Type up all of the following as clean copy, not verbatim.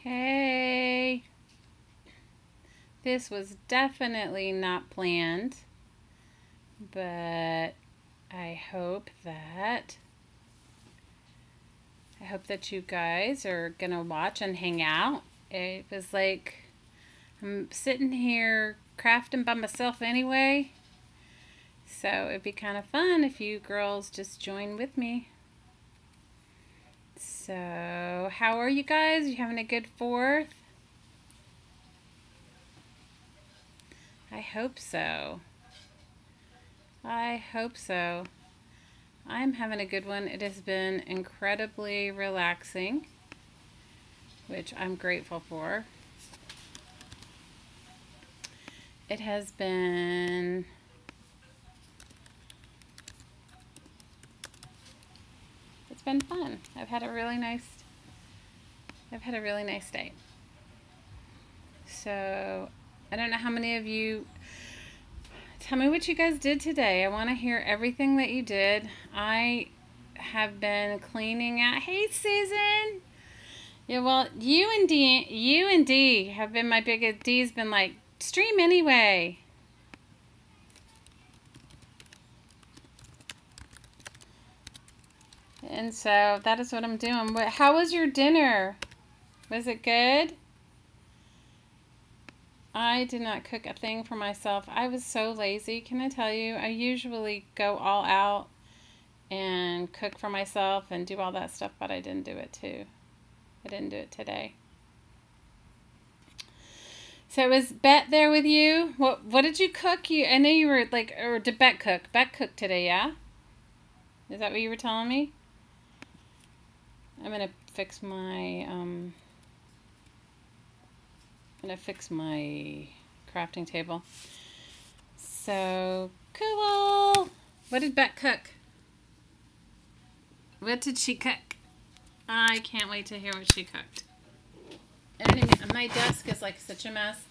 Hey, this was definitely not planned, but I hope that you guys are gonna watch and hang out. It was like I'm sitting here crafting by myself anyway, so it'd be kind of fun if you girls just join with me. So, how are you guys? You having a good 4th? I hope so. I hope so. I'm having a good one. It has been incredibly relaxing, which I'm grateful for. It has been fun. I've had a really nice day. So, I don't know how many of you, tell me what you guys did today. I want to hear everything that you did. I have been cleaning out. Hey, Susan. Yeah, well, you and D have been my biggest. D's been like, stream anyway. And so that is what I'm doing. How was your dinner? Was it good? I did not cook a thing for myself. I was so lazy. Can I tell you? I usually go all out and cook for myself and do all that stuff, but I didn't do it too. I didn't do it today. So was Bet there with you? What did you cook? I know you were like, or did Bet cook? Bet cooked today, yeah? Is that what you were telling me? I'm gonna fix my crafting table. So cool. What did Bet cook? What did she cook? I can't wait to hear what she cooked. Anyway, my desk is like such a mess.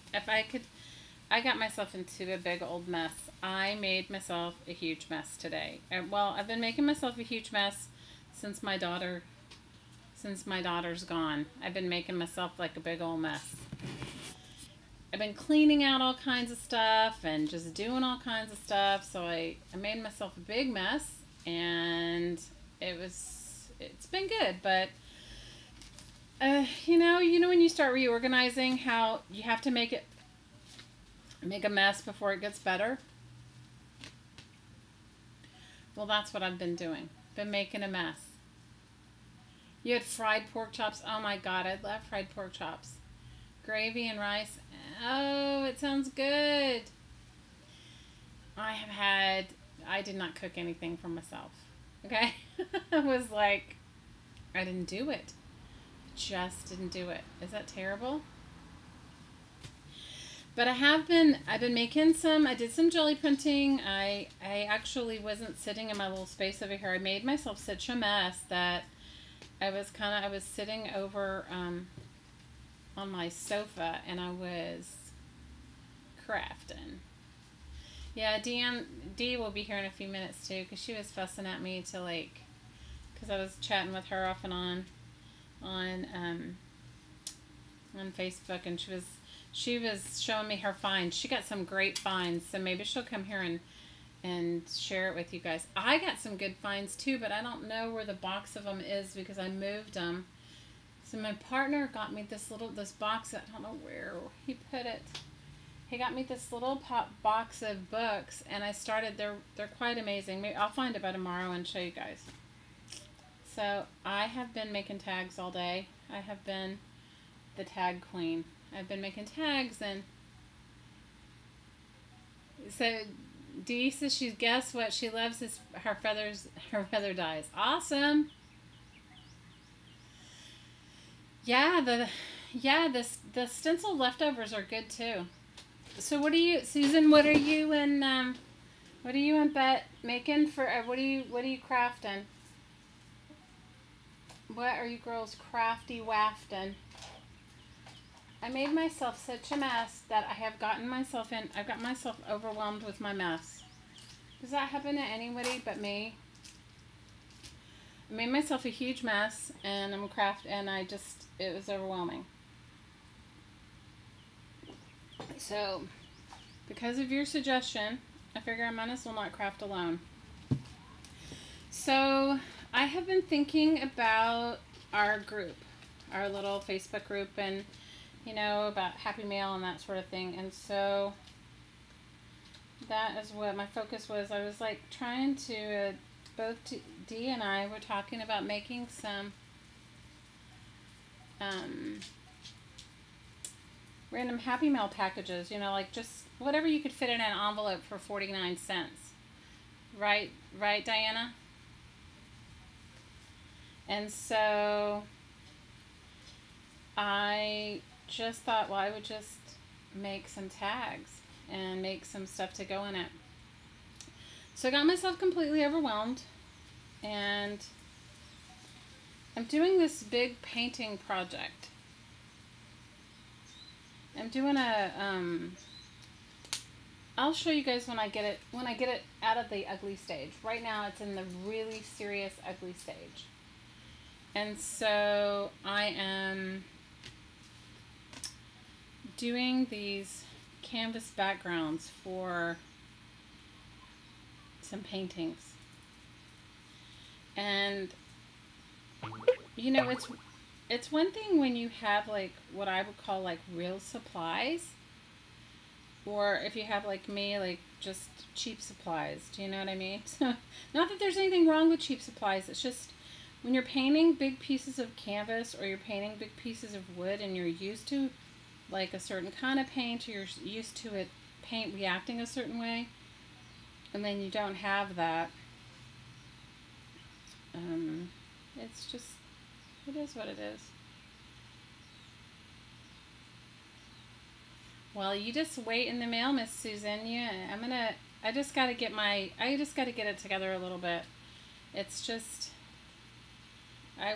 I got myself into a big old mess. I made myself a huge mess today. Well, I've been making myself a huge mess since my daughter's gone. I've been making myself like a big old mess. I've been cleaning out all kinds of stuff and just doing all kinds of stuff. So I made myself a big mess, and it's been good. But you know when you start reorganizing, how you have to make a mess before it gets better. Well, that's what I've been doing. Been making a mess. You had fried pork chops. Oh my God, I love fried pork chops. Gravy and rice. Oh, it sounds good. I did not cook anything for myself. Okay? I was like, I didn't do it. Just didn't do it. Is that terrible? But I've been making I did some jelly printing. I actually wasn't sitting in my little space over here. I made myself such a mess that I was sitting over on my sofa, and I was crafting. Yeah, Dee will be here in a few minutes too, because she was fussing at me because I was chatting with her off and on Facebook, and she was showing me her finds. She got some great finds, so maybe she'll come here and share it with you guys. I got some good finds too, but I don't know where the box of them is because I moved them. So my partner got me this box. I don't know where he put it. He got me this little box of books, and I started. They're quite amazing. Maybe I'll find it by tomorrow and show you guys. So I have been making tags all day. I have been the tag queen. I've been making tags, and so Dee says she guess what she loves is her feather dyes. Awesome. Yeah, the stencil leftovers are good too. So what are you, Susan? What are you and Bet making for? What are you crafting? What are you girls crafty wafting? I made myself such a mess that I've got myself overwhelmed with my mess. Does that happen to anybody but me? I made myself a huge mess, and it was overwhelming. So, because of your suggestion, I figure I might as well not craft alone. So, I have been thinking about our group, our little Facebook group, and, you know, about Happy Mail and that sort of thing. And so, that is what my focus was. I was like trying to, both Dee and I were talking about making some random Happy Mail packages, you know, like just whatever you could fit in an envelope for 49 cents. Right, Diana? And so I just thought, well, I would just make some tags and make some stuff to go in it. So I got myself completely overwhelmed, and I'm doing this big painting project. I'm doing a, I'll show you guys when I get it out of the ugly stage. Right now it's in the really serious ugly stage. And so I am doing these canvas backgrounds for some paintings. And you know, it's one thing when you have like what I would call like real supplies, or if you have like me, like just cheap supplies. Do you know what I mean? So, not that there's anything wrong with cheap supplies. It's just when you're painting big pieces of canvas or you're painting big pieces of wood and you're used to like a certain kind of paint, or you're used to it paint reacting a certain way, and then you don't have that. It's just, it is what it is. Well, you just wait in the mail, Miss Susan. Yeah, I just got to get it together a little bit. It's just, I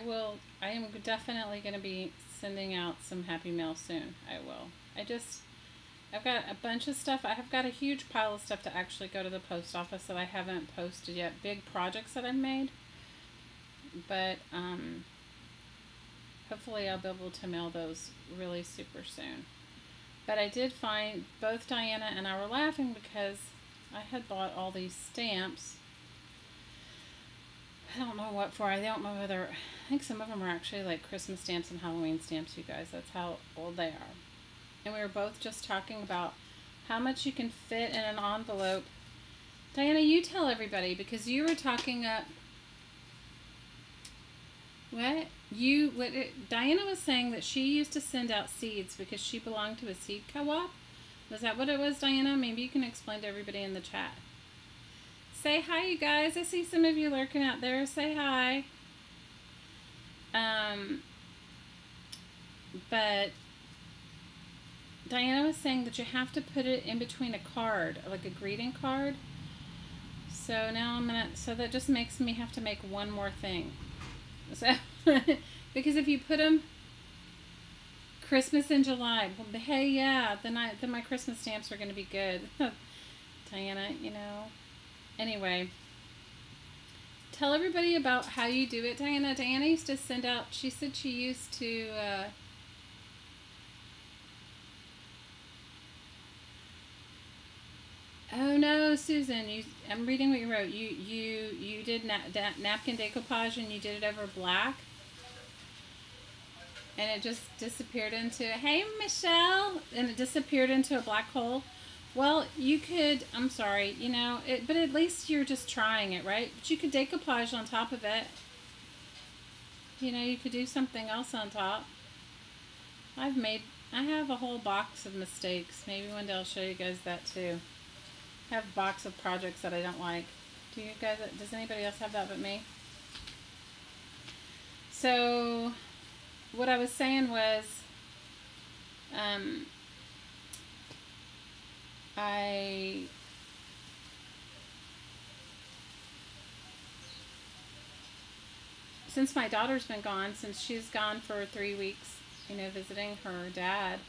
am definitely going to be sending out some Happy Mail soon. I will. I've got a bunch of stuff. I have got a huge pile of stuff to actually go to the post office that I haven't posted yet. Big projects that I've made. But, hopefully I'll be able to mail those really super soon. But I did find, both Diana and I were laughing because I had bought all these stamps. I don't know what for. I don't know whether, I think some of them are actually like Christmas stamps and Halloween stamps, you guys. That's how old they are. And we were both just talking about how much you can fit in an envelope. Diana, you tell everybody, because you were talking up. Diana was saying that she used to send out seeds because she belonged to a seed co-op. Was that what it was, Diana? Maybe you can explain to everybody in the chat. Say hi, you guys. I see some of you lurking out there. Say hi. But Diana was saying that you have to put it in between a card, like a greeting card. So now so that just makes me have to make one more thing. So, because if you put them Christmas in July, well, hey, yeah, then my Christmas stamps are going to be good. Diana, you know. Anyway, tell everybody about how you do it, Diana. Diana used to send out, she said she used to, oh no, Susan, I'm reading what you wrote. You did napkin decoupage and you did it over black. And it just disappeared into, hey Michelle, and it disappeared into a black hole. Well, you could, I'm sorry, you know, but at least you're just trying it, right? But you could decoupage on top of it. You know, you could do something else on top. I have a whole box of mistakes. Maybe one day I'll show you guys that too. I have a box of projects that I don't like. Does anybody else have that but me? So, what I was saying was, since my daughter's been gone, since she's gone for 3 weeks, you know, visiting her dad,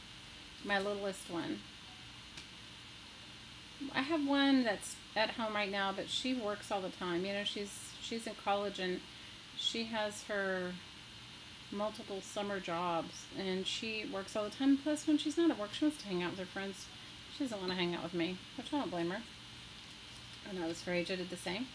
my littlest one. I have one that's at home right now, but she works all the time. You know, she's in college and she has her multiple summer jobs and she works all the time. Plus, when she's not at work, she wants to hang out with her friends. She doesn't want to hang out with me, which I don't blame her. When I was her age, I did the same.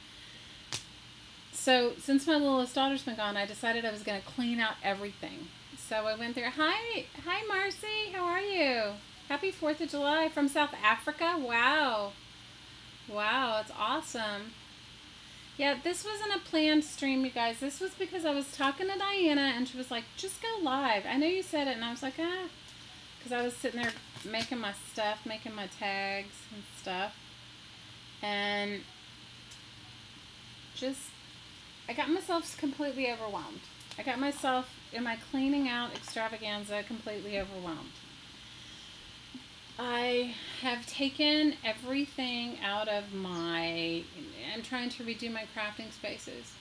So since my littlest daughter's been gone, I decided I was going to clean out everything. So I went there. Hi, Marcy. How are you? Happy 4th of July from South Africa. Wow. Wow, it's awesome. Yeah, this wasn't a planned stream, you guys. This was because I was talking to Diana, and she was like, just go live. I know you said it, and I was like, because I was sitting there making my stuff, making my tags and stuff. And I got myself completely overwhelmed. I got myself, in my cleaning out extravaganza, completely overwhelmed. I have taken everything out of I'm trying to redo my crafting spaces.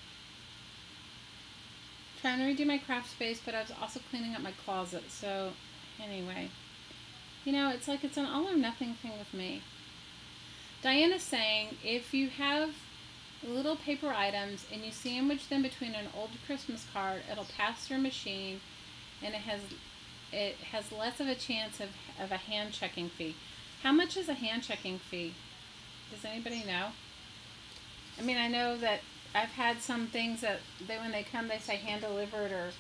Trying to redo my craft space, but I was also cleaning up my closet. So, anyway. It's like it's an all or nothing thing with me. Diana's saying, if you have little paper items and you sandwich them between an old Christmas card, it'll pass through a machine, and it has less of a chance of a hand checking fee. How much is a hand checking fee? Does anybody know? I mean, I know that I've had some things that when they come, they say hand delivered or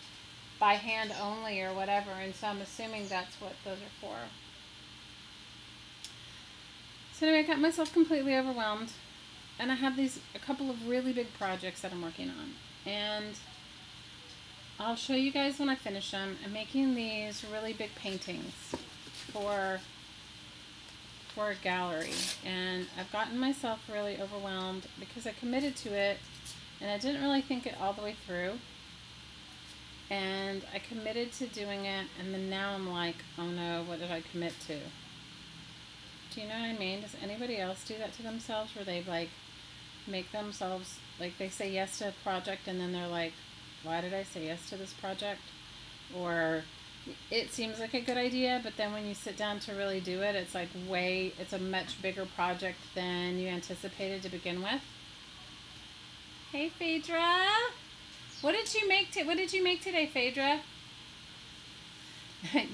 by hand only or whatever, and so I'm assuming that's what those are for. So anyway, I got myself completely overwhelmed, and I have a couple of really big projects that I'm working on, and I'll show you guys when I finish them. I'm making these really big paintings for a gallery, and I've gotten myself really overwhelmed because I committed to it and I didn't really think it all the way through, and I committed to doing it, and then now I'm like, oh no, what did I commit to? Do you know what I mean? Does anybody else do that to themselves, where they like make themselves, like they say yes to a project and then they're like, why did I say yes to this project? Or it seems like a good idea, but then when you sit down to really do it, it's like it's a much bigger project than you anticipated to begin with. Hey, Phaedra. What did you make today, Phaedra?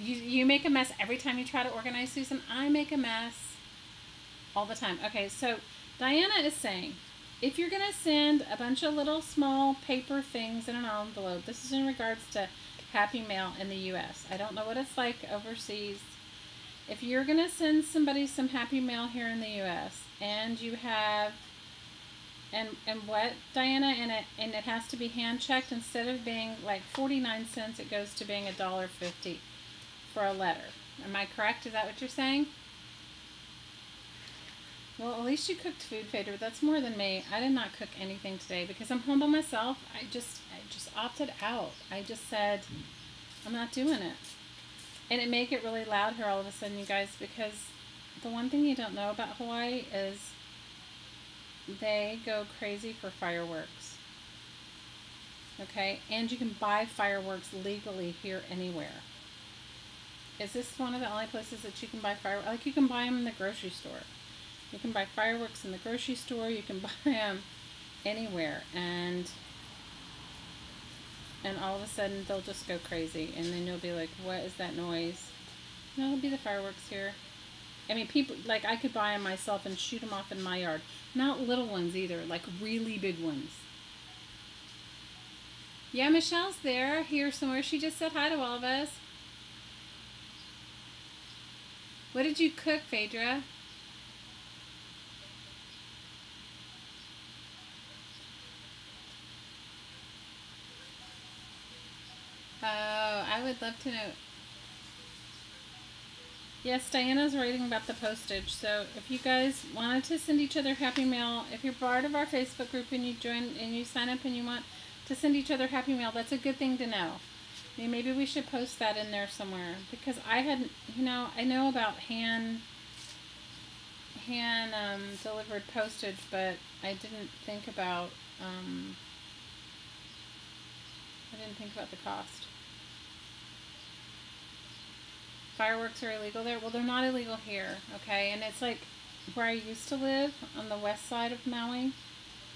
you make a mess every time you try to organize, Susan. I make a mess all the time. Okay, so Diana is saying, if you're going to send a bunch of little small paper things in an envelope, this is in regards to Happy Mail in the U.S. I don't know what it's like overseas. If you're going to send somebody some Happy Mail here in the U.S. and you have, and what, Diana, and it has to be hand checked, instead of being like 49 cents, it goes to being $1.50 for a letter. Am I correct? Is that what you're saying? Well, at least you cooked food, Phaedra. That's more than me. I did not cook anything today because I'm home by myself. I just opted out. I just said, I'm not doing it. And it may get really loud here all of a sudden, you guys, because the one thing you don't know about Hawaii is they go crazy for fireworks. Okay? And you can buy fireworks legally here anywhere. Is this one of the only places that you can buy fireworks? Like, you can buy them in the grocery store. You can buy fireworks in the grocery store. You can buy them anywhere. And all of a sudden, they'll just go crazy. And then you'll be like, what is that noise? No, it'll be the fireworks here. I mean, people, like, I could buy them myself and shoot them off in my yard. Not little ones either, like really big ones. Yeah, Michelle's there, here somewhere. She just said hi to all of us. What did you cook, Phaedra? Oh, I would love to know. Yes, Diana's writing about the postage. So if you guys wanted to send each other Happy Mail, if you're part of our Facebook group and you join and you sign up and you want to send each other Happy Mail, that's a good thing to know. I mean, maybe we should post that in there somewhere, because I hadn't, I know about hand delivered postage, but I didn't think about the cost. Fireworks are illegal there. Well, they're not illegal here, okay? And it's like where I used to live on the west side of Maui.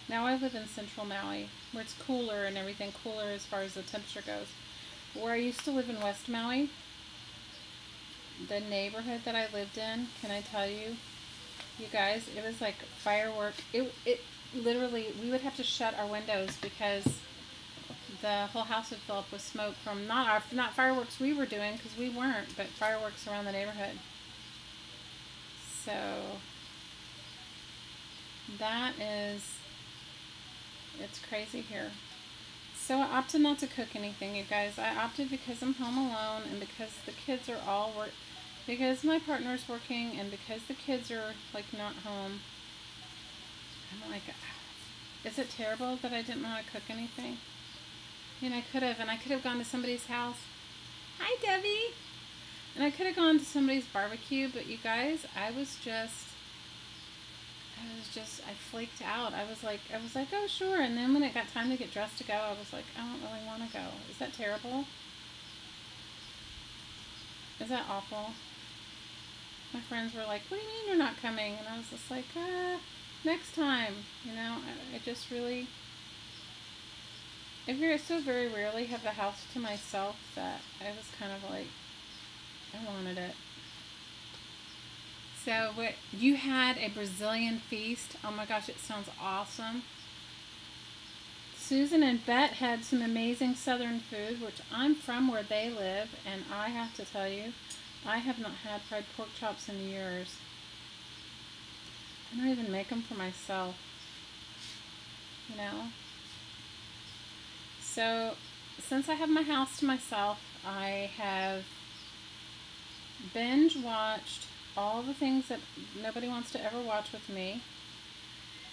Now I live in central Maui, where it's cooler and everything, cooler as far as the temperature goes. Where I used to live in West Maui, the neighborhood that I lived in, can I tell you, you guys, it was like firework. It literally, we would have to shut our windows because the whole house would fill up with smoke from not fireworks we were doing, because we weren't, but fireworks around the neighborhood. So that is, it's crazy here. So I opted not to cook anything, you guys. I opted because I'm home alone and because the kids are all because my partner's working and because the kids are like not home. I'm like, is it terrible that I didn't want to cook anything? I mean, I could have gone to somebody's house. Hi, Debbie. And I could have gone to somebody's barbecue, but you guys, I flaked out. I was like, oh, sure. And then when it got time to get dressed to go, I was like, I don't really want to go. Is that terrible? Is that awful? My friends were like, what do you mean you're not coming? And I was just like, next time. I just really, I so very rarely have the house to myself that I was kind of like, I wanted it. So you had a Brazilian feast. Oh my gosh, it sounds awesome. Susan and Bet had some amazing southern food, which I'm from where they live, and I have to tell you, I have not had fried pork chops in years. I don't even make them for myself, So since I have my house to myself, I have binge watched all the things that nobody wants to ever watch with me.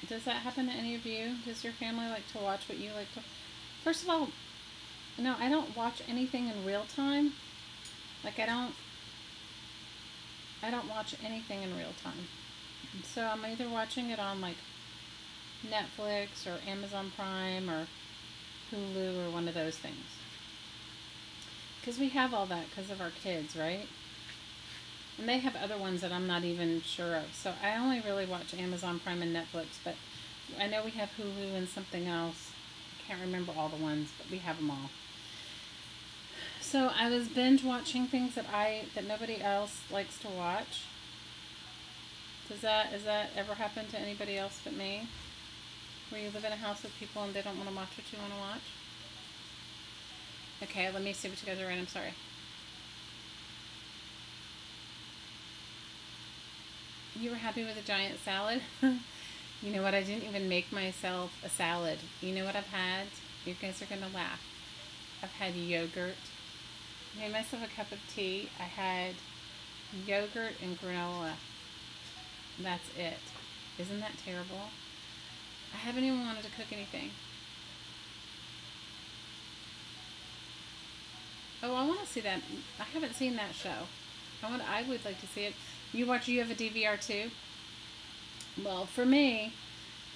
Does that happen to any of you? Does your family like to watch what you like to? First of all, no, I don't watch anything in real time. Like I don't watch anything in real time. So I'm either watching it on like Netflix or Amazon Prime or Hulu or one of those things. Because we have all that because of our kids, right? And they have other ones that I'm not even sure of. So I only really watch Amazon Prime and Netflix, but I know we have Hulu and something else. I can't remember all the ones, but we have them all. So I was binge watching things that nobody else likes to watch. Has that ever happened to anybody else but me? Where you live in a house with people and they don't want to watch what you want to watch? Okay, let me see what you guys are writing. I'm sorry. You were happy with a giant salad? You know what? I didn't even make myself a salad. You know what I've had? You guys are going to laugh. I've had yogurt. I made myself a cup of tea. I had yogurt and granola. That's it. Isn't that terrible? I haven't even wanted to cook anything. Oh, I want to see that. I haven't seen that show. I would like to see it. You have a DVR too? Well, for me,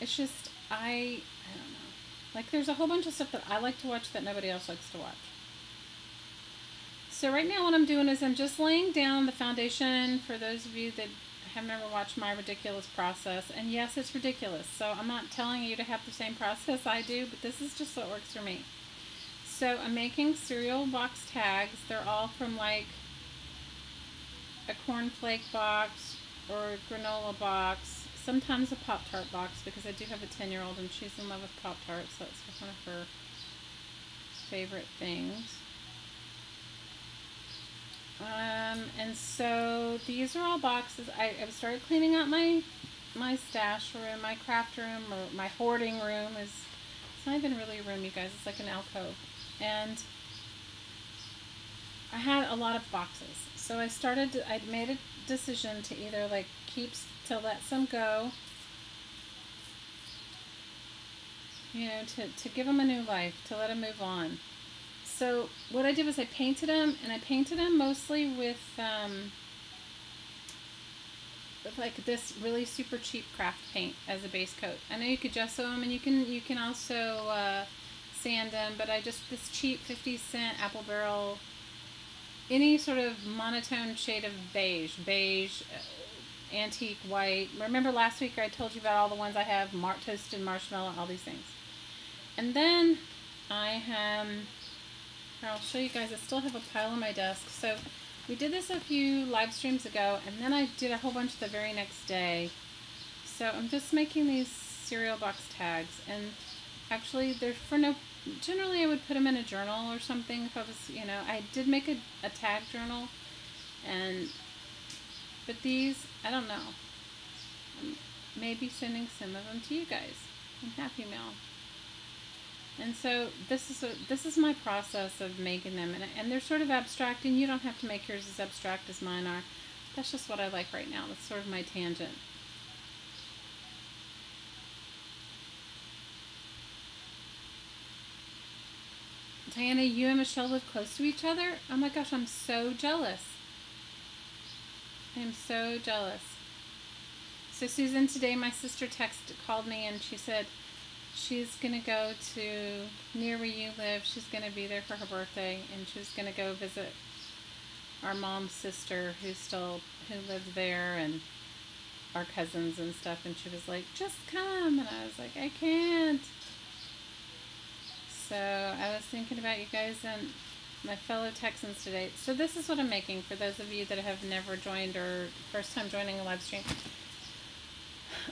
it's just, I don't know. Like, there's a whole bunch of stuff that I like to watch that nobody else likes to watch. So right now what I'm doing is I'm just laying down the foundation for those of you that have never watched my ridiculous process. And yes, it's ridiculous. So I'm not telling you to have the same process I do, but this is just what works for me. So I'm making cereal box tags. They're all from like a cornflake box or a granola box, sometimes a Pop-Tart box, because I do have a 10-year-old and she's in love with Pop-Tarts. That's one of her favorite things. And so these are all boxes. I started cleaning out my stash room, my craft room, or my hoarding room. It's not even really a room, you guys. It's like an alcove. And I had a lot of boxes. So I made a decision to either like to let some go, to give them a new life, to let them move on. So what I did was I painted them, and I painted them mostly with like this really super cheap craft paint as a base coat. I know you could gesso them, and you can also sand them, but this cheap 50-cent Apple Barrel, any sort of monotone shade of beige, antique white. Remember last week I told you about all the ones I have, toasted marshmallow, all these things. And then I have, I'll show you guys, I still have a pile on my desk. So We did this a few live streams ago, and then I did a whole bunch the very next day. So I'm just making these cereal box tags, and actually they're for no, generally I would put them in a journal or something if I was, you know, I did make a tag journal, but these, I don't know, maybe sending some of them to you guys in Happy Mail. And so this is my process of making them, and they're sort of abstract, and you don't have to make yours as abstract as mine are. That's just what I like right now. That's sort of my tangent. Diana, you and Michelle live close to each other? Oh my gosh, I'm so jealous. I am so jealous. So Susan, today my sister called me, and she said she's going to go to near where you live. She's going to be there for her birthday, and she's going to go visit our mom's sister who lives there, and our cousins and stuff. And she was like, just come. And I was like, I can't. So I was thinking about you guys and my fellow Texans today. So this is what I'm making for those of you that have never joined or first time joining a live stream.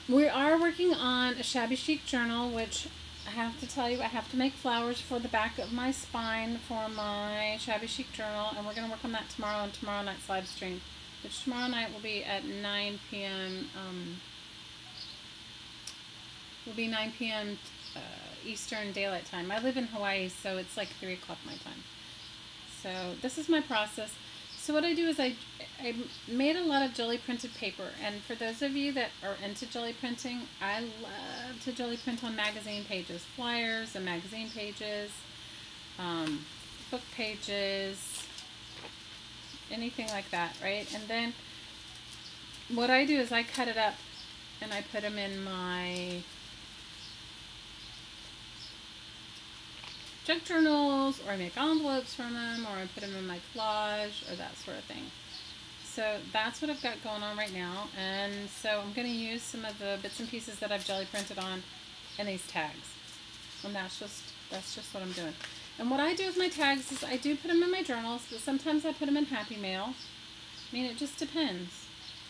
We are working on a shabby chic journal, which I have to tell you, I have to make flowers for the back of my spine for my shabby chic journal, and we're going to work on that tomorrow on tomorrow night's live stream, which tomorrow night will be at 9 p.m. Will be 9 p.m. Eastern Daylight Time. I live in Hawaii, so it's like 3 o'clock my time. So this is my process. So what I do is I made a lot of jelly printed paper, and for those of you that are into jelly printing, I love to jelly print on magazine pages, flyers and magazine pages, book pages, anything like that, right? And then what I do is I cut it up and I put them in my junk journals, or I make envelopes from them, or I put them in my collage, or that sort of thing. So that's what I've got going on right now, and so I'm going to use some of the bits and pieces that I've jelly printed on in these tags, and that's just what I'm doing. And what I do with my tags is I do put them in my journals, but sometimes I put them in Happy Mail. I mean, it just depends.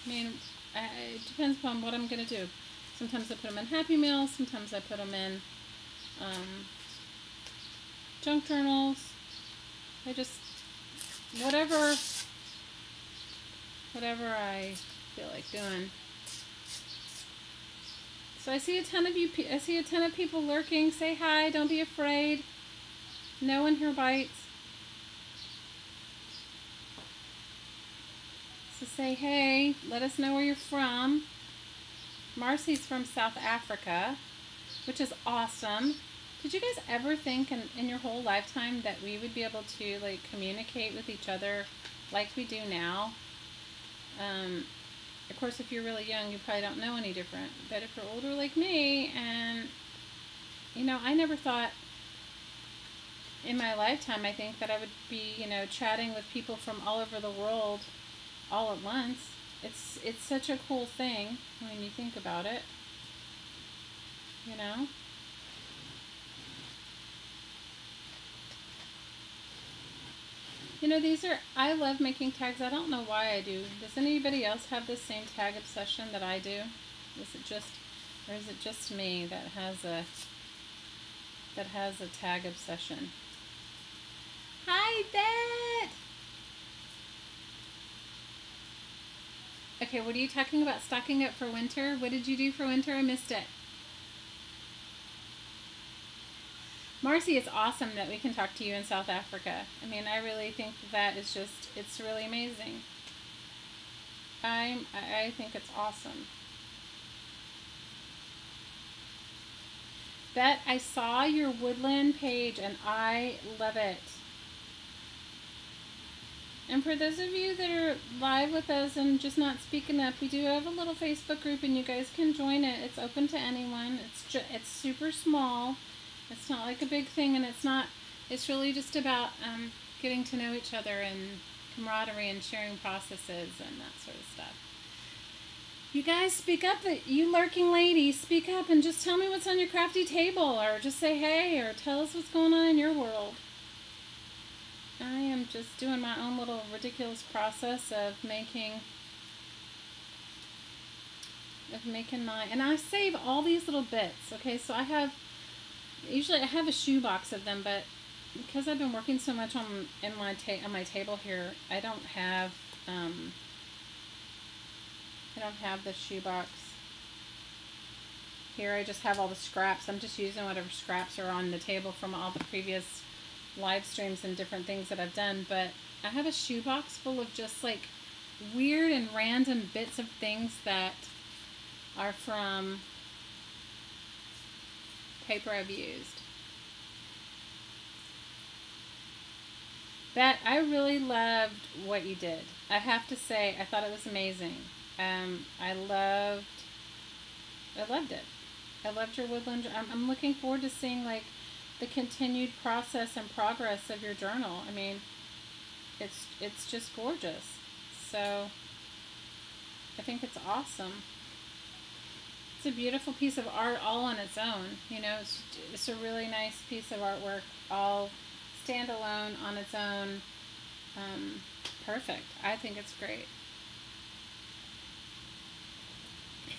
I mean, it depends upon what I'm going to do. Sometimes I put them in Happy Mail, sometimes I put them in junk journals. I just, whatever I feel like doing. So I see a ton of you, I see a ton of people lurking. Say hi, don't be afraid. No one here bites. So say hey, let us know where you're from. Marcy's from South Africa, which is awesome. Did you guys ever think in your whole lifetime that we would be able to like communicate with each other like we do now? Of course, if you're really young, you probably don't know any different. But if you're older like me, and you know, I never thought in my lifetime, I think, that I would be, you know, chatting with people from all over the world all at once. It's such a cool thing when you think about it, you know. You know, I love making tags. I don't know why I do. Does anybody else have the same tag obsession that I do? Or is it just me that has a tag obsession? Hi, Bet! Okay, what are you talking about? Stocking up for winter? What did you do for winter? I missed it. Marcy, it's awesome that we can talk to you in South Africa. I mean, I really think that is just, it's really amazing. I think it's awesome. Bet, I saw your woodland page and I love it. And for those of you that are live with us and just not speaking up, we do have a little Facebook group and you guys can join it. It's open to anyone. It's super small. It's not like a big thing, and it's really just about getting to know each other and camaraderie and sharing processes and that sort of stuff. You guys speak up, you lurking ladies, speak up and just tell me what's on your crafty table, or just say hey, or tell us what's going on in your world. I am just doing my own little ridiculous process of making my, and I save all these little bits. Okay, so usually I have a shoebox of them, but because I've been working so much on my table here, I don't have the shoebox here. I just have all the scraps. I'm just using whatever scraps are on the table from all the previous live streams and different things that I've done. But I have a shoebox full of just like weird and random bits of things that are from paper I've used. But I really loved what you did. I have to say, I thought it was amazing. I loved it. I loved your woodland. I'm looking forward to seeing like the continued process and progress of your journal. I mean, it's just gorgeous. So I think it's awesome. It's a beautiful piece of art all on its own. You know, it's a really nice piece of artwork, all standalone on its own. Perfect. I think it's great.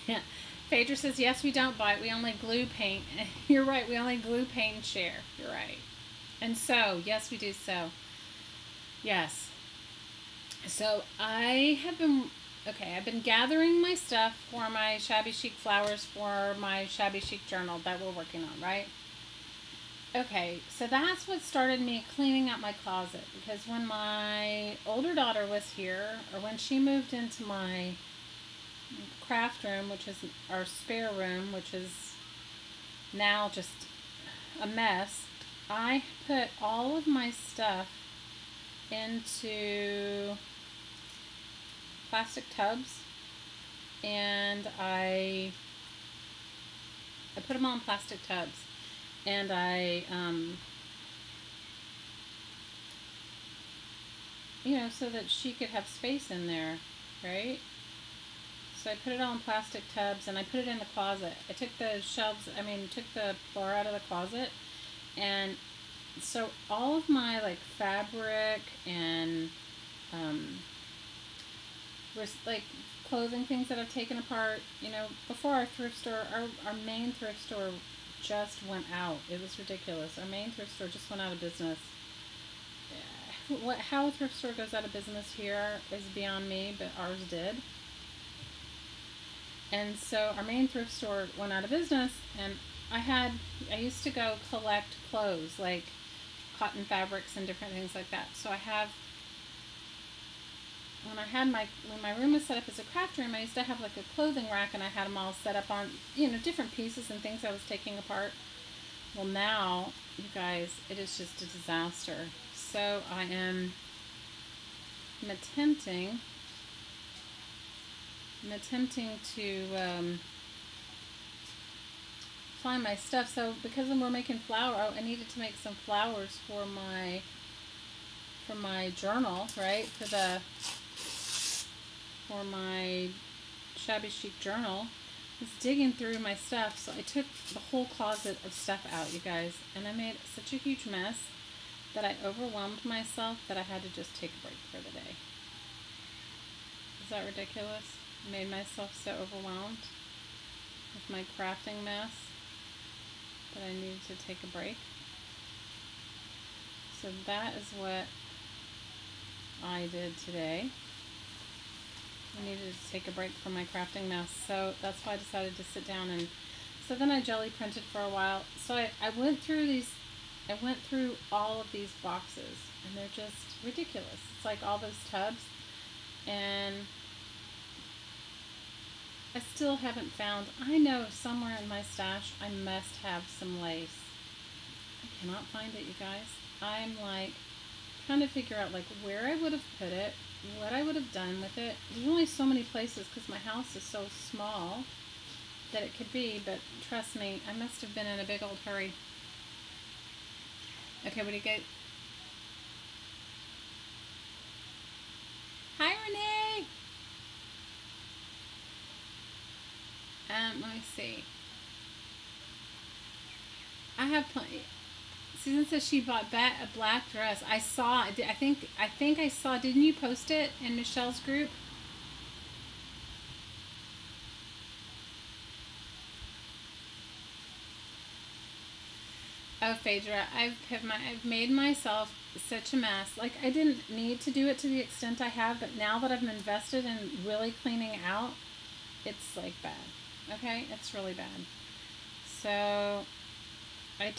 Yeah. Phaedra says, yes, we don't bite. We only glue paint. You're right. We only glue, paint, and share. You're right. And sew. Yes, we do sew. Yes. So I have been, okay, I've been gathering my stuff for my Shabby Chic flowers for my Shabby Chic journal that we're working on, right? Okay, so that's what started me cleaning out my closet, because when my older daughter was here, or when she moved into my craft room, which is our spare room, which is now just a mess, I put all of my stuff into plastic tubs, and I put them all in plastic tubs. And I, you know, so that she could have space in there, right? So I put it all in plastic tubs, and I put it in the closet. I took the took the floor out of the closet, and so all of my, like, fabric and, like, clothing things that I've taken apart, you know, before our thrift store, our main thrift store just went out. It was ridiculous. Our main thrift store just went out of business. How a thrift store goes out of business here is beyond me, but ours did. And so our main thrift store went out of business, and I used to go collect clothes, like cotton fabrics and different things like that. So when my room was set up as a craft room, I used to have like a clothing rack, and I had them all set up on, you know, different pieces and things I was taking apart. Well, now, you guys, it is just a disaster. So I'm attempting to find my stuff. So because we're making I needed to make some flowers for my journal, right? For my Shabby Chic journal. I was digging through my stuff, so I took the whole closet of stuff out, you guys, and I made such a huge mess that I overwhelmed myself that I had to just take a break for the day. Is that ridiculous? I made myself so overwhelmed with my crafting mess that I needed to take a break. So that is what I did today. I needed to take a break from my crafting mess, so that's why I decided to sit down. And so then I jelly printed for a while. So I went through all of these boxes, and they're just ridiculous. It's like all those tubs, and I still haven't found, I know somewhere in my stash I must have some lace. I cannot find it, you guys. I'm like trying to figure out like where I would have put it, what I would have done with it. There's only so many places because my house is so small that it could be, but trust me, I must have been in a big old hurry. Okay, what do you get? Hi, Renee! Let me see. I have plenty. Susan says she bought a black dress. I saw. I think I saw. Didn't you post it in Michelle's group? Oh, Phaedra, I've made myself such a mess. Like, I didn't need to do it to the extent I have, but now that I've invested in really cleaning out, it's like bad. Okay, it's really bad. So I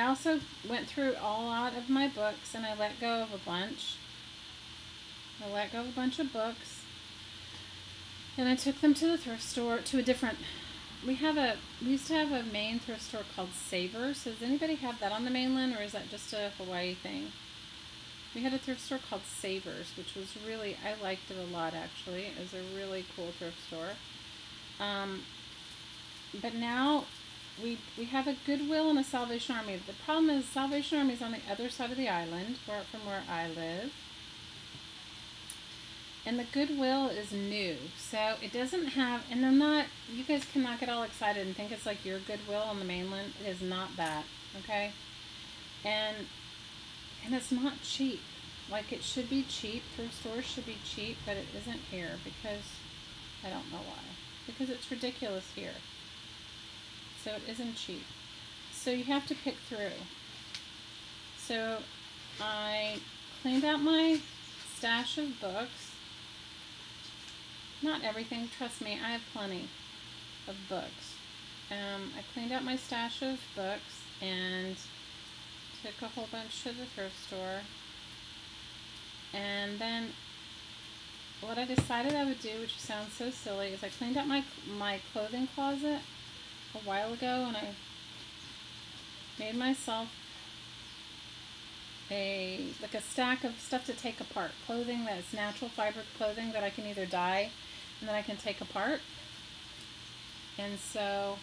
also went through a lot of my books, and I let go of a bunch. I let go of a bunch of books, and I took them to the thrift store, to a different. We used to have a main thrift store called Savers. Does anybody have that on the mainland, or is that just a Hawaii thing? We had a thrift store called Savers, which was really, I liked it a lot, actually. It was a really cool thrift store. But now we have a Goodwill and a Salvation Army. The problem is Salvation Army is on the other side of the island from where I live. And the Goodwill is new, so it doesn't have, and you guys cannot get all excited and think it's like your Goodwill on the mainland. It is not that, okay? And it's not cheap. Like, it should be cheap. Thrift stores should be cheap, but it isn't here because, I don't know why. Because it's ridiculous here. So it isn't cheap. So you have to pick through. So I cleaned out my stash of books. Not everything, trust me, I have plenty of books. I cleaned out my stash of books and took a whole bunch to the thrift store. And then what I decided I would do, which sounds so silly, is I cleaned out my clothing closet a while ago, and I made myself a stack of stuff to take apart. Clothing that's natural fiber clothing that I can either dye and then I can take apart. And so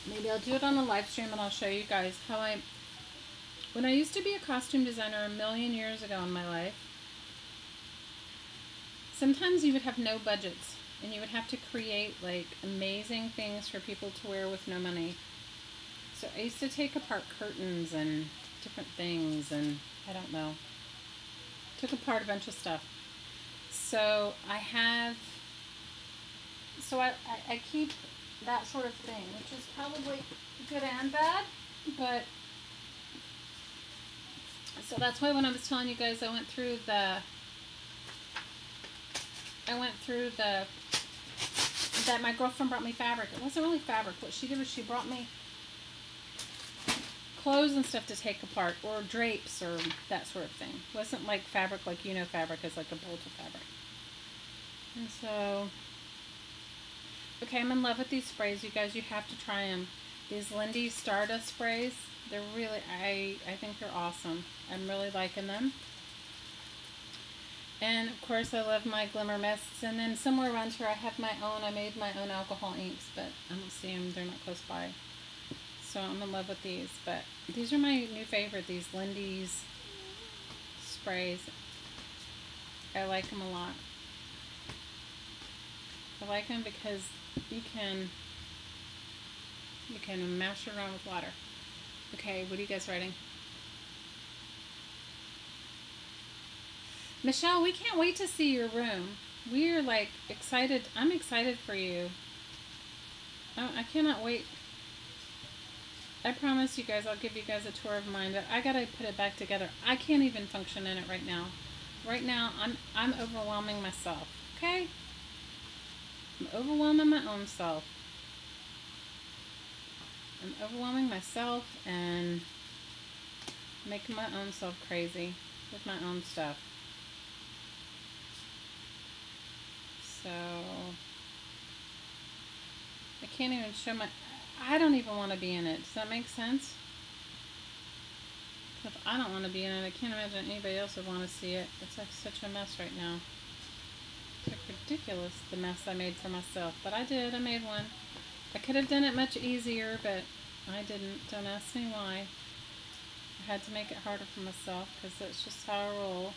maybe I'll do it on a live stream and I'll show you guys how when I used to be a costume designer a million years ago in my life, sometimes you would have no budgets and you would have to create like amazing things for people to wear with no money. So I used to take apart curtains and different things, and I don't know. Took apart a bunch of stuff. So I keep that sort of thing, which is probably good and bad, but so that's why when I was telling you guys that my girlfriend brought me fabric. It wasn't really fabric. What she did was she brought me clothes and stuff to take apart, or drapes, or that sort of thing. It wasn't like fabric, like fabric is like a bolt of fabric. And so, okay, I'm in love with these sprays, you guys. You have to try them. These Lindy Stardust sprays, they're really, I think they're awesome. I'm really liking them. And of course I love my glimmer mists, and then somewhere around here I made my own alcohol inks, but I don't see them, they're not close by. So I'm in love with these, but these are my new favorite, these Lindy's sprays. I like them a lot. I like them because you can mash it around with water. Okay, what are you guys writing? Michelle, we can't wait to see your room. We're like excited. I'm excited for you. I cannot wait. I promise you guys I'll give you guys a tour of mine, but I gotta put it back together. I can't even function in it right now. Right now I'm overwhelming myself. Okay? I'm overwhelming my own self. I'm overwhelming myself and making my own self crazy with my own stuff. So I can't even show I don't even want to be in it. Does that make sense? If I don't want to be in it, I can't imagine anybody else would want to see it. It's like such a mess right now. It's like ridiculous, the mess I made for myself. But I did. I made one. I could have done it much easier, but I didn't. Don't ask me why. I had to make it harder for myself because that's just how I roll.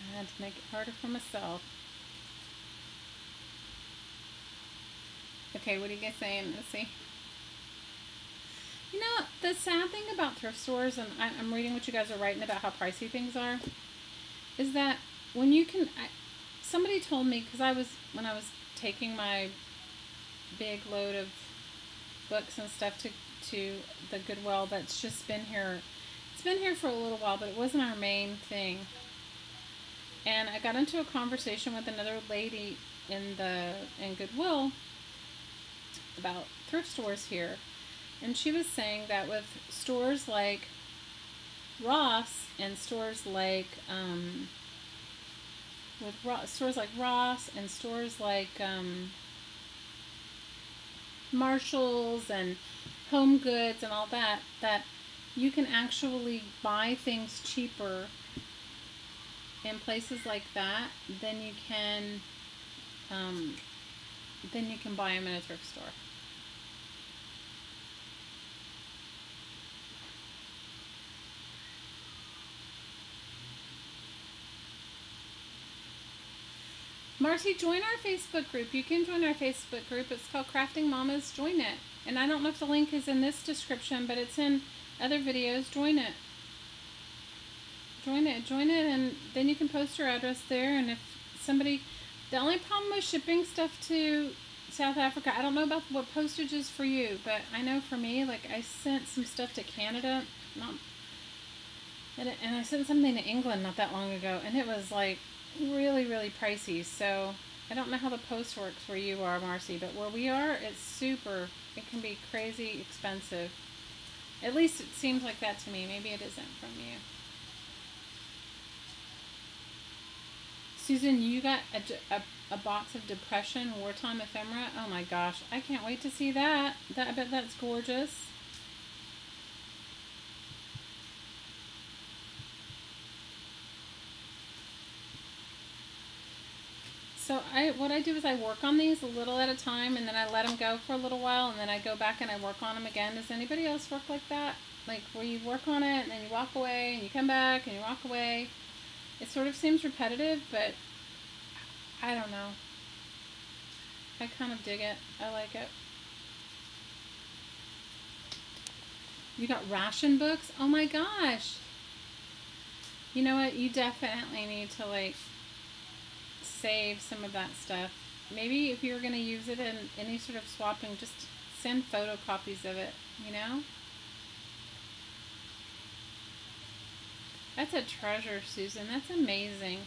I had to make it harder for myself. Okay, what are you guys saying? Let's see. You know, the sad thing about thrift stores, and I'm reading what you guys are writing about how pricey things are, is that when you can, somebody told me, because when I was taking my big load of books and stuff to the Goodwill that's just been here, it's been here for a little while, but it wasn't our main thing. And I got into a conversation with another lady in Goodwill about thrift stores here. And she was saying that with stores like Ross and stores like Ross and stores like Marshalls and Home Goods and all that, that you can actually buy things cheaper in places like that than you can buy them in a thrift store. Marcy, join our Facebook group. You can join our Facebook group. It's called Crafting Mamas. Join it. And I don't know if the link is in this description, but it's in other videos. Join it. Join it, and then you can post your address there. And if somebody, the only problem with shipping stuff to South Africa, I don't know about what postage is for you, but I know for me, like I sent some stuff to Canada, and I sent something to England not that long ago, and it was like really, really pricey. So I don't know how the post works where you are, Marcy, but where we are, it can be crazy expensive. At least it seems like that to me. Maybe it isn't from you. Susan, you got a box of Depression Wartime Ephemera. Oh my gosh, I can't wait to see that. I bet that's gorgeous. So what I do is I work on these a little at a time, and then I let them go for a little while, and then I go back and I work on them again. Does anybody else work like that? Like where you work on it and then you walk away and you come back and you walk away? It sort of seems repetitive, but I don't know. I kind of dig it. I like it. You got ration books? Oh my gosh. You know what? You definitely need to like save some of that stuff. Maybe if you're going to use it in any sort of swapping, just send photocopies of it, you know? That's a treasure, Susan. That's amazing.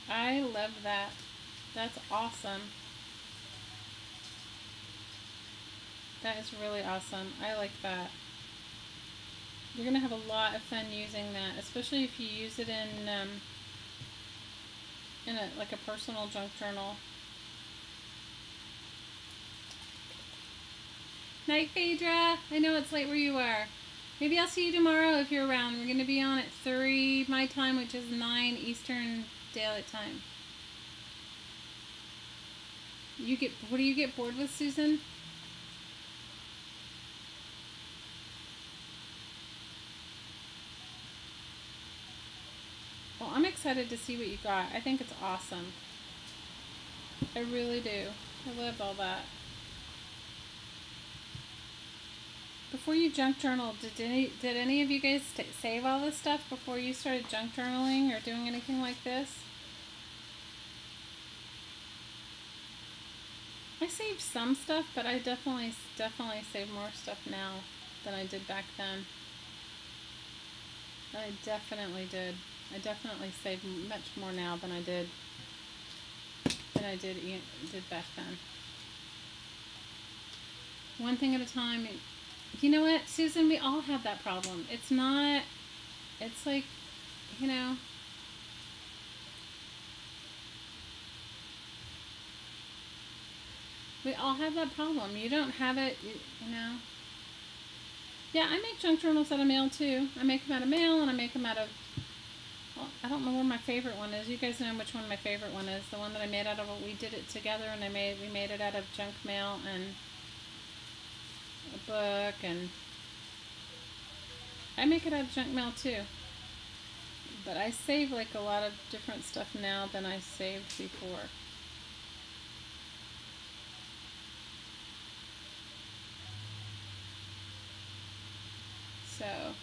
I love that. That's awesome. That is really awesome. I like that. You're going to have a lot of fun using that, especially if you use it in like a personal junk journal. Night, Phaedra. I know it's late where you are. Maybe I'll see you tomorrow if you're around. We're going to be on at 3 my time, which is 9 Eastern Daylight Time. What do you get bored with, Susan? Well, I'm excited to see what you got. I think it's awesome. I really do. I love all that. Before you junk journal, did any of you guys save all this stuff before you started junk journaling or doing anything like this? I saved some stuff, but I definitely save more stuff now than I did back then. I definitely did. I definitely save much more now than I did back then. One thing at a time. You know what, Susan? We all have that problem. It's like, you know. We all have that problem. You don't have it, you know. Yeah, I make junk journals out of mail too. I make them out of mail, and I make them out of, well, I don't know where my favorite one is. You guys know which one my favorite one is. The one that I made out of, we did it together, and we made it out of junk mail and a book, and I make it out of junk mail too. But I save like a lot of different stuff now than I saved before. So,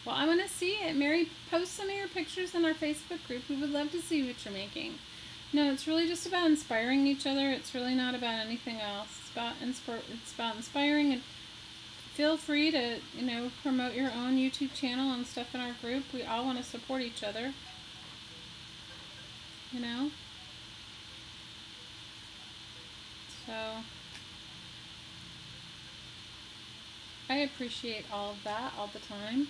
well, I want to see it. Mary, post some of your pictures in our Facebook group. We would love to see what you're making. No, it's really just about inspiring each other. It's really not about anything else. It's about inspiring, and feel free to, promote your own YouTube channel and stuff in our group. We all want to support each other. So I appreciate all of that all the time.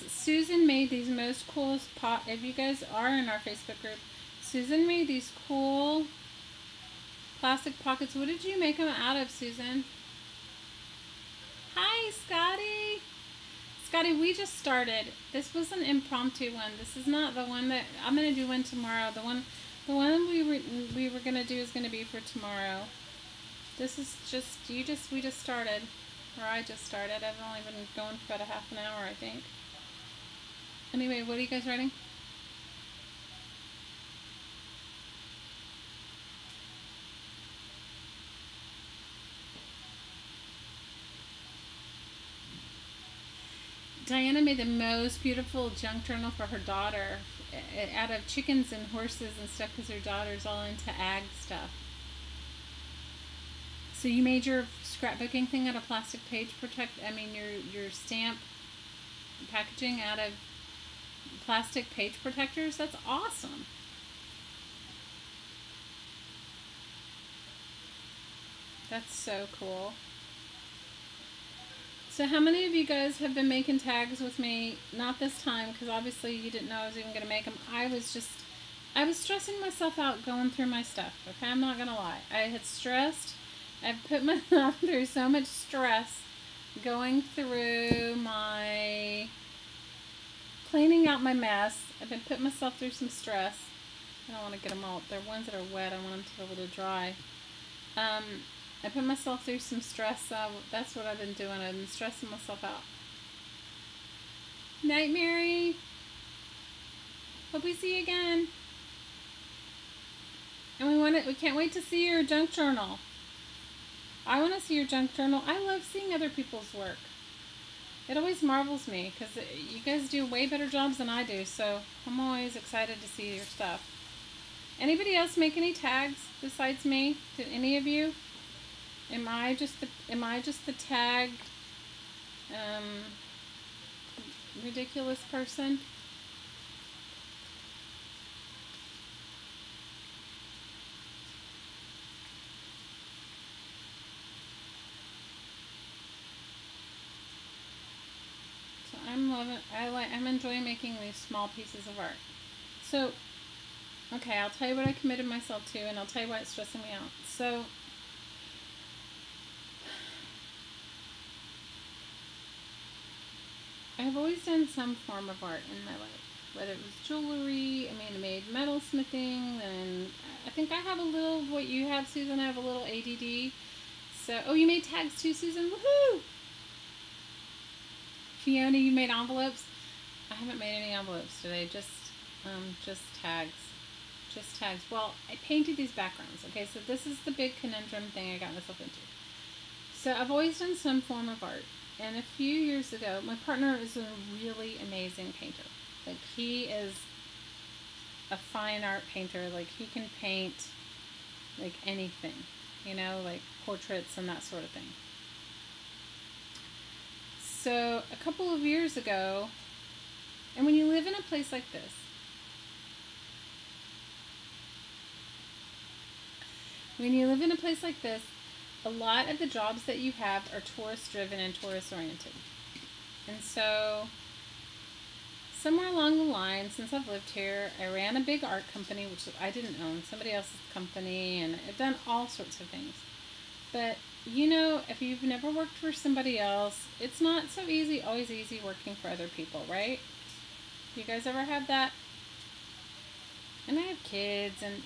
Susan made these most coolest if you guys are in our Facebook group, Susan made these cool plastic pockets. What did you make them out of, Susan? Hi, Scotty. Scotty, we just started. This was an impromptu one. This is not the one that I'm going to do one tomorrow. The one we were going to do is going to be for tomorrow. This is we just started. Or I just started. I've only been going for about a half an hour, I think. Anyway, what are you guys writing? Diana made the most beautiful junk journal for her daughter out of chickens and horses and stuff because her daughter's all into ag stuff. So you made your scrapbooking thing out of plastic page your stamp packaging out of plastic page protectors? That's awesome. That's so cool. So how many of you guys have been making tags with me? Not this time, because obviously you didn't know I was even going to make them. I was stressing myself out going through my stuff, okay? I'm not going to lie. I had stressed. I've put myself through so much stress going through cleaning out my mess. I've been putting myself through some stress. I don't want to get them all. They're ones that are wet. I want them to be able to dry. I put myself through some stress. That's what I've been doing. I've been stressing myself out. Night, Mary. Hope we see you again. And we can't wait to see your junk journal. I want to see your junk journal. I love seeing other people's work. It always marvels me because you guys do way better jobs than I do. So I'm always excited to see your stuff. Anybody else make any tags besides me? Did any of you? Am I just the tag ridiculous person? So I'm enjoying making these small pieces of art. So okay, I'll tell you what I committed myself to, and I'll tell you why it's stressing me out. So I've always done some form of art in my life, whether it was jewelry. I made metalsmithing, and I think I have a little of what you have, Susan. I have a little ADD. So, oh, you made tags too, Susan. Woohoo! Fiona, you made envelopes. I haven't made any envelopes today. Just tags. Just tags. Well, I painted these backgrounds. Okay, so this is the big conundrum thing I got myself into. So I've always done some form of art. And a few years ago, my partner is a really amazing painter. Like, he is a fine art painter. Like, he can paint, like, anything. Like portraits and that sort of thing. So, a couple of years ago, and when you live in a place like this, a lot of the jobs that you have are tourist driven and tourist oriented. And so somewhere along the line, since I've lived here, I ran a big art company, which I didn't own, somebody else's company, and I've done all sorts of things. But if you've never worked for somebody else, it's not so always easy working for other people, right? You guys ever have that? And I have kids, and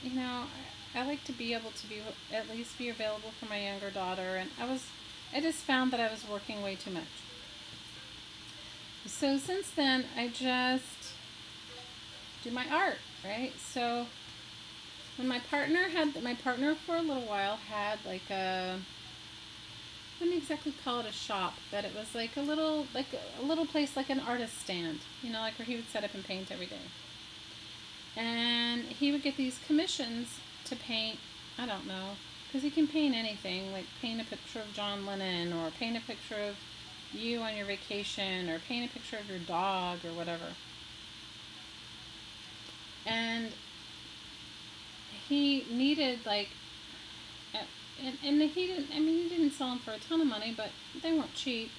I like to be able to at least be available for my younger daughter, and I just found that I was working way too much. So since then, I just do my art, right? So When my partner for a little while had like a, I wouldn't exactly call it a shop, but it was like a little place, like an artist stand, you know, like where he would set up and paint every day. And he would get these commissions to paint, I don't know, because he can paint anything, like paint a picture of John Lennon, or paint a picture of you on your vacation, or paint a picture of your dog, or whatever. And he needed like, and he didn't sell them for a ton of money, but they weren't cheap.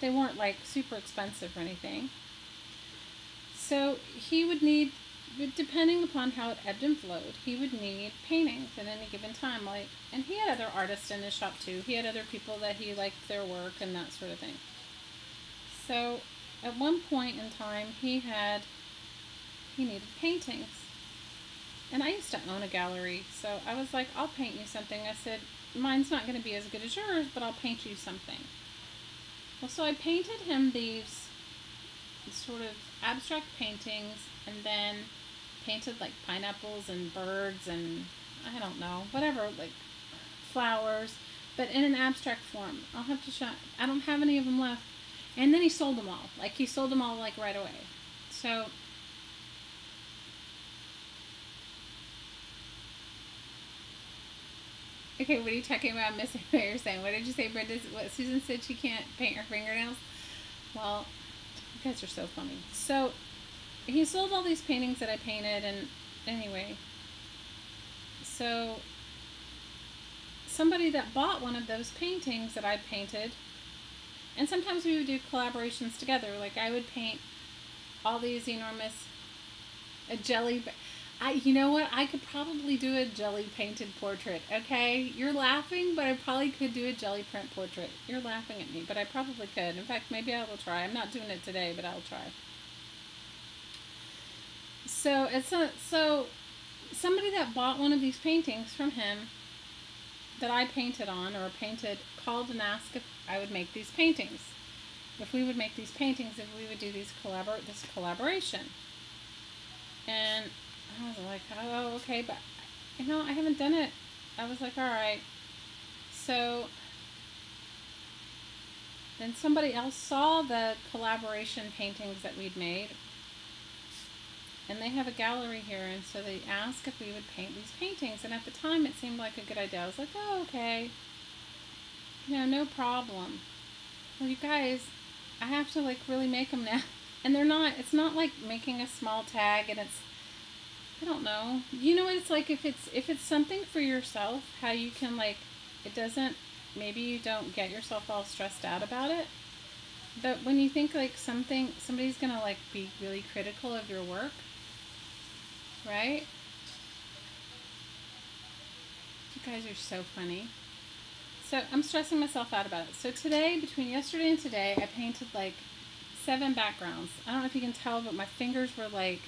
They weren't like super expensive or anything. So he would need, depending upon how it ebbed and flowed, he would need paintings at any given time. Like, and he had other artists in his shop too. He had other people that he liked their work and that sort of thing. So at one point in time, he needed paintings. And I used to own a gallery, so I was like, I'll paint you something. I said, mine's not going to be as good as yours, but I'll paint you something. Well, so I painted him these sort of abstract paintings, and then painted like pineapples and birds and I don't know, whatever, like flowers, but in an abstract form. I'll have to show, I don't have any of them left. And then he sold them all. Like, he sold them all like right away. So okay, what are you talking about? I'm missing what you're saying. What did you say, Brenda? What Susan said, she can't paint her fingernails? Well, you guys are so funny. So he sold all these paintings that I painted, and anyway, so somebody that bought one of those paintings that I painted, and sometimes we would do collaborations together. Like, I would paint all these enormous, a jelly. You know what? I could probably do a jelly painted portrait, okay? You're laughing, but I probably could do a jelly print portrait. You're laughing at me, but I probably could. In fact, maybe I will try. I'm not doing it today, but I'll try. So somebody that bought one of these paintings from him that I painted on, or painted, called and asked if I would make these paintings. If we would make these paintings, if we would do this collaboration. And I was like, oh, okay, but, you know, I haven't done it. I was like, all right. So then somebody else saw the collaboration paintings that we'd made, and they have a gallery here, and so they asked if we would paint these paintings, and at the time it seemed like a good idea. I was like, oh, okay. You know, no problem. Well, you guys, I have to, like, really make them now. And they're not, it's not like making a small tag, and it's, I don't know. You know what it's like if it's something for yourself, how you can, like, it doesn't, maybe you don't get yourself all stressed out about it. But when you think like somebody's gonna like be really critical of your work, right? You guys are so funny. So I'm stressing myself out about it. So today, between yesterday and today, I painted like 7 backgrounds. I don't know if you can tell, but my fingers were like,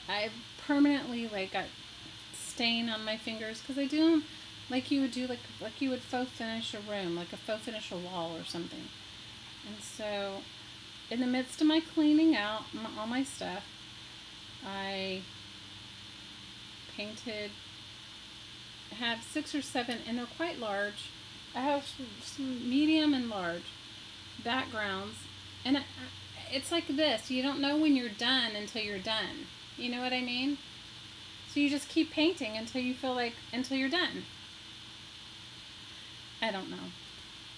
I permanently like got stain on my fingers, because I do them like you would do, like you would faux finish a room, like a faux finish a wall or something. And so in the midst of my cleaning out all my stuff, I painted, I have 6 or 7, and they're quite large. I have some medium and large backgrounds, and it's like this, you don't know when you're done until you're done. You know what I mean? So you just keep painting until you feel like, until you're done. I don't know.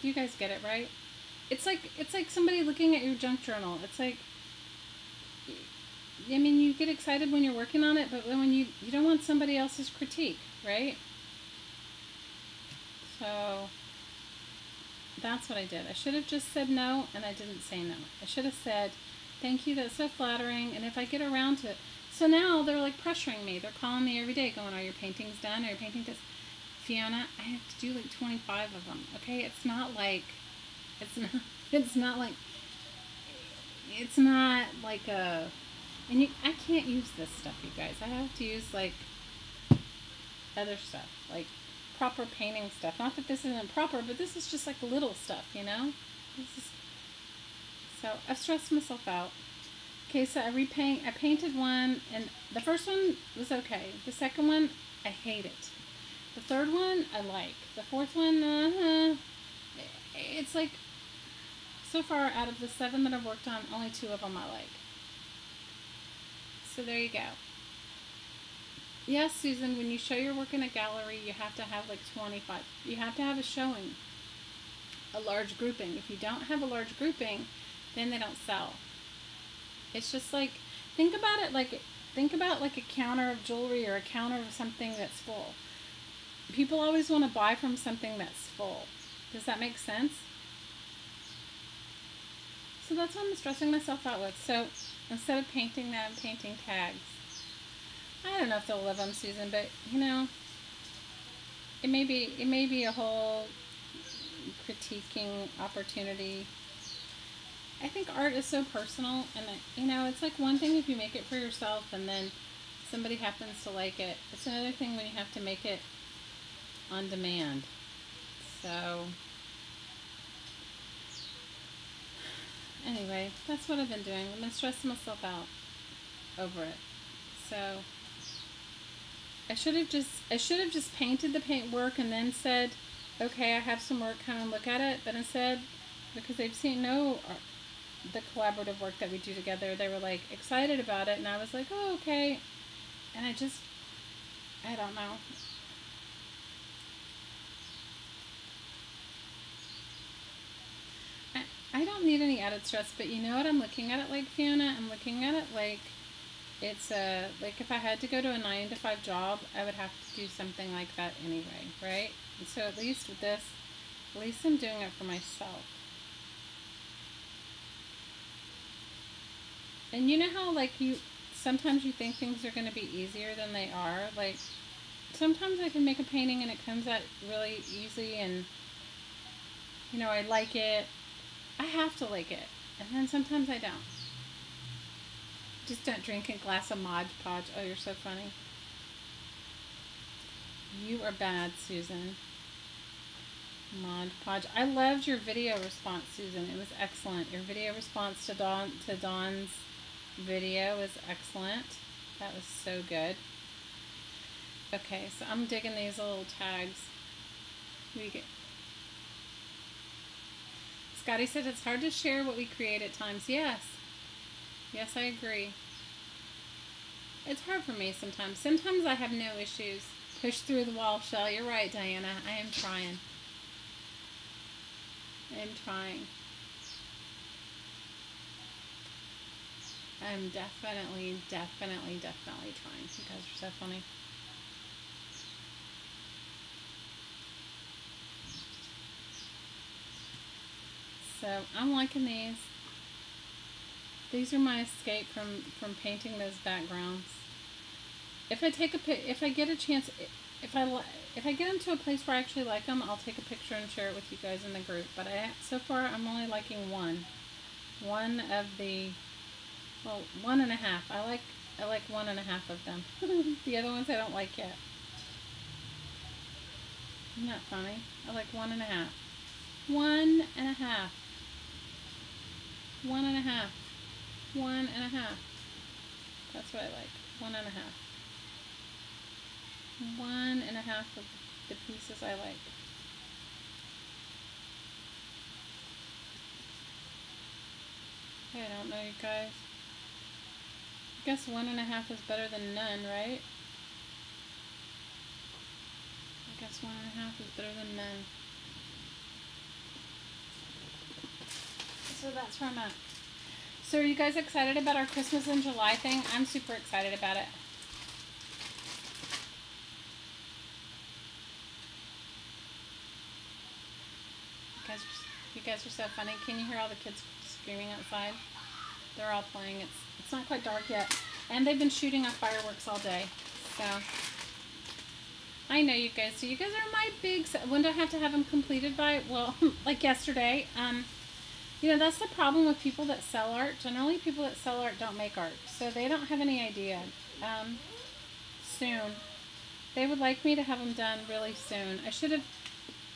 You guys get it, right? It's like somebody looking at your junk journal. It's like, I mean, you get excited when you're working on it, but when you don't want somebody else's critique, right? So that's what I did. I should have just said no, and I didn't say no. I should have said, thank you, that's so flattering, and if I get around to it. So now they're like pressuring me. They're calling me every day going, are your paintings done? Are your paintings done? Fiona, I have to do like 25 of them, okay? It's not like a, and I can't use this stuff, you guys. I have to use like other stuff, like proper painting stuff. Not that this isn't proper, but this is just like little stuff, you know? So I've stressed myself out. Okay, so I painted one, and the first one was okay. The second one, I hate it. The third one, I like. The fourth one, it's like, so far out of the 7 that I've worked on, only 2 of them I like. So there you go. Yes, Susan, when you show your work in a gallery, you have to have like 25. You have to have a showing, a large grouping. If you don't have a large grouping, then they don't sell. It's just like, think about like a counter of jewelry or a counter of something that's full. People always want to buy from something that's full. Does that make sense? So that's what I'm stressing myself out with. So instead of painting that, I'm painting tags. I don't know if they'll live them, Susan, but you know, it may be a whole critiquing opportunity. I think art is so personal, and you know, it's like one thing if you make it for yourself and then somebody happens to like it. It's another thing when you have to make it on demand. So anyway, that's what I've been doing. I've been stressing myself out over it. So I should have just painted the paint work and then said, okay, I have some work, come and look at it. But instead, because they've seen the collaborative work that we do together, they were like excited about it, and I was like, oh, okay. And I don't know. I don't need any added stress, but you know what I'm looking at it like, Fiona? I'm looking at it like it's like if I had to go to a 9-to-5 job, I would have to do something like that anyway, right? And so at least with this, at least I'm doing it for myself. And you know how like sometimes you think things are going to be easier than they are? Like sometimes I can make a painting and it comes out really easy, and you know, I like it. I have to like it. And then sometimes I don't. Just don't drink a glass of Mod Podge. Oh, you're so funny. You are bad, Susan. Mod Podge. I loved your video response, Susan. It was excellent. Your video response to Dawn's video was excellent. That was so good. Okay, so I'm digging these little tags. Scotty said it's hard to share what we create at times. Yes. Yes, I agree. It's hard for me sometimes. Sometimes I have no issues. Push through the wall, Shell. You're right, Diana. I am trying. I'm definitely trying. You guys are so funny. So I'm liking these. These are my escape from painting those backgrounds. If I get a chance, if I get into a place where I actually like them, I'll take a picture and share it with you guys in the group. But so far I'm only liking one of the, well, 1.5. I like 1.5 of them. The other ones I don't like yet. Isn't that funny? I like 1.5. 1.5. 1.5. 1.5. That's what I like. 1.5. 1.5 of the pieces I like. I don't know, you guys. I guess 1.5 is better than none, right? I guess 1.5 is better than none. So that's where I'm at. So are you guys excited about our Christmas in July thing? I'm super excited about it. You guys are so funny. Can you hear all the kids screaming outside? They're all playing. It's not quite dark yet. And they've been shooting off fireworks all day. So I know you guys. So you guys are my big... When do I have to have them completed by? Well, like yesterday. You know, that's the problem with people that sell art. Generally, people that sell art don't make art. So they don't have any idea. Soon. They would like me to have them done really soon. I should have...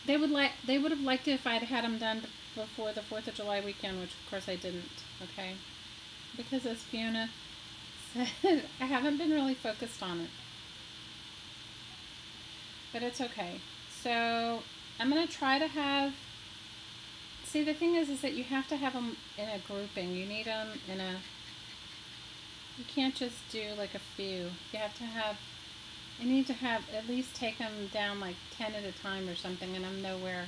They would have liked it if I had had them done before the 4th of July weekend, which of course I didn't. Okay. because as Fiona said, I haven't been really focused on it. But it's okay. So I'm going to try to have, see, the thing is that you have to have them in a grouping. You need them in a, you can't just do like a few. You have to have, I need to have, at least take them down like 10 at a time or something, and I'm nowhere,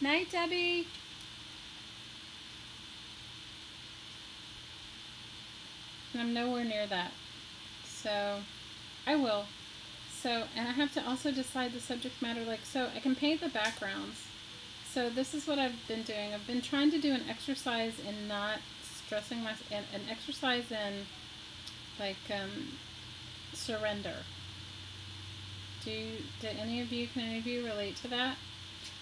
night, Debbie. And I'm nowhere near that. So I will. So, and I have to also decide the subject matter, like, so I can paint the backgrounds. So this is what I've been doing. I've been trying to do an exercise in not stressing myself, an exercise in, like, surrender. Can any of you relate to that?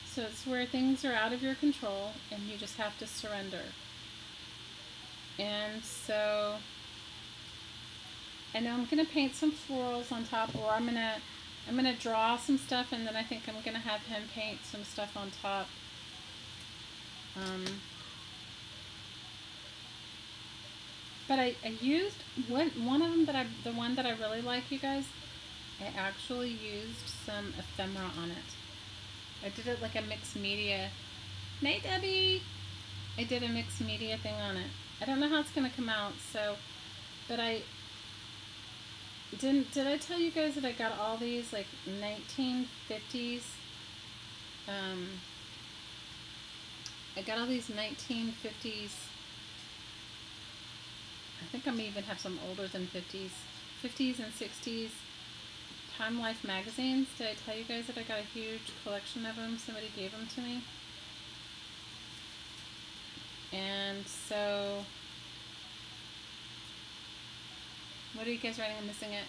So it's where things are out of your control and you just have to surrender. And so I know I'm gonna paint some florals on top, or I'm gonna draw some stuff, and then I think I'm gonna have him paint some stuff on top. But I used one of them the one that I really like, you guys. I actually used some ephemera on it. I did it like a mixed media. Nate, Debbie! I did a mixed media thing on it. I don't know how it's gonna come out, so, but did I tell you guys that I got all these like 1950s? I got all these 1950s. I think I may even have some older than 50s and 60s Time Life magazines. Did I tell you guys that I got a huge collection of them? Somebody gave them to me. And so, what are you guys writing? I'm missing it.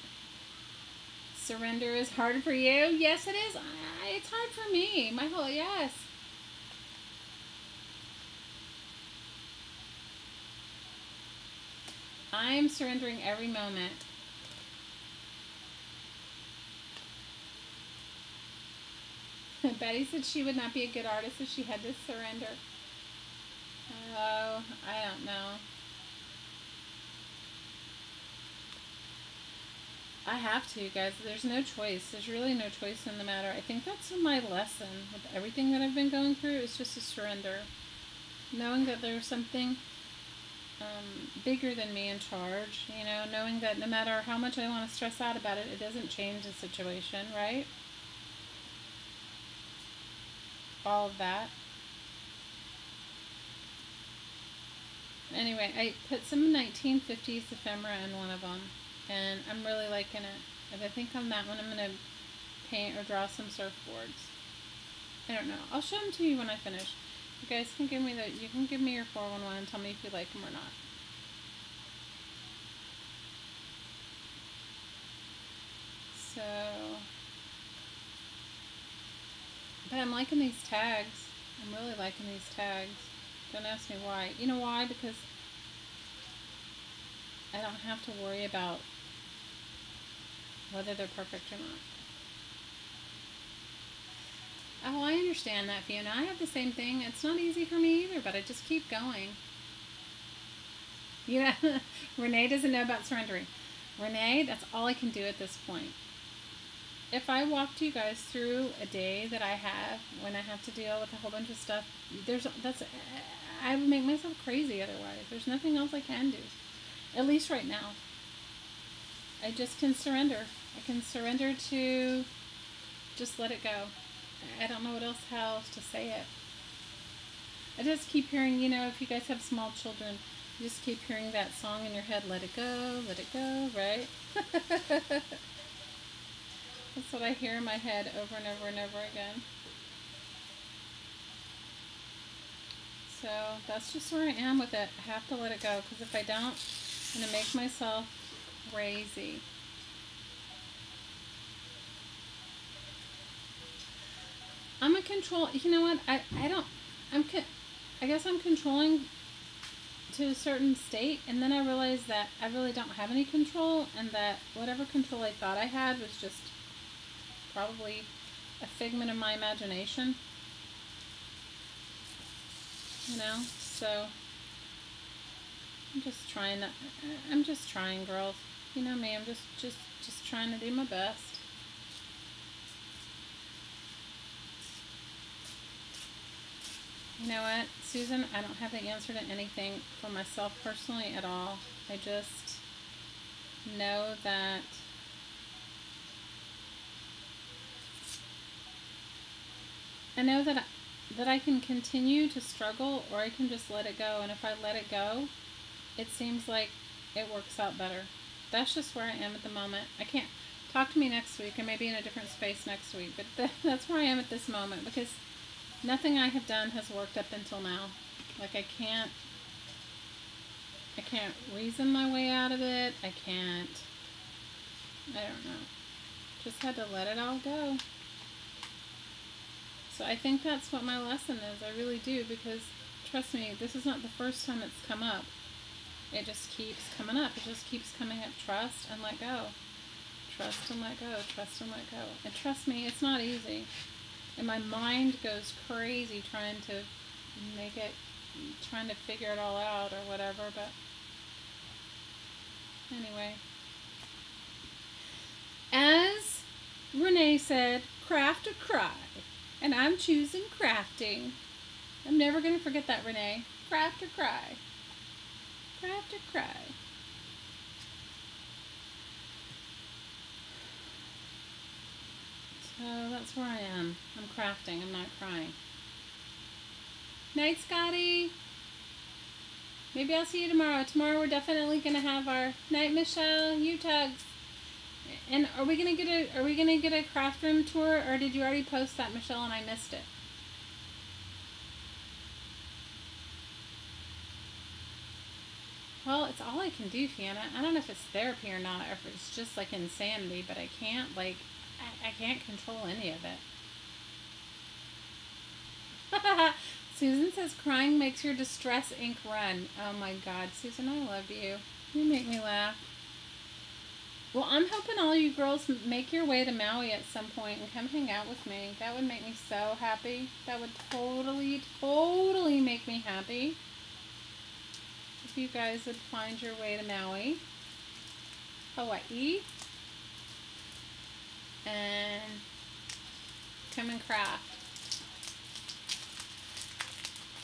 Surrender is hard for you? Yes, it is. It's hard for me. Yes. I'm surrendering every moment. Betty said she would not be a good artist if she had to surrender. Oh, I don't know. I have to, guys. There's no choice. There's really no choice in the matter. I think that's my lesson with everything that I've been going through, is just to surrender. Knowing that there's something bigger than me in charge, you know, knowing that no matter how much I want to stress out about it, it doesn't change the situation, right? All of that. Anyway, I put some 1950s ephemera in one of them, and I'm really liking it. And I think on that one I'm going to paint or draw some surfboards. I don't know. I'll show them to you when I finish. You guys can give me you can give me your 411 and tell me if you like them or not. So, but I'm liking these tags. I'm really liking these tags. Don't ask me why. You know why? Because I don't have to worry about whether they're perfect or not. Oh, I understand that, Fiona. I have the same thing. It's not easy for me either, but I just keep going. You know, Renee doesn't know about surrendering. Renee, that's all I can do at this point. If I walked you guys through a day that I have when I have to deal with a whole bunch of stuff, I would make myself crazy otherwise. There's nothing else I can do. At least right now. I just can surrender. I can surrender to just let it go. I don't know how else to say it. I just keep hearing, you know, if you guys have small children, you just keep hearing that song in your head, let it go, right? That's what I hear in my head over and over and over again. So that's just where I am with it. I have to let it go, because if I don't, I'm going to make myself crazy. I'm a control, you know what, I guess I'm controlling to a certain state, and then I realized that I really don't have any control, and that whatever control I thought I had was just probably a figment of my imagination, you know. So I'm just trying to, I'm just trying, girls. You know me, I'm just trying to do my best. You know what, Susan, I don't have the answer to anything for myself personally at all. I just know that that I can continue to struggle, or I can just let it go. And if I let it go, it seems like it works out better. That's just where I am at the moment. I can't talk to me next week. I may be in a different space next week, but that's where I am at this moment, because nothing I have done has worked up until now. Like I can't reason my way out of it. I don't know. Just had to let it all go. So I think that's what my lesson is. I really do, because trust me, this is not the first time it's come up. It just keeps coming up. It just keeps coming up. Trust and let go. Trust and let go. Trust and let go. And trust me, it's not easy. And my mind goes crazy trying to figure it all out or whatever. But anyway, as Renee said, craft or cry. And I'm choosing crafting. I'm never going to forget that, Renee. Craft or cry. Craft or cry. So that's where I am. I'm crafting. I'm not crying. Night, Scotty. Maybe I'll see you tomorrow. Tomorrow we're definitely going to have our night, Michelle. You tugs. And are we gonna get a craft room tour, or did you already post that, Michelle, and I missed it? Well, it's all I can do, Fiona. I don't know if it's therapy or not, or if it's just like insanity, but I can't I can't control any of it. Susan says crying makes your distress ink run. Oh my God, Susan, I love you. You make me laugh. Well, I'm hoping all you girls make your way to Maui at some point and come hang out with me. That would make me so happy. That would totally, totally make me happy. If you guys would find your way to Maui, Hawaii, and come and craft.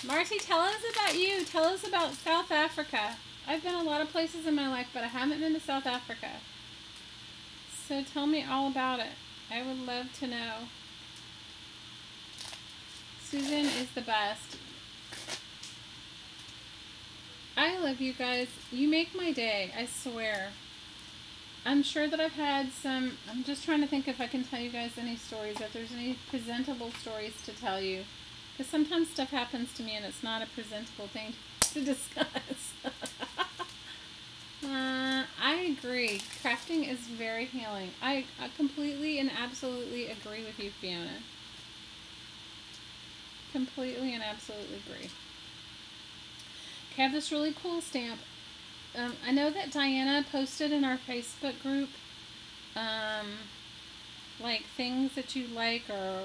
Marcy, tell us about you. Tell us about South Africa. I've been a lot of places in my life, but I haven't been to South Africa. So tell me all about it. I would love to know. Susan is the best. I love you guys. You make my day, I swear. I'm sure that I've had some, I'm just trying to think if I can tell you guys any stories, if there's any presentable stories to tell you. Because sometimes stuff happens to me and it's not a presentable thing to discuss. I agree. Crafting is very healing. I completely and absolutely agree with you, Fiona. Completely and absolutely agree. Okay, I have this really cool stamp. I know that Diana posted in our Facebook group, like things that you like, or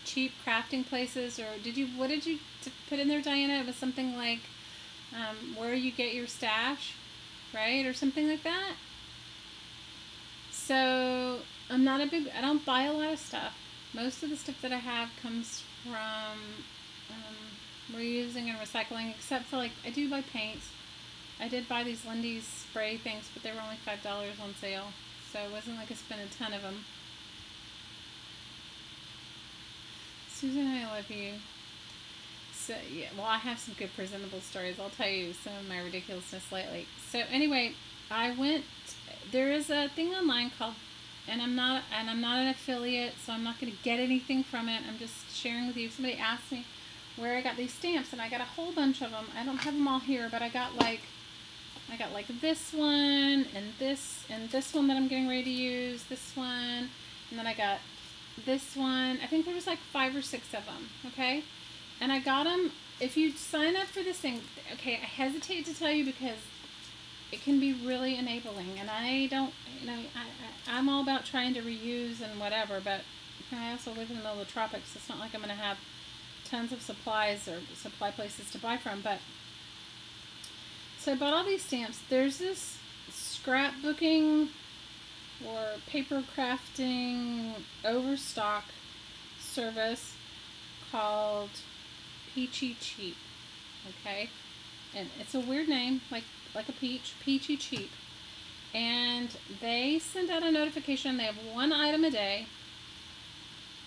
cheap crafting places, or what did you put in there, Diana? It was something like where you get your stash, right, or something like that. So I don't buy a lot of stuff. Most of the stuff that I have comes from reusing and recycling, except for, like, I do buy paints. I did buy these Lindy's spray things, but they were only $5 on sale, so it wasn't like I spent a ton of them. Susan, I love you. So, yeah, well, I have some good presentable stories. I'll tell you some of my ridiculousness lately. So, anyway, there is a thing online called, and I'm not an affiliate, so I'm not going to get anything from it. I'm just sharing with you. Somebody asked me where I got these stamps, and I got a whole bunch of them. I don't have them all here, but I got like this one, and this one that I'm getting ready to use, this one, and then I got this one. I think there was like 5 or 6 of them, okay? And I got them, if you sign up for this thing, okay, I hesitate to tell you because it can be really enabling, and I don't, I'm all about trying to reuse and whatever, but I also live in the middle of the tropics, so it's not like I'm going to have tons of supplies or supply places to buy from. But So I bought all these stamps. There's this scrapbooking or paper crafting overstock service called Peachy Cheap. Okay, and it's a weird name, like a peach, Peachy Cheap. And they send out a notification. They have one item a day,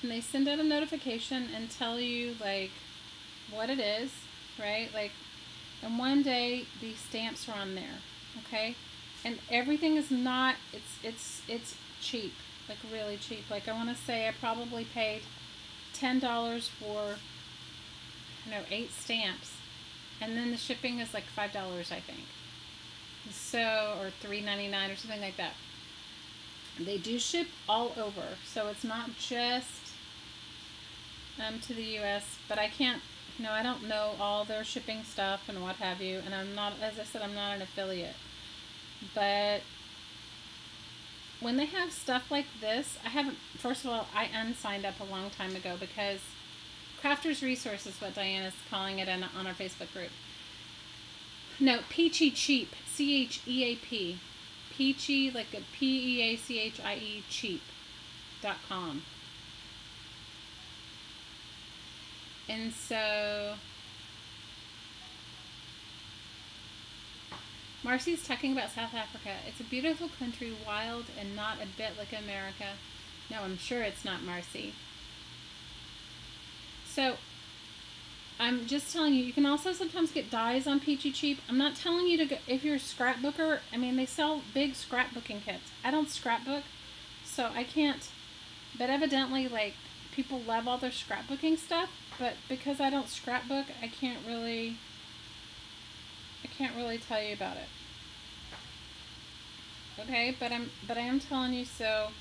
and they send out a notification and tell you like what it is, right? Like, and one day these stamps are on there, okay? And everything is not. It's cheap, like really cheap. Like I want to say I probably paid $10 for 8 stamps, and then the shipping is like $5, I think. So, or $3.99 or something like that. They do ship all over, so it's not just to the U.S. But I can't, I don't know all their shipping stuff and what have you, and I'm not, as I said, I'm not an affiliate. But when they have stuff like this, I haven't. First of all, I unsigned up a long time ago because Crafters Resource is what Diana's calling it on our Facebook group. No, Peachy Cheap, CHEAP, Peachy, like a PEACHIE cheap.com. And so Marcy's talking about South Africa. It's a beautiful country, wild and not a bit like America. No, I'm sure it's not, Marcy. So I'm just telling you, you can also sometimes get dyes on Peachy Cheap. I'm not telling you to go, if you're a scrapbooker, I mean, they sell big scrapbooking kits. I don't scrapbook, so I can't, but evidently, like, people love all their scrapbooking stuff, but because I don't scrapbook, I can't really tell you about it. Okay, but I am telling you, so,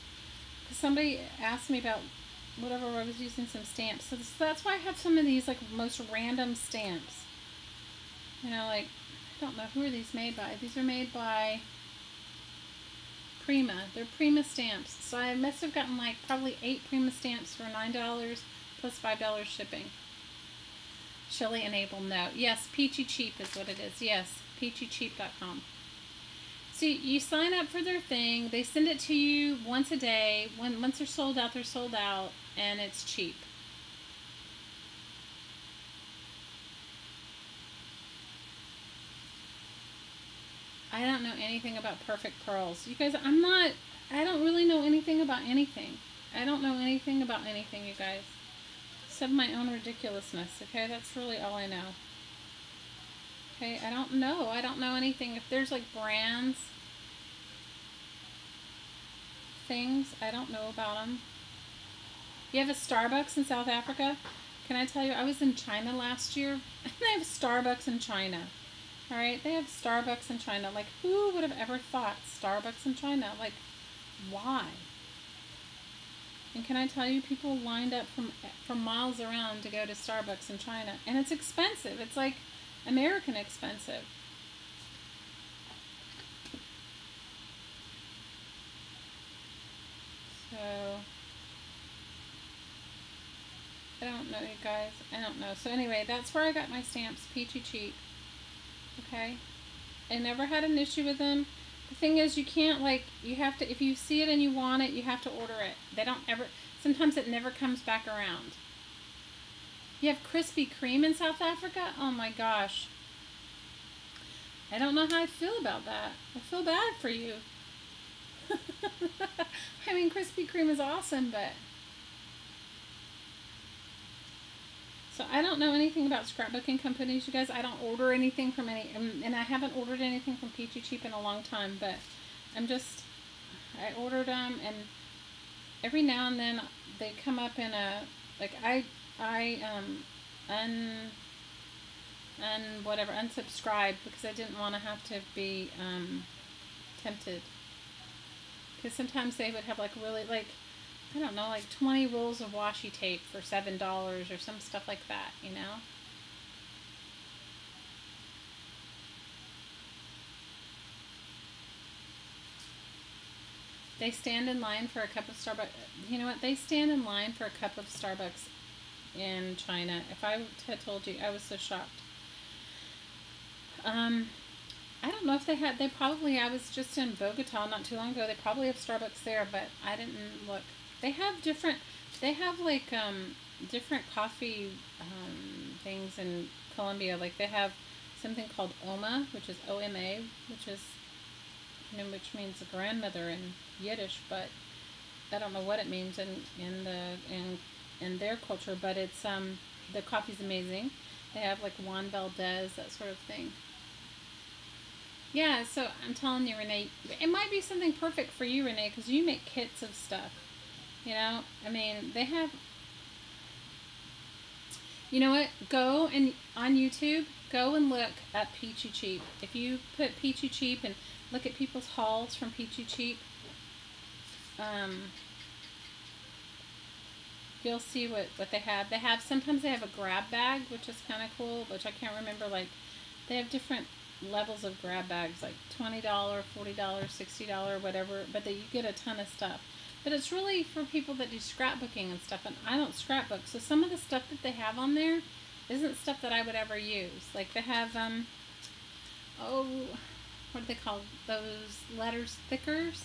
because somebody asked me about whatever, I was using some stamps. So that's why I have some of these, like, most random stamps. Like, I don't know, who are these made by? These are made by Prima. They're Prima stamps. So I must have gotten, like, probably 8 Prima stamps for $9 plus $5 shipping. Shelly and Abel, no. Yes, Peachy Cheap is what it is. Yes, peachycheap.com. So you sign up for their thing. They send it to you once a day. Once they're sold out, and it's cheap. I don't know anything about perfect pearls. You guys, I don't really know anything about anything. I don't know anything about anything, you guys. Except my own ridiculousness, okay? That's really all I know. Okay, I don't know anything. If there's, like, brands, things, I don't know about them. You have a Starbucks in South Africa? Can I tell you, I was in China last year, and they have Starbucks in China. Alright, they have Starbucks in China. Like, who would have ever thought Starbucks in China? Like, why? And can I tell you, people lined up from miles around to go to Starbucks in China. And it's expensive. It's like American expensive. So, I don't know, you guys. I don't know. So anyway, that's where I got my stamps, Peachy Cheap. Okay? I never had an issue with them. The thing is, you can't, like, you have to, if you see it and you want it, you have to order it. They don't ever, sometimes it never comes back around. You have Krispy Kreme in South Africa? Oh my gosh. I don't know how I feel about that. I feel bad for you. I mean, Krispy Kreme is awesome, but... So I don't know anything about scrapbooking companies, you guys. I don't order anything from any, and I haven't ordered anything from Peachy Cheap in a long time, but I ordered them, and every now and then they come up in a, like, unsubscribed because I didn't want to have to be, tempted. Because sometimes they would have, like, really, like, I don't know, like 20 rolls of washi tape for $7 or some stuff like that, you know? They stand in line for a cup of Starbucks. You know what? They stand in line for a cup of Starbucks in China. If I had told you, I was so shocked. I don't know if they had, they probably, I was just in Bogota not too long ago. They probably have Starbucks there, but I didn't look. They have different, they have like different coffee things in Colombia. Like they have something called Oma, which is OMA, which is, which means grandmother in Yiddish, but I don't know what it means in their culture. But it's the coffee's amazing. They have like Juan Valdez, that sort of thing. Yeah, so I'm telling you, Renee, it might be something perfect for you, Renee, because you make kits of stuff. You know, I mean, they have. You know what? Go and on YouTube, go and look at Peachy Cheap. If you put Peachy Cheap and look at people's hauls from Peachy Cheap, you'll see what they have. They have, sometimes they have a grab bag, which is kind of cool, which I can't remember. Like, they have different levels of grab bags, like $20, $40, $60, whatever, but that you get a ton of stuff. But it's really for people that do scrapbooking and stuff, and I don't scrapbook, so some of the stuff that they have on there isn't stuff that I would ever use. Like they have, oh, what do they call those letters? Thickers?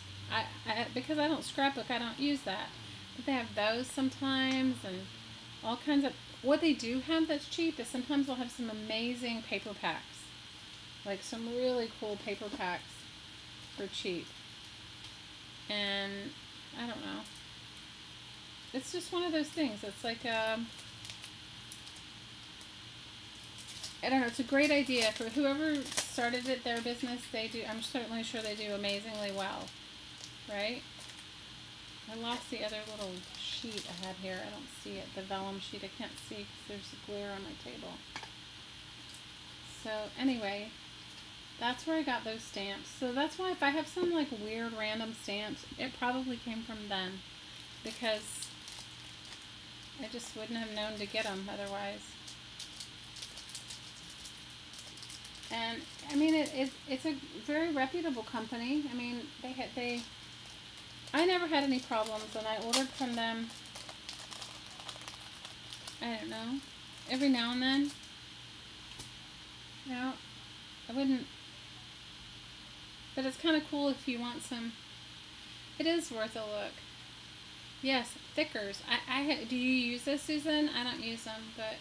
Because I don't scrapbook, I don't use that. But they have those sometimes, and all kinds of, what they do have that's cheap is sometimes they'll have some amazing paper packs. Like some really cool paper packs for cheap. And I don't know. It's just one of those things. It's like I don't know. It's a great idea for whoever started it. Their business, they do. I'm certainly sure they do amazingly well, right? I lost the other little sheet I had here. I don't see it. The vellum sheet. I can't see because there's glare on my table. So anyway, that's where I got those stamps. So that's why if I have some like weird random stamps, it probably came from them, because I just wouldn't have known to get them otherwise. And I mean, it's a very reputable company. I mean, I never had any problems, and I ordered from them, I don't know, every now and then. You know, I wouldn't. But it's kind of cool if you want some. It is worth a look. Yes, thickers. Do you use this, Susan? I don't use them, but.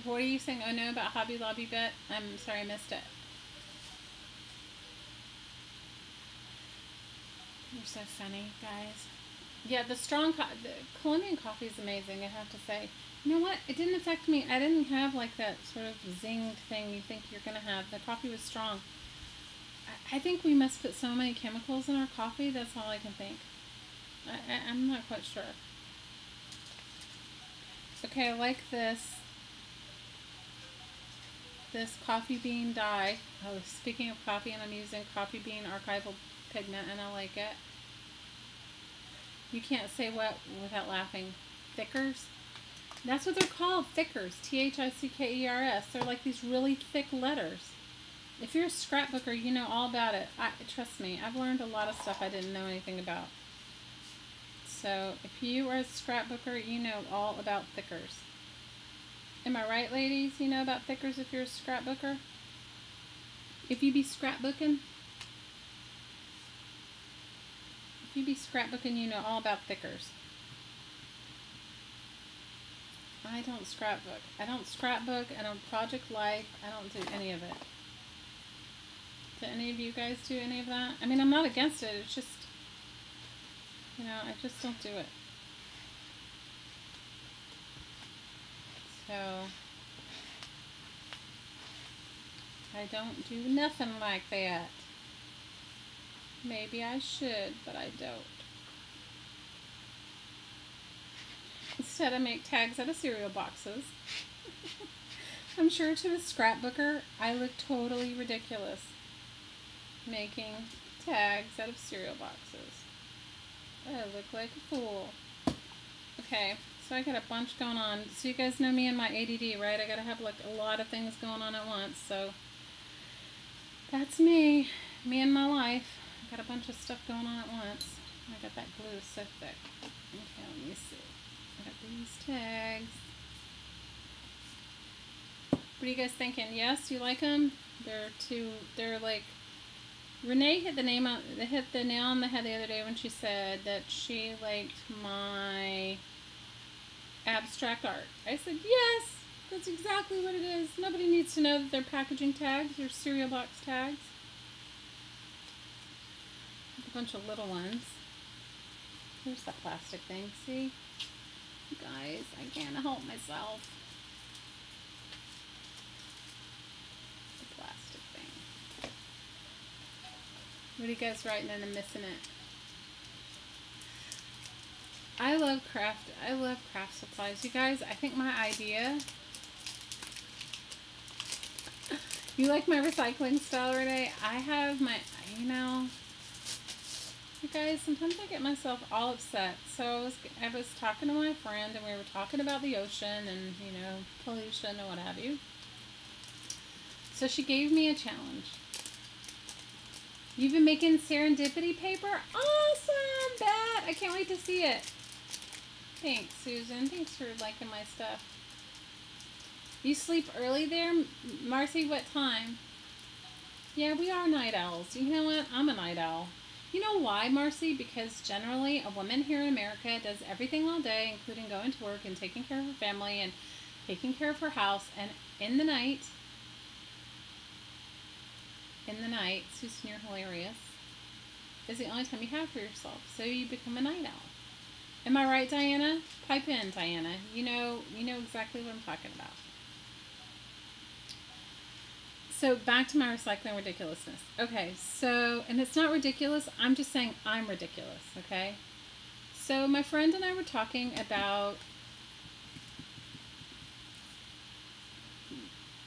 What are you saying? Oh no, about Hobby Lobby bet? I'm sorry, I missed it. You're so funny, guys. Yeah, the Colombian coffee is amazing, I have to say. You know what? It didn't affect me. I didn't have like that sort of zinged thing you think you're going to have. The coffee was strong. I think we must put so many chemicals in our coffee. That's all I can think. I'm not quite sure. Okay, I like this. This coffee bean dye. Oh, speaking of coffee, and I'm using coffee bean archival pigment, and I like it. You can't say what without laughing. Thickers? That's what they're called, thickers. Thickers. They're like these really thick letters. If you're a scrapbooker, you know all about it. Trust me, I've learned a lot of stuff I didn't know anything about. So, if you are a scrapbooker, you know all about thickers. Am I right, ladies? You know about thickers if you're a scrapbooker? If you be scrapbooking? If you be scrapbooking, you know all about thickers. I don't scrapbook. I don't scrapbook. I don't Project Life. I don't do any of it. Do any of you guys do any of that? I mean, I'm not against it. It's just, you know, I just don't do it. So, I don't do nothing like that. Maybe I should, but I don't. Instead, I make tags out of cereal boxes. I'm sure to a scrapbooker, I look totally ridiculous making tags out of cereal boxes. I look like a fool. Okay, so I got a bunch going on. So you guys know me and my ADD, right? I gotta have like a lot of things going on at once. So that's me and my life. Got a bunch of stuff going on at once. I got that glue so thick. Okay, let me see. I got these tags. What are you guys thinking? Yes, you like them? They're like, Renee hit the nail on the head the other day when she said that she liked my abstract art. I said, yes, that's exactly what it is. Nobody needs to know that they're packaging tags or cereal box tags. A bunch of little ones. Here's the plastic thing, see? You guys, I can't help myself. The plastic thing. What are you guys writing and I'm missing it? I love craft supplies. You guys, I think my idea... You like my recycling style, Renee? I have my, you know... You guys, sometimes I get myself all upset. So I was talking to my friend and we were talking about the ocean and, you know, pollution and what have you. So she gave me a challenge. You've been making serendipity paper? Awesome, Bet! I can't wait to see it. Thanks, Susan. Thanks for liking my stuff. You sleep early there? Marcy, what time? Yeah, we are night owls. You know what? I'm a night owl. You know why, Marcy? Because generally a woman here in America does everything all day, including going to work and taking care of her family and taking care of her house. And in the night, Susan, you're hilarious, is the only time you have for yourself. So you become a night owl. Am I right, Diana? Pipe in, Diana. You know exactly what I'm talking about. So back to my recycling ridiculousness. Okay, so, and it's not ridiculous, I'm just saying I'm ridiculous, okay? So my friend and I were talking about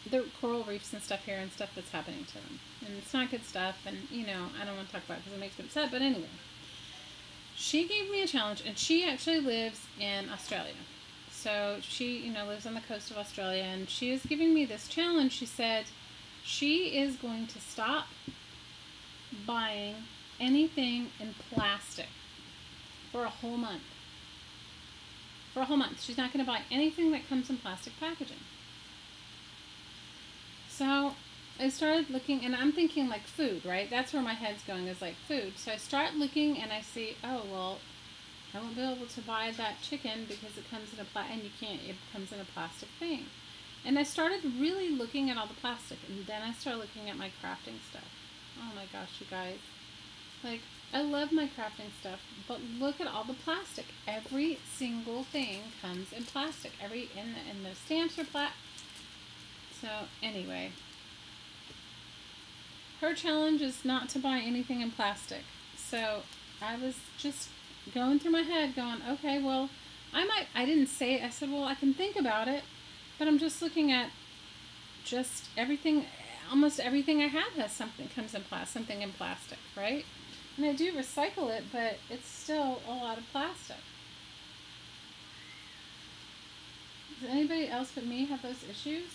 the coral reefs and stuff here and stuff that's happening to them. And it's not good stuff, and, you know, I don't want to talk about it because it makes me upset, but anyway. She gave me a challenge, and she actually lives in Australia. So she, you know, lives on the coast of Australia, and she is giving me this challenge. She said she is going to stop buying anything in plastic for a whole month. For a whole month. She's not going to buy anything that comes in plastic packaging. So I started looking, and I'm thinking like food, right? That's where my head's going, is like food. So I start looking, and I see, oh, well, I won't be able to buy that chicken because it comes in it comes in a plastic thing. And I started really looking at all the plastic, and then I started looking at my crafting stuff. Oh my gosh, you guys. Like, I love my crafting stuff, but look at all the plastic. Every single thing comes in plastic. And the stamps are plastic. So, anyway. Her challenge is not to buy anything in plastic. So, I was just going through my head going, okay, well, I didn't say it. I said, well, I can think about it. But I'm just looking at just everything, almost everything I have has something in plastic, right? And I do recycle it, but it's still a lot of plastic. Does anybody else but me have those issues?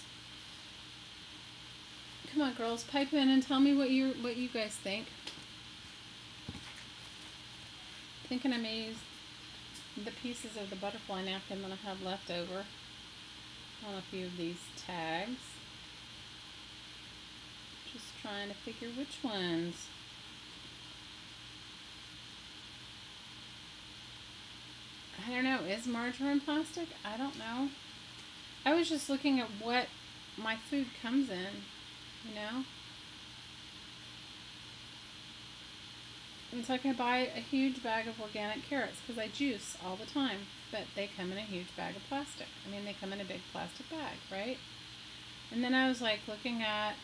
Come on, girls, pipe in and tell me what you guys think. Thinking I may use the pieces of the butterfly napkin that I have left over on a few of these tags. Just trying to figure which ones. I don't know. Is margarine plastic? I don't know. I was just looking at what my food comes in, you know? It's like I buy a huge bag of organic carrots because I juice all the time, but they come in a huge bag of plastic. I mean, they come in a big plastic bag, right? And then I was like looking at,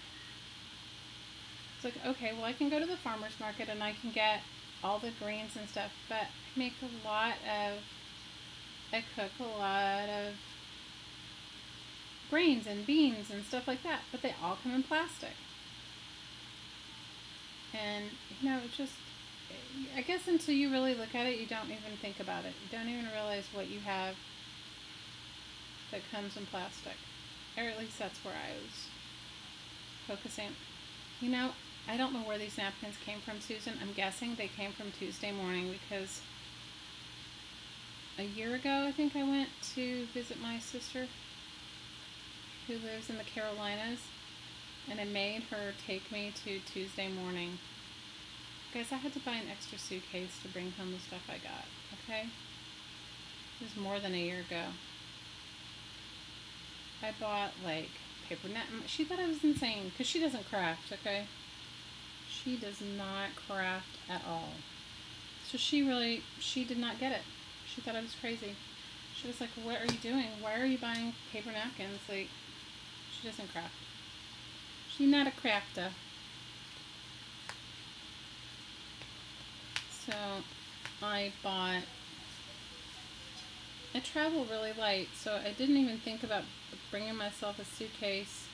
it's like, okay, well, I can go to the farmer's market and I can get all the greens and stuff, but I cook a lot of grains and beans and stuff like that, but they all come in plastic. And, you know, it's just, I guess until you really look at it, you don't even think about it. You don't even realize what you have that comes in plastic. Or at least that's where I was focusing. You know, I don't know where these napkins came from, Susan. I'm guessing they came from Tuesday morning because a year ago, I think I went to visit my sister who lives in the Carolinas, and I made her take me to Tuesday morning. Guys, I had to buy an extra suitcase to bring home the stuff I got, okay? It was more than a year ago. I bought, like, paper napkins. She thought I was insane, because she doesn't craft, okay? She does not craft at all. So she did not get it. She thought I was crazy. She was like, what are you doing? Why are you buying paper napkins? Like, she doesn't craft. She's not a crafter. So, I travel really light, so I didn't even think about bringing myself a suitcase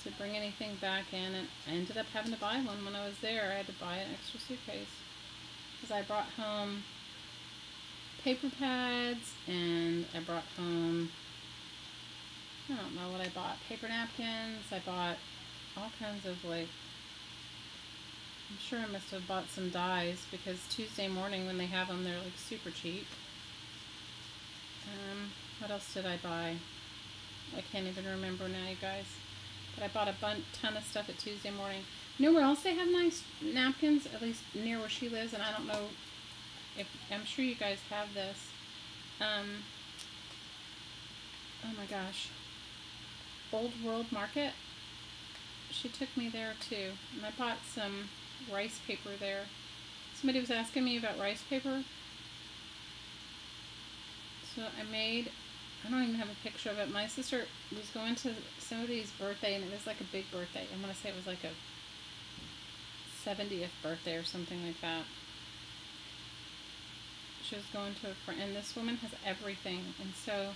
to bring anything back in, and I ended up having to buy one when I was there. I had to buy an extra suitcase because I brought home paper pads, and I brought home, I don't know what I bought, paper napkins. I bought all kinds of, like, I'm sure I must have bought some dyes because Tuesday morning when they have them, they're like super cheap. What else did I buy? I can't even remember now, you guys. But I bought a ton of stuff at Tuesday morning. You know where else they have nice napkins? At least near where she lives, and I don't know if, I'm sure you guys have this. Oh my gosh. Old World Market. She took me there too. And I bought some rice paper there. Somebody was asking me about rice paper. So I don't even have a picture of it. My sister was going to somebody's birthday, and it was like a big birthday. I want to say it was like a 70th birthday or something like that. She was going to a friend, and this woman has everything. And so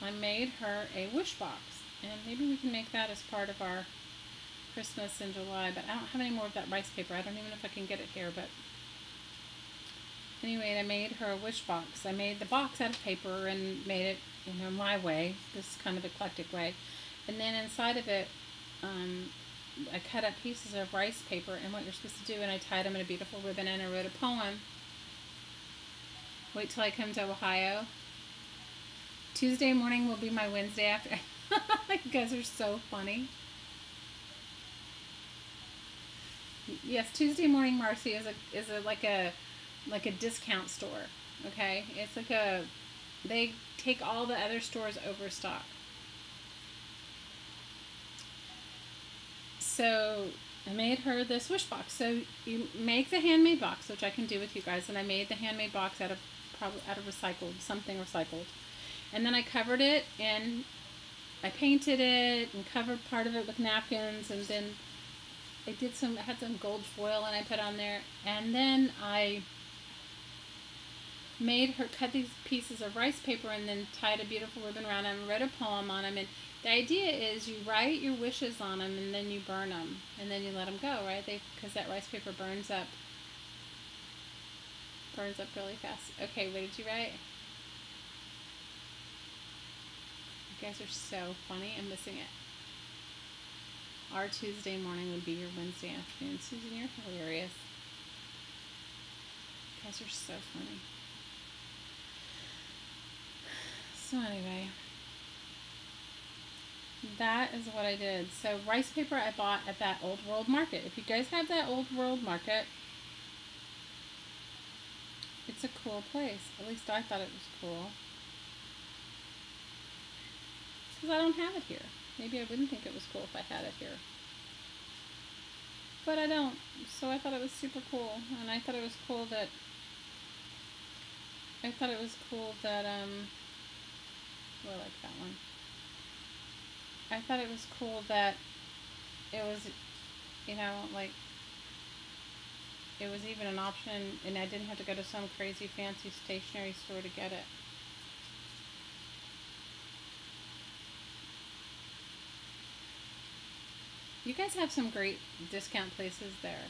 I made her a wish box, and maybe we can make that as part of our Christmas in July, but I don't have any more of that rice paper. I don't even know if I can get it here, but anyway, I made her a wish box. I made the box out of paper and made it, my way, this kind of eclectic way. And then inside of it, I cut up pieces of rice paper and what you're supposed to do, and I tied them in a beautiful ribbon, and I wrote a poem. Wait till I come to Ohio. Tuesday morning will be my Wednesday after. You guys are so funny. Yes, Tuesday Morning Marcy is like a discount store. Okay, it's like they take all the other stores overstock. So I made her this wish box. So you make the handmade box, which I can do with you guys, and I made the handmade box out of something recycled, and then I covered it and I painted it and covered part of it with napkins, and then I had some gold foil and I put on there, and then I made her cut these pieces of rice paper and then tied a beautiful ribbon around them and wrote a poem on them. And the idea is you write your wishes on them and then you burn them and then you let them go, right? Because that rice paper burns up really fast. Okay, what did you write? You guys are so funny. I'm missing it. Our Tuesday morning would be your Wednesday afternoon. Susan, you're hilarious. You guys are so funny. So anyway, that is what I did. So rice paper I bought at that Old World Market. If you guys have that Old World Market, it's a cool place. At least I thought it was cool. Because I don't have it here. Maybe I wouldn't think it was cool if I had it here. But I don't. So I thought it was super cool. And I thought it was cool that I like that one. I thought it was cool that it was, like, it was even an option, and I didn't have to go to some crazy fancy stationery store to get it. You guys have some great discount places there,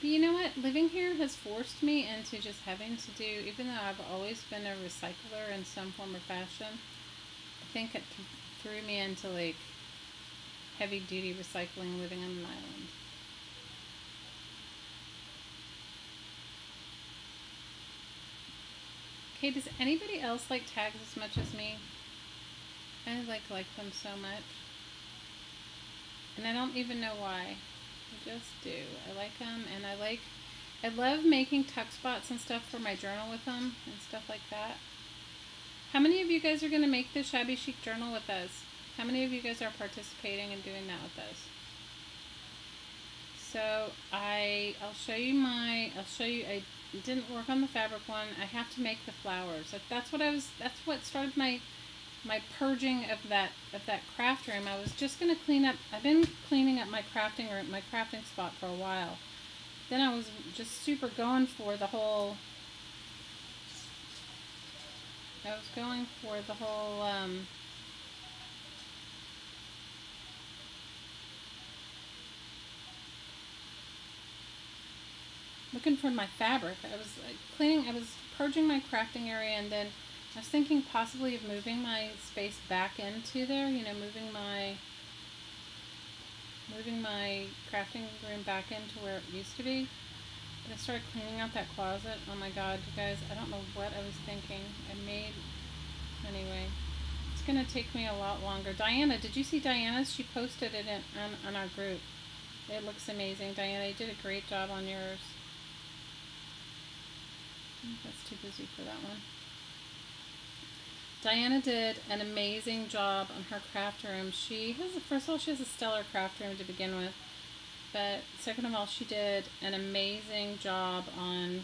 But you know what? Living here has forced me into just having to do, even though I've always been a recycler in some form or fashion, I think threw me into like heavy duty recycling living on an island. Okay, does anybody else like tags as much as me? I like them so much. And I don't even know why. I just do. I like them, and I love making tuck spots and stuff for my journal with them and stuff like that. How many of you guys are going to make the Shabby Chic journal with us? How many of you guys are participating and doing that with us? So I'll show you, I didn't work on the fabric one. I have to make the flowers. That's what started my purging of that craft room. I was just going to clean up. I've been cleaning up my crafting room, my crafting spot for a while. Then I was just super going for the whole, looking for my fabric. I was purging my crafting area, and then I was thinking possibly of moving my space back into there, you know, moving my crafting room back into where it used to be. But I started cleaning out that closet. Oh my god, you guys, I don't know what I was thinking. Anyway, it's going to take me a lot longer. Diana, did you see Diana's? She posted it on our group. It looks amazing. Diana, you did a great job on yours. That's too busy for that one. Diana did an amazing job on her craft room. First of all, she has a stellar craft room to begin with. But second of all, she did an amazing job on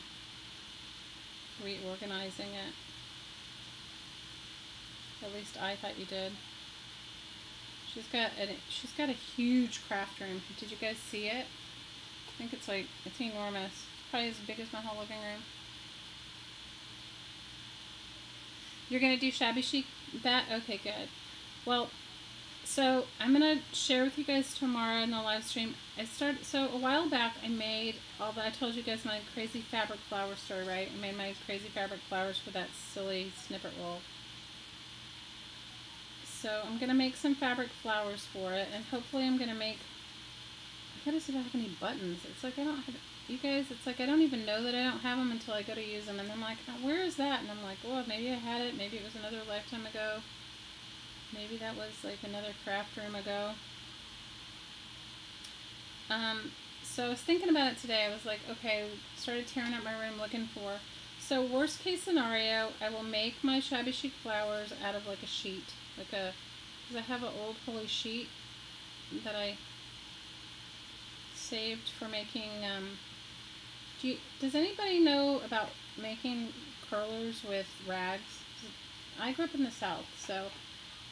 reorganizing it. At least I thought you did. She's got a huge craft room. Did you guys see it? I think it's enormous. It's probably as big as my whole living room. You're going to do Shabby Chic that? Okay, good. Well, so I'm going to share with you guys tomorrow in the live stream. So a while back I made I told you guys my crazy fabric flower story, right? I made my crazy fabric flowers for that silly snippet roll. So I'm going to make some fabric flowers for it, and hopefully I'm going to make, I gotta see if I have any buttons. It's like I don't have, you guys, it's like I don't even know that I don't have them until I go to use them, and I'm like, oh, where is that? And I'm like, oh, maybe I had it, maybe it was another lifetime ago, maybe that was like another craft room ago. So I was thinking about it today. I was like, okay, started tearing up my room looking for, so worst case scenario, I will make my Shabby Chic flowers out of like a sheet, because I have an old holy sheet that I saved for making, does anybody know about making curlers with rags? I grew up in the South, so,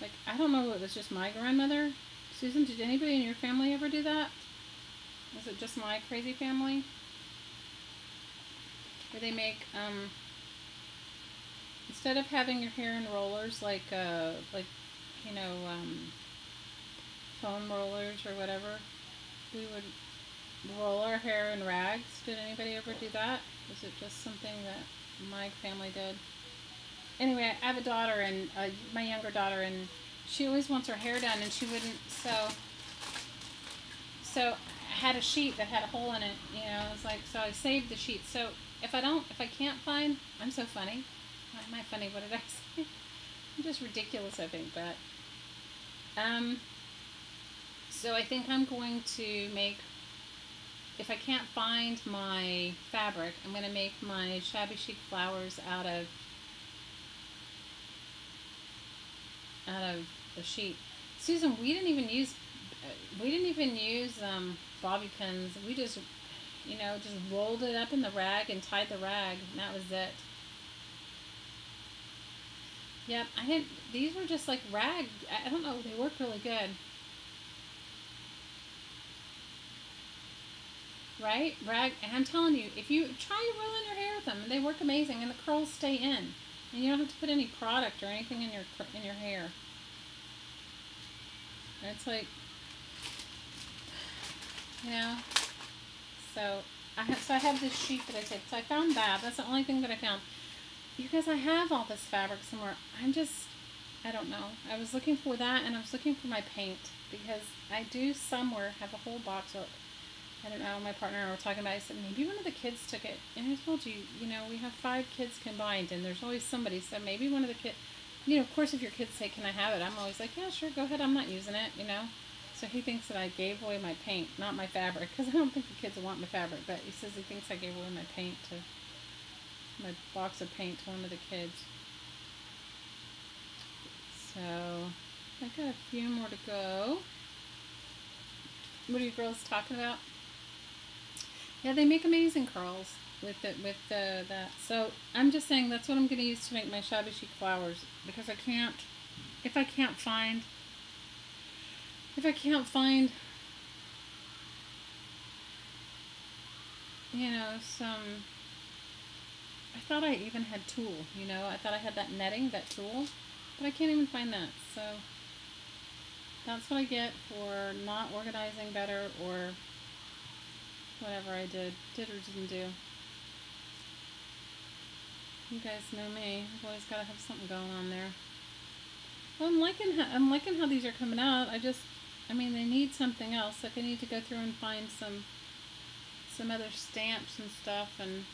like, I don't know if it was just my grandmother. Susan, did anybody in your family ever do that? Was it just my crazy family? Where they make, instead of having your hair in rollers, like, you know, foam rollers or whatever, we would roll our hair in rags. Did anybody ever do that? Was it just something that my family did? Anyway, I have a daughter, and my younger daughter, and she always wants her hair done, and she wouldn't, so I had a sheet that had a hole in it, you know. It was like, so I saved the sheet. So if I can't find, I'm so funny. Why am I funny? What did I say? I'm just ridiculous, I think, but so I think I'm going to make, if I can't find my fabric, I'm going to make my Shabby Chic flowers out of the sheet. Susan, we didn't even use bobby pins. We just, you know, just rolled it up in the rag and tied the rag, and that was it. Yep, these were just like rag. I don't know, they work really good. Right? Rag, and I'm telling you, if you try rolling your hair with them, they work amazing, and the curls stay in. And you don't have to put any product or anything in your hair. And it's like, you know, so I have this sheet that I did. So I found that. That's the only thing that I found. You guys, I have all this fabric somewhere. I'm just, I don't know. I was looking for that, and I was looking for my paint, because I do somewhere have a whole box of, I don't know, my partner and I were talking about it. I said, maybe one of the kids took it. And I told you, you know, we have 5 kids combined, and there's always somebody. So maybe one of the kids, you know, of course, if your kids say, can I have it? I'm always like, yeah, sure, go ahead. I'm not using it, you know. So he thinks that I gave away my paint, not my fabric, because I don't think the kids will want my fabric. But he says he thinks I gave away my paint my box of paint to one of the kids. So I got a few more to go. What are you girls talking about? Yeah, they make amazing curls with that. So I'm just saying that's what I'm going to use to make my shabby chic flowers, because I can't, if I can't find, you know, some, I thought I even had tulle, you know, I thought I had that netting, that tulle, but I can't even find that. So that's what I get for not organizing better, or whatever I did or didn't do. You guys know me. I've always got to have something going on there. Well, I'm liking how these are coming out. I mean, they need something else. Like, I need to go through and find some other stamps and stuff, and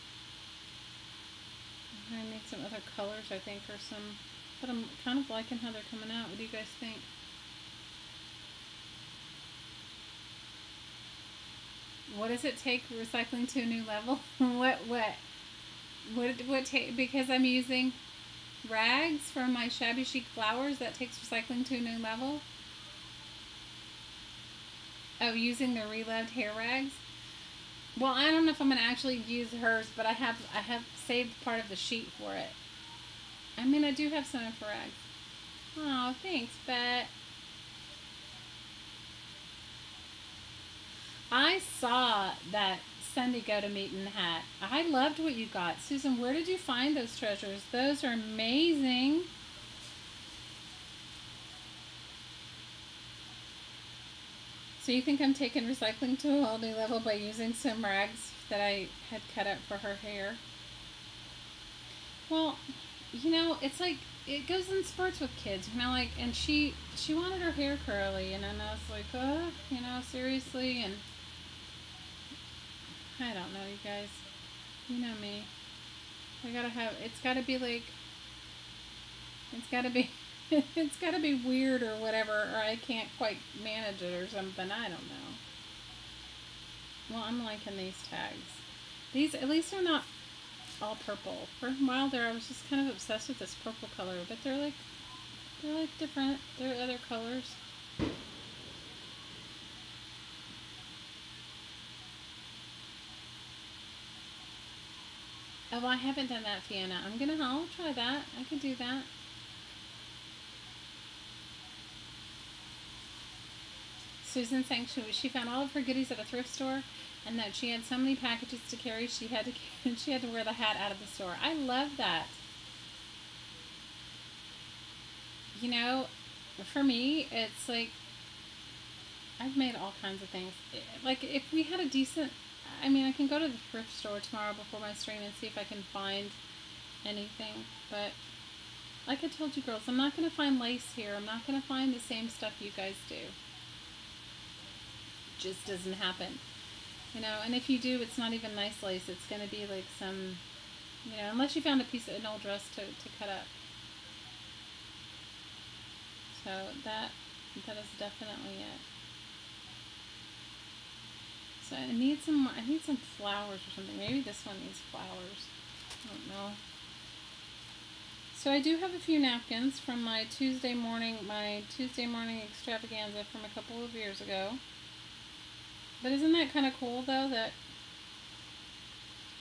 I need some other colors, I think, or some. But I'm kind of liking how they're coming out. What do you guys think? What does it take recycling to a new level? What take, because I'm using rags from my shabby chic flowers, that takes recycling to a new level? Oh, using the reloved hair rags? Well, I don't know if I'm going to actually use hers, but I have saved part of the sheet for it. I mean, I do have some for rags. Oh, thanks, Bet. I saw that Sunday Go to Meeting hat. I loved what you got. Susan, where did you find those treasures? Those are amazing. So you think I'm taking recycling to a whole new level by using some rags that I had cut up for her hair? Well, you know, it's like, it goes in spurts with kids, you know, like, and she wanted her hair curly, and then I was like, oh, you know, seriously, and I don't know, you guys. You know me. I gotta have, it's gotta be like, it's gotta be, it's gotta be weird or whatever, or I can't quite manage it or something. I don't know. Well, I'm liking these tags. These, at least they're not all purple. For a while there, I was just kind of obsessed with this purple color, but they're like different. They're other colors. Oh, I haven't done that, Fiona. I'll try that. I can do that. Susan saying she found all of her goodies at a thrift store, and that she had so many packages to carry, she had to wear the hat out of the store. I love that. You know, for me, it's like, I've made all kinds of things. Like, if we had a decent, I mean, I can go to the thrift store tomorrow before my stream and see if I can find anything. But like I told you girls, I'm not going to find lace here. I'm not going to find the same stuff you guys do. It just doesn't happen. You know, and if you do, it's not even nice lace. It's going to be like some, you know, unless you found a piece of an old dress to cut up. So that is definitely it. So I need some flowers or something. Maybe this one needs flowers. I don't know. So I do have a few napkins from my Tuesday morning extravaganza from a couple of years ago. But isn't that kind of cool though that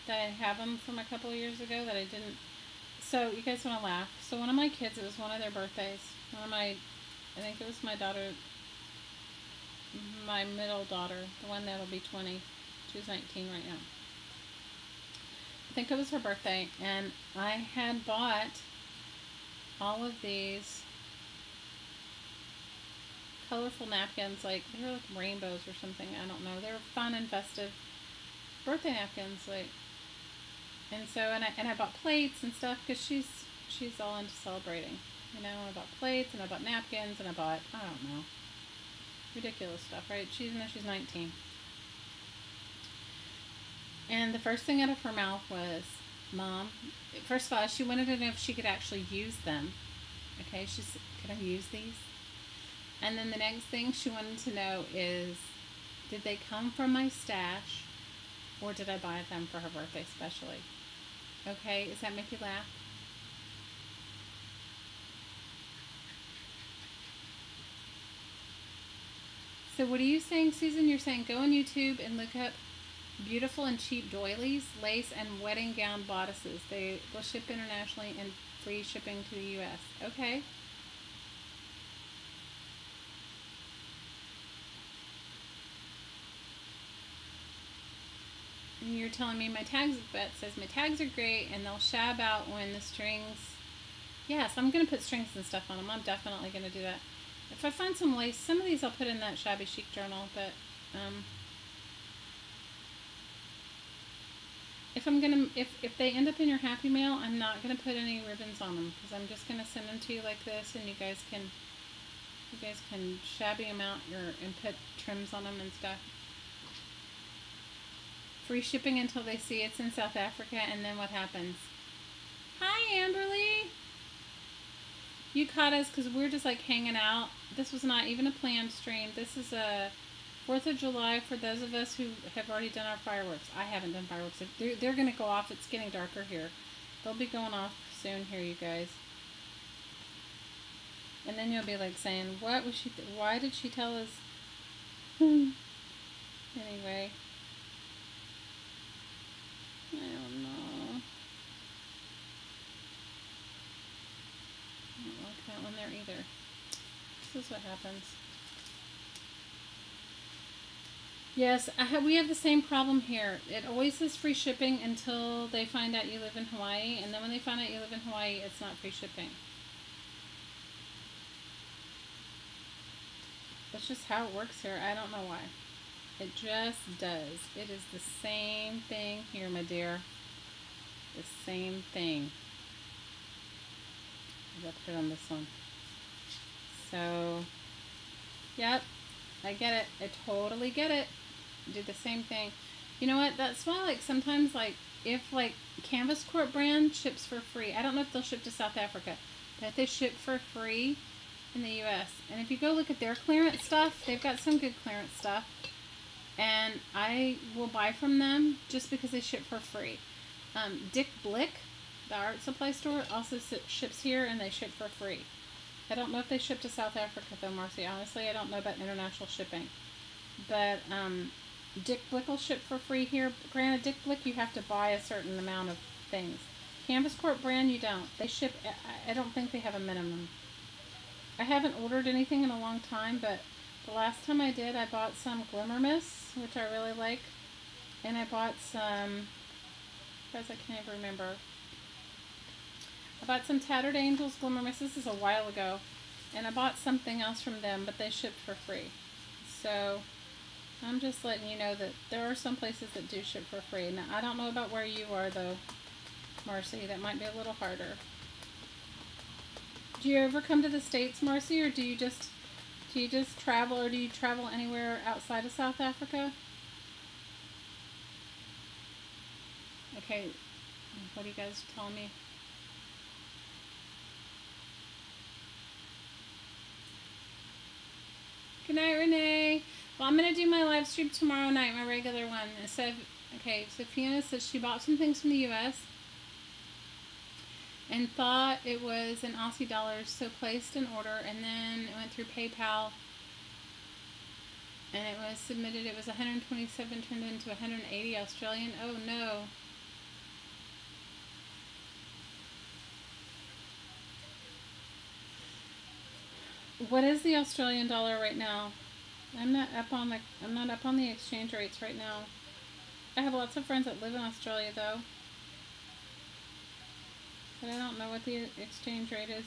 I have them from a couple of years ago that I didn't. So you guys want to laugh. So one of my kids, it was one of their birthdays. I think it was my daughter, my middle daughter, the one that'll be 20. She's 19 right now. I think it was her birthday, and I had bought all of these colorful napkins, like they were like rainbows or something. I don't know. They were fun and festive birthday napkins, like. And so, and I bought plates and stuff because she's all into celebrating. You know, I bought plates, and I bought napkins, and I bought, I don't know, ridiculous stuff, right? She's 19. And the first thing out of her mouth was, Mom, first of all, she wanted to know if she could actually use them. Okay, she said, could I use these? And then the next thing she wanted to know is, did they come from my stash, or did I buy them for her birthday specially? Okay, does that make you laugh? So what are you saying, Susan? You're saying go on YouTube and look up beautiful and cheap doilies, lace, and wedding gown bodices. They will ship internationally and free shipping to the U.S. Okay. And you're telling me my tags, Beth says my tags are great and they'll shab out when the strings. Yes, I'm going to put strings and stuff on them. I'm definitely going to do that. If I find some lace, some of these I'll put in that shabby chic journal, but if they end up in your Happy Mail, I'm not gonna put any ribbons on them because I'm just gonna send them to you like this, and you guys can shabby them out and put trims on them and stuff. Free shipping until they see it's in South Africa, and then what happens? Hi, Amberly. You caught us because we're just like hanging out. This was not even a planned stream. This is a 4th of July for those of us who have already done our fireworks. I haven't done fireworks. They're going to go off. It's getting darker here. They'll be going off soon here, you guys. And then you'll be like saying, what was she, why did she tell us? Anyway. I don't know. I don't like that one there either. This is what happens. Yes, we have the same problem here. It always says free shipping until they find out you live in Hawaii, and then when they find out you live in Hawaii, it's not free shipping. That's just how it works here. I don't know why. It just does. It is the same thing here, my dear. The same thing. I'll put it on this one. So, yep, I get it. I totally get it. Do the same thing. You know what? That's why, like, sometimes, like, if, like, Canvas Court brand ships for free. I don't know if they'll ship to South Africa, but if they ship for free in the U.S. And if you go look at their clearance stuff, they've got some good clearance stuff. And I will buy from them just because they ship for free. Dick Blick, the art supply store, also ships here, and they ship for free. I don't know if they ship to South Africa, though, Marcy. Honestly, I don't know about international shipping. But Dick Blick will ship for free here. Granted, Dick Blick, you have to buy a certain amount of things. Canvas Court brand, you don't. They ship, I don't think they have a minimum. I haven't ordered anything in a long time, but the last time I did, I bought some Glimmer Mists, which I really like. And I bought some, guys, I can't even remember. I bought some Tattered Angels Glimmer Mists. This is a while ago. And I bought something else from them, but they shipped for free. So, I'm just letting you know that there are some places that do ship for free. Now, I don't know about where you are, though, Marcy. That might be a little harder. Do you ever come to the States, Marcy, or do you just travel, or do you travel anywhere outside of South Africa? Okay, what are you guys telling me? Good night, Renee. Well, I'm going to do my live stream tomorrow night, my regular one. Instead of, okay, so Fiona says she bought some things from the U.S. and thought it was in Aussie dollars, so placed an order, and then it went through PayPal, and it was submitted. It was 127, turned into 180 Australian. Oh, no. What is the Australian dollar right now? I'm not up on the exchange rates right now. I have lots of friends that live in Australia, though, but I don't know what the exchange rate is.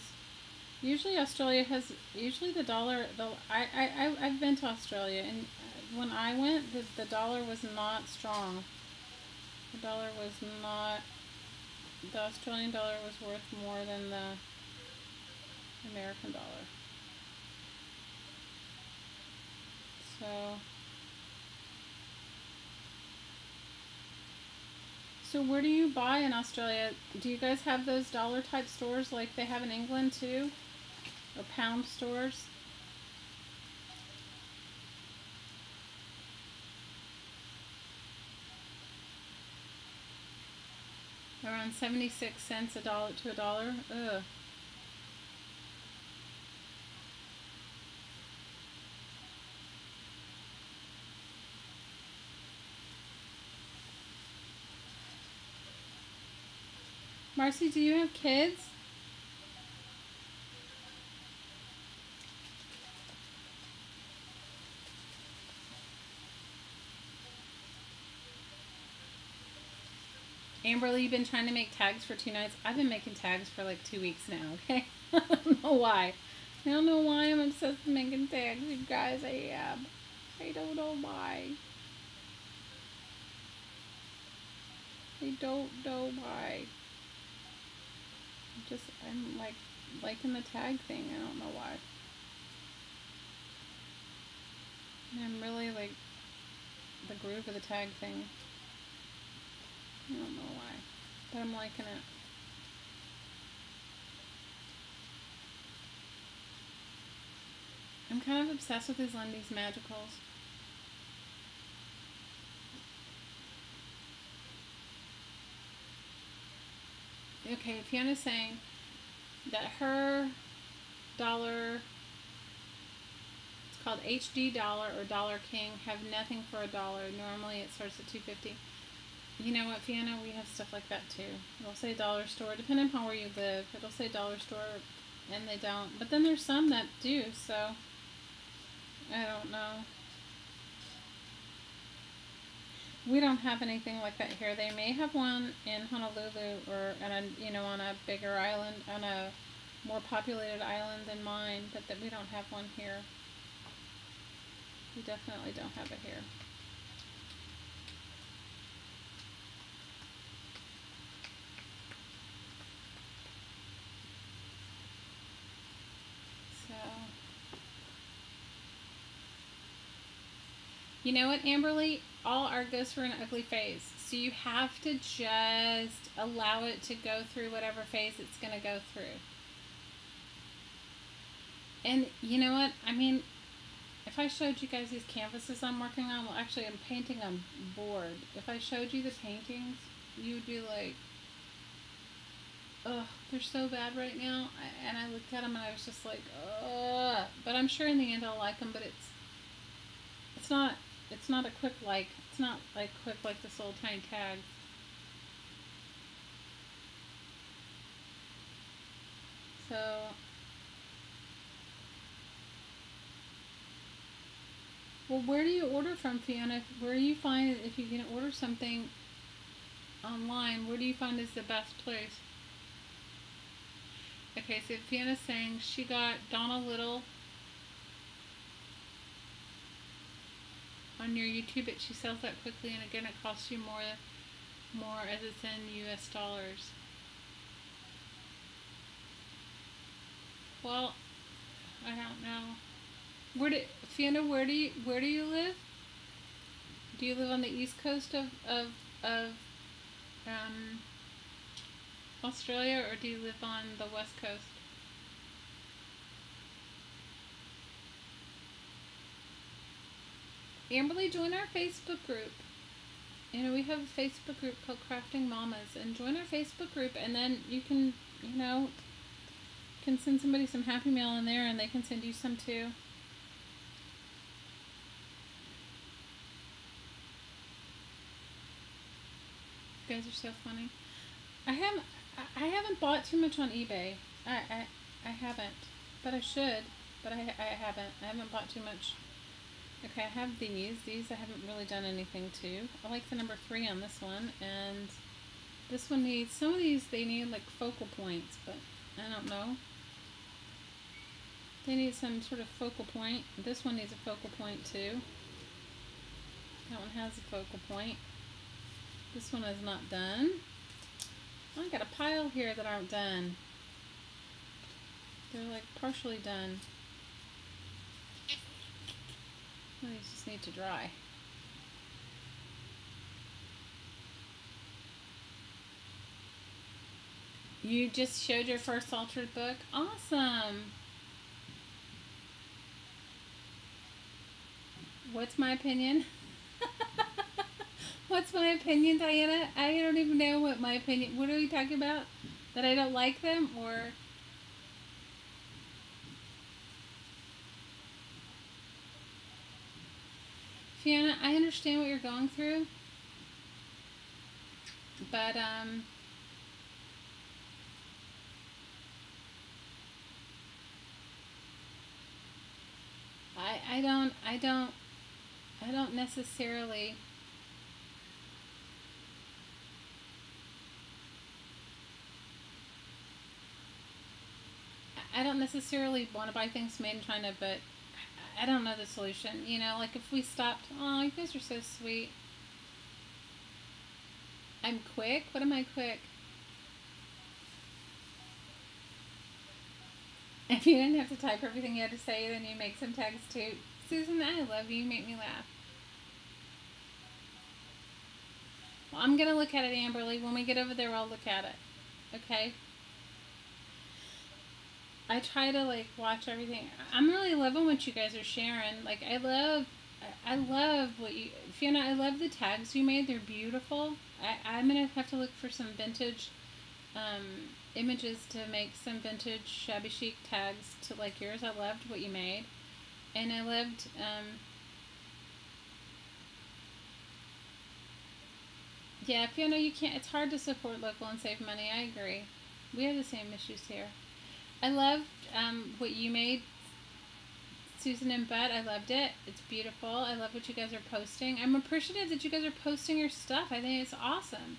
Usually Australia has, the dollar, I've been to Australia, and when I went, the dollar was not strong. The Australian dollar was worth more than the American dollar. So where do you buy in Australia? Do you guys have those dollar type stores like they have in England too? Or pound stores? Around 76 cents a dollar to a dollar? Ugh. Marcy, do you have kids? Amberly, you've been trying to make tags for 2 nights. I've been making tags for like 2 weeks now, okay? I don't know why. I don't know why I'm obsessed with making tags, you guys. I am. I don't know why. I don't know why. I'm like liking the tag thing. I don't know why. And I'm really like the groove of the tag thing. I don't know why, but I'm liking it. I'm kind of obsessed with these Lundy's Magicals. Okay, Fiona's saying that her dollar, it's called HD dollar or Dollar King, have nothing for $1. Normally it starts at $2.50. You know what, Fiona? We have stuff like that too. It'll say dollar store, depending upon where you live. It'll say dollar store, and they don't. But then there's some that do, so I don't know. We don't have anything like that here. They may have one in Honolulu or on a bigger island, on a more populated island than mine, but that we don't have one here. We definitely don't have it here. You know what, Amberly? All art goes through an ugly phase. So you have to just allow it to go through whatever phase it's going to go through. And you know what? I mean, if I showed you guys these canvases I'm working on, well, actually I'm painting on board. If I showed you the paintings, you would be like, ugh, they're so bad right now. And I looked at them and I was just like, ugh. But I'm sure in the end I'll like them, but it's not a quick like. It's not like quick like this old tiny tag. So well, where do you order from, Fiona? Where do you find it if you can order something online? Where do you find is the best place? Okay, so Fiona's saying she got Donna Little on your YouTube, but she sells that quickly, and again, it costs you more as it's in US dollars. Well, I don't know. Fiona, where do you live? Do you live on the east coast of Australia, or do you live on the west coast? Amberly, join our Facebook group. You know, we have a Facebook group called Crafting Mamas, and join our Facebook group, and then you can, can send somebody some Happy Mail in there, and they can send you some too. You guys are so funny. I haven't bought too much on eBay. I haven't, but I should. But I haven't. I haven't bought too much. Okay, I have these. These I haven't really done anything to. I like the number 3 on this one, and this one needs, some of these they need like focal points, but I don't know. They need some sort of focal point. This one needs a focal point too. That one has a focal point. This one is not done. I got a pile here that aren't done. They're like partially done. Well, these just need to dry. You just showed your first altered book? Awesome! What's my opinion? What's my opinion, Diana? I don't even know what my opinion... What are we talking about? That I don't like them, or... Fiona, I understand what you're going through. But, I don't necessarily... I don't necessarily want to buy things made in China, but I don't know the solution. You know, like if we stopped, oh, you guys are so sweet. I'm quick? What am I quick? If you didn't have to type everything you had to say, then you make some tags too. Susan, I love you. You make me laugh. Well, I'm going to look at it, Amberly. When we get over there, I'll look at it. Okay? I try to, like, watch everything. I'm really loving what you guys are sharing. Like, I love what you... Fiona, I love the tags you made. They're beautiful. I'm going to have to look for some vintage images to make some vintage shabby chic tags to like yours. I loved what you made. And I loved... yeah, Fiona, you can't... It's hard to support local and save money. I agree. We have the same issues here. I loved what you made, Susan and Bud. I loved it. It's beautiful. I love what you guys are posting. I'm appreciative that you guys are posting your stuff. I think it's awesome.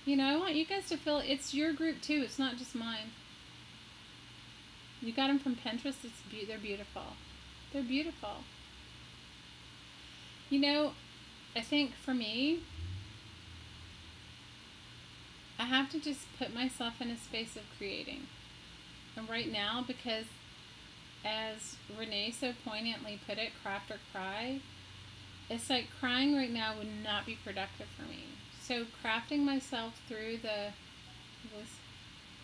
You know, I want you guys to feel it's your group too. It's not just mine. You got them from Pinterest. They're beautiful. They're beautiful. You know, I think for me, I have to just put myself in a space of creating. And right now, because as Renee so poignantly put it, craft or cry, it's like crying right now would not be productive for me. So crafting myself through the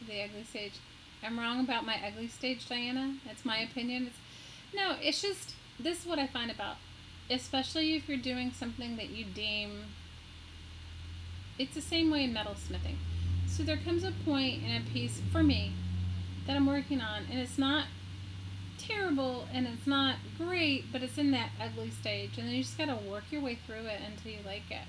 ugly stage. I'm wrong about my ugly stage, Diana. That's my opinion. It's just, this is what I find about, especially if you're doing something that you deem, it's the same way in metalsmithing. So there comes a point in a piece, for me, that I'm working on, and it's not terrible and it's not great, but it's in that ugly stage, and then you just gotta work your way through it until you like it.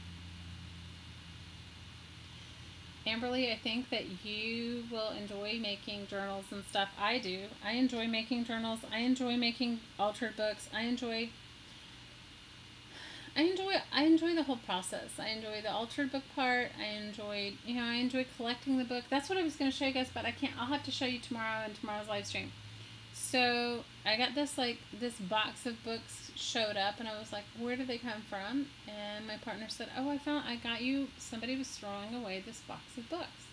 Amberly, I think that you will enjoy making journals and stuff. I do. I enjoy making journals. I enjoy making altered books. I enjoy the whole process. I enjoy the altered book part. I enjoy collecting the book. That's what I was going to show you guys, but I'll have to show you tomorrow in tomorrow's live stream. So I got this box of books showed up, and I was like, where did they come from? And my partner said, oh, I got you, somebody was throwing away this box of books.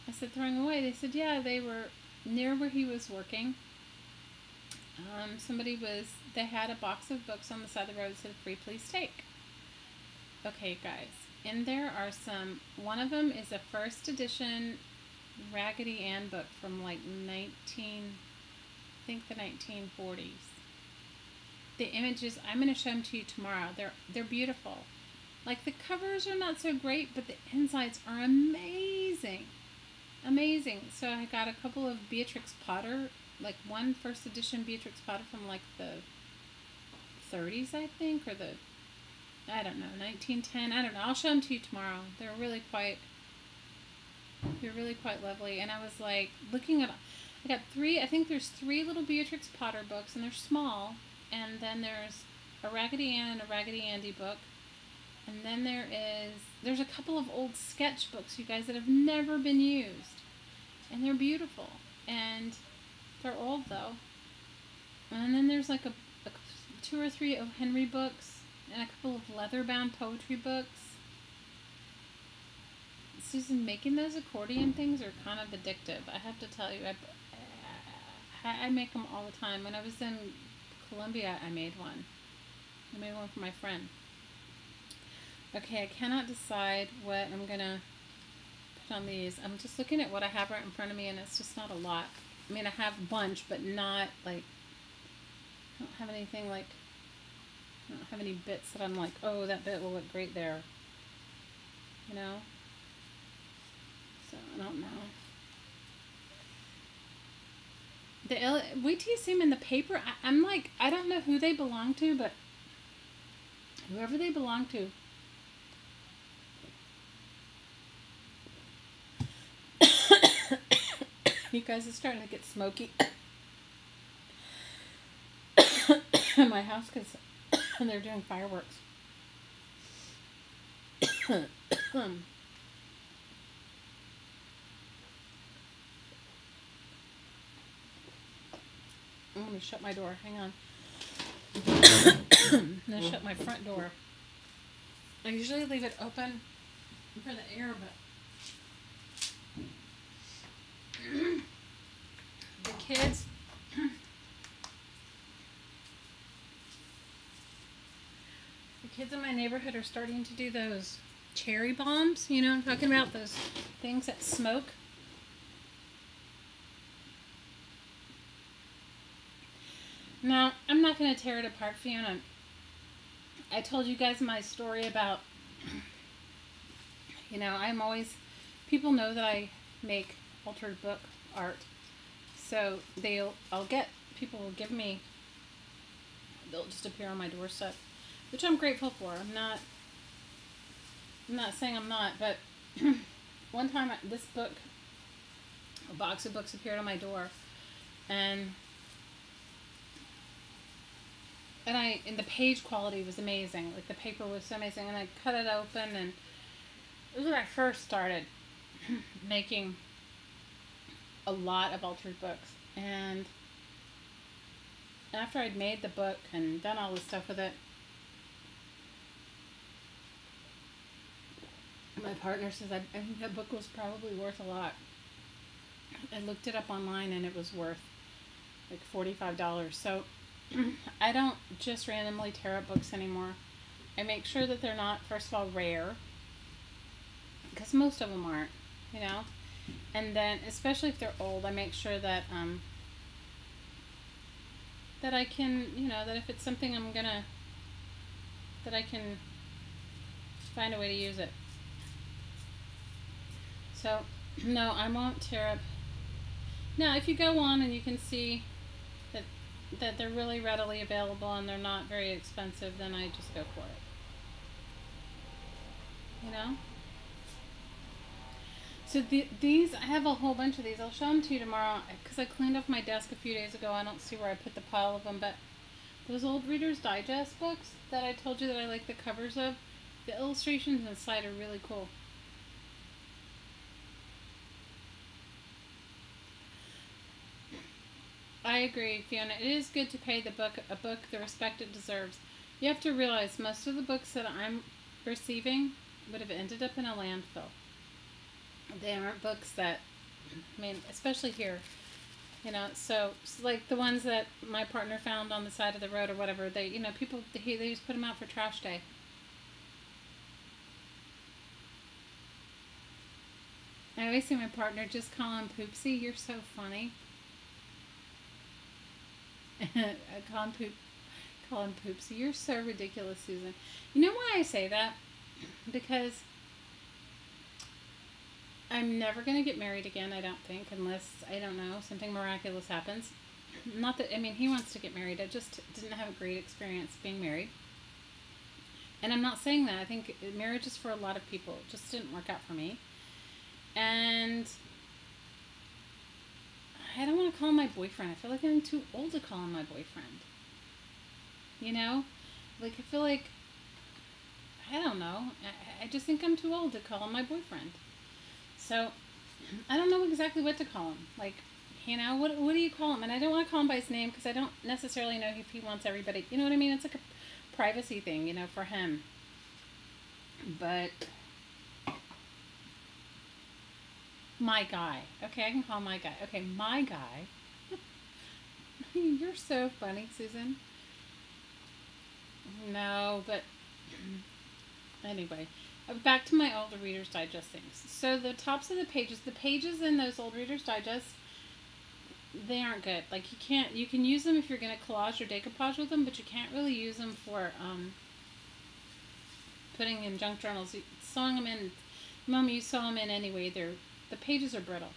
I said, throwing away? They said, yeah, they were near where he was working. They had a box of books on the side of the road that said, free, please take. Okay, guys, and there are one of them is a first edition Raggedy Ann book from like the 1940s. The images, I'm going to show them to you tomorrow. They're beautiful. Like, the covers are not so great, but the insides are amazing. Amazing. So I got a couple of Beatrix Potter, like one first edition Beatrix Potter from like the 30s, I think, or I don't know, 1910. I don't know. I'll show them to you tomorrow. They're really quite lovely. And I was like looking at, I got I think there's 3 little Beatrix Potter books, and they're small. And then there's a Raggedy Ann and a Raggedy Andy book. And then there's a couple of old sketchbooks, you guys, that have never been used. And they're beautiful. And they're old, though. And then there's like a 2 or 3 O. Henry books and a couple of leather-bound poetry books. Susan, making those accordion things are kind of addictive. I have to tell you, I make them all the time. When I was in Colombia, I made one. I made one for my friend. Okay, I cannot decide what I'm going to put on these. I'm just looking at what I have right in front of me, and it's just not a lot. I mean, I have a bunch, but not like, I don't have anything like, I don't have any bits that I'm like, oh, that bit will look great there. You know? So, I don't know. Wait till you see them in the paper. I'm like, I don't know who they belong to, but whoever they belong to. You guys, it's starting to get smoky in my house because they're doing fireworks. I'm going to shut my door. Hang on. I'm going to shut my front door. I usually leave it open for the air, but the kids in my neighborhood are starting to do those cherry bombs. You know what I'm talking about? Those things that smoke. Now, I'm not going to tear it apart, Fiona. I told you guys my story about, you know, I'm always, people know that I make altered book art. So people will give me, they'll just appear on my doorstep, which I'm grateful for. I'm not saying I'm not, but one time this book, a box of books appeared on my door, and the page quality was amazing. Like the paper was so amazing, and I cut it open, and it was when I first started making a lot of altered books. And after I'd made the book and done all this stuff with it, my partner says, I think that book was probably worth a lot. I looked it up online, and it was worth like $45. So I don't just randomly tear up books anymore. I make sure that they're not, first of all, rare, because most of them aren't, you know. And then, especially if they're old, I make sure that that I can, you know, that if it's something that I can find a way to use it. So, no, I won't tear up. Now, if you go on and you can see that they're really readily available and they're not very expensive, then I just go for it. You know? So these, I have a whole bunch of these. I'll show them to you tomorrow because I cleaned off my desk a few days ago. I don't see where I put the pile of them, but those old Reader's Digest books that I told you that I like the covers of, the illustrations inside are really cool. I agree, Fiona. It is good to pay a book the respect it deserves. You have to realize most of the books that I'm receiving would have ended up in a landfill. They aren't books that, I mean, especially here, you know, so like the ones that my partner found on the side of the road or whatever, they, you know, they just put them out for trash day. I always see my partner just call him Poopsie. You're so funny. I call him Poopsie. You're so ridiculous, Susan. You know why I say that? Because I'm never going to get married again, I don't think, unless, I don't know, something miraculous happens. Not that, I mean, he wants to get married. I just didn't have a great experience being married. And I'm not saying that. I think marriage is for a lot of people. It just didn't work out for me. And I don't want to call him my boyfriend. I feel like I'm too old to call him my boyfriend. You know? Like, I feel like, I don't know. I just think I'm too old to call him my boyfriend. So, I don't know exactly what to call him. Like, you know, what do you call him? And I don't want to call him by his name because I don't necessarily know if he wants everybody, you know what I mean? It's like a privacy thing, you know, for him. But my guy. Okay, I can call him my guy. Okay, my guy. You're so funny, Susan. No, but anyway, back to my old Reader's Digest things. So the tops of the pages in those old Reader's Digest, they aren't good. Like you can use them if you're going to collage or decoupage with them, but you can't really use them for putting in junk journals. Sewing them in, Mom, you sew them in anyway. The pages are brittle.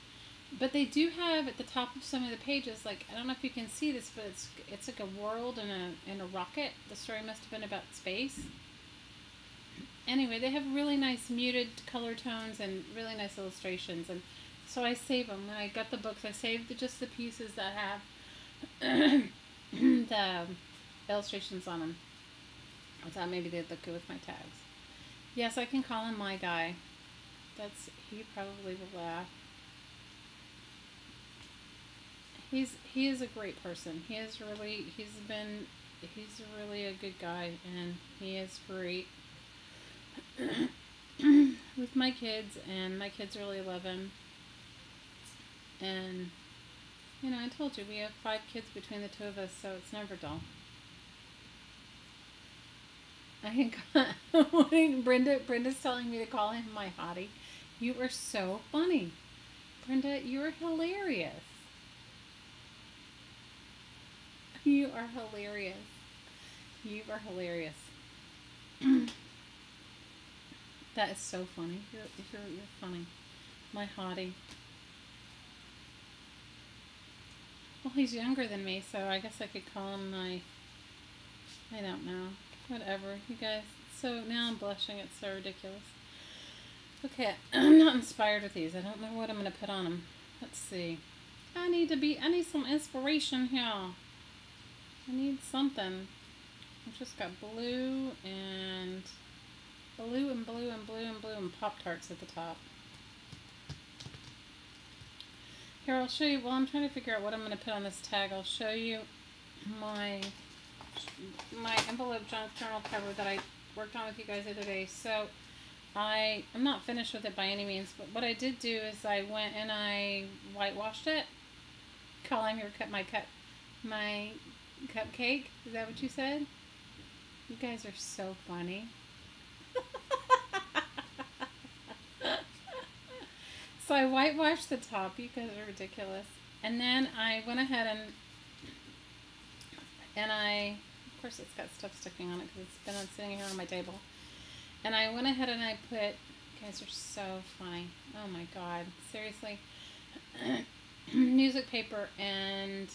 But they do have at the top of some of the pages, like, I don't know if you can see this, but it's like a world and a rocket. The story must have been about space. Anyway, they have really nice muted color tones and really nice illustrations. And so I save them. When I got the books, I saved just the pieces that have the illustrations on them. I thought maybe they'd look good with my tags. Yes, I can call him my guy. He probably will laugh. He is a great person. He's really a good guy, and he is great with my kids, and my kids really love him. And you know, I told you we have 5 kids between the 2 of us, so it's never dull. Brenda's telling me to call him my hottie. You are so funny, Brenda. You're hilarious. You are hilarious. You are hilarious. That is so funny. You're funny. My hottie. Well, he's younger than me, so I guess I could call him my... I don't know. Whatever. You guys, so now I'm blushing. It's so ridiculous. Okay, I'm not inspired with these. I don't know what I'm going to put on them. Let's see. I need some inspiration here. I need something. I've just got blue and blue and blue and blue and blue and Pop-Tarts at the top. Here, I'll show you, while I'm trying to figure out what I'm going to put on this tag, I'll show you my envelope junk journal cover that I worked on with you guys the other day. So I'm not finished with it by any means, but what I did do is I went and I whitewashed it. I'm here to cut my cupcake. Is that what you said? You guys are so funny. So I whitewashed the top. You guys are ridiculous. And then I went ahead and I, of course it's got stuff sticking on it because it's been sitting here on my table. And I went ahead and I put, you guys are so funny. Oh my God, seriously. Music paper and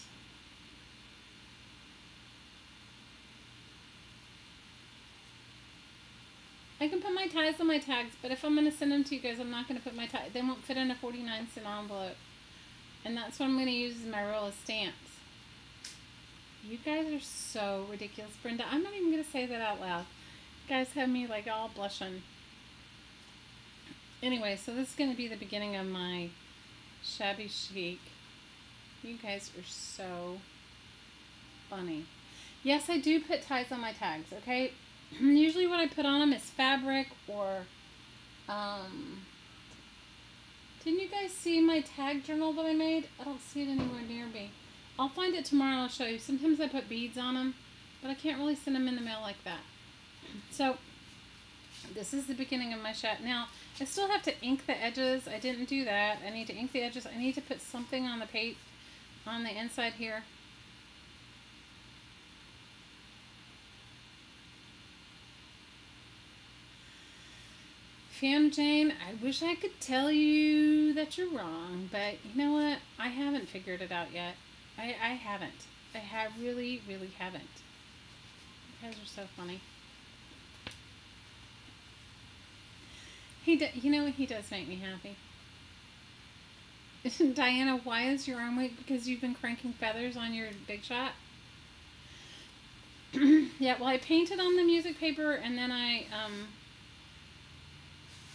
I can put my ties on my tags, but if I'm going to send them to you guys, I'm not going to put my ties. They won't fit in a 49-cent envelope. And that's what I'm going to use as my roll of stamps. You guys are so ridiculous, Brenda. I'm not even going to say that out loud. You guys have me like all blushing. Anyway, so this is going to be the beginning of my shabby chic. You guys are so funny. Yes, I do put ties on my tags, okay? Usually what I put on them is fabric or, didn't you guys see my tag journal that I made? I don't see it anywhere near me. I'll find it tomorrow and I'll show you. Sometimes I put beads on them, but I can't really send them in the mail like that. So, this is the beginning of my shot. Now, I still have to ink the edges. I didn't do that. I need to ink the edges. I need to put something on the page, on the inside here. Fiona Jane, I wish I could tell you that you're wrong, but you know what? I haven't figured it out yet. I haven't. I really, really haven't. You guys are so funny. You know what? He does make me happy. Diana, why is your arm weak? Because you've been cranking feathers on your Big Shot? Yeah, well, I painted on the music paper, and then I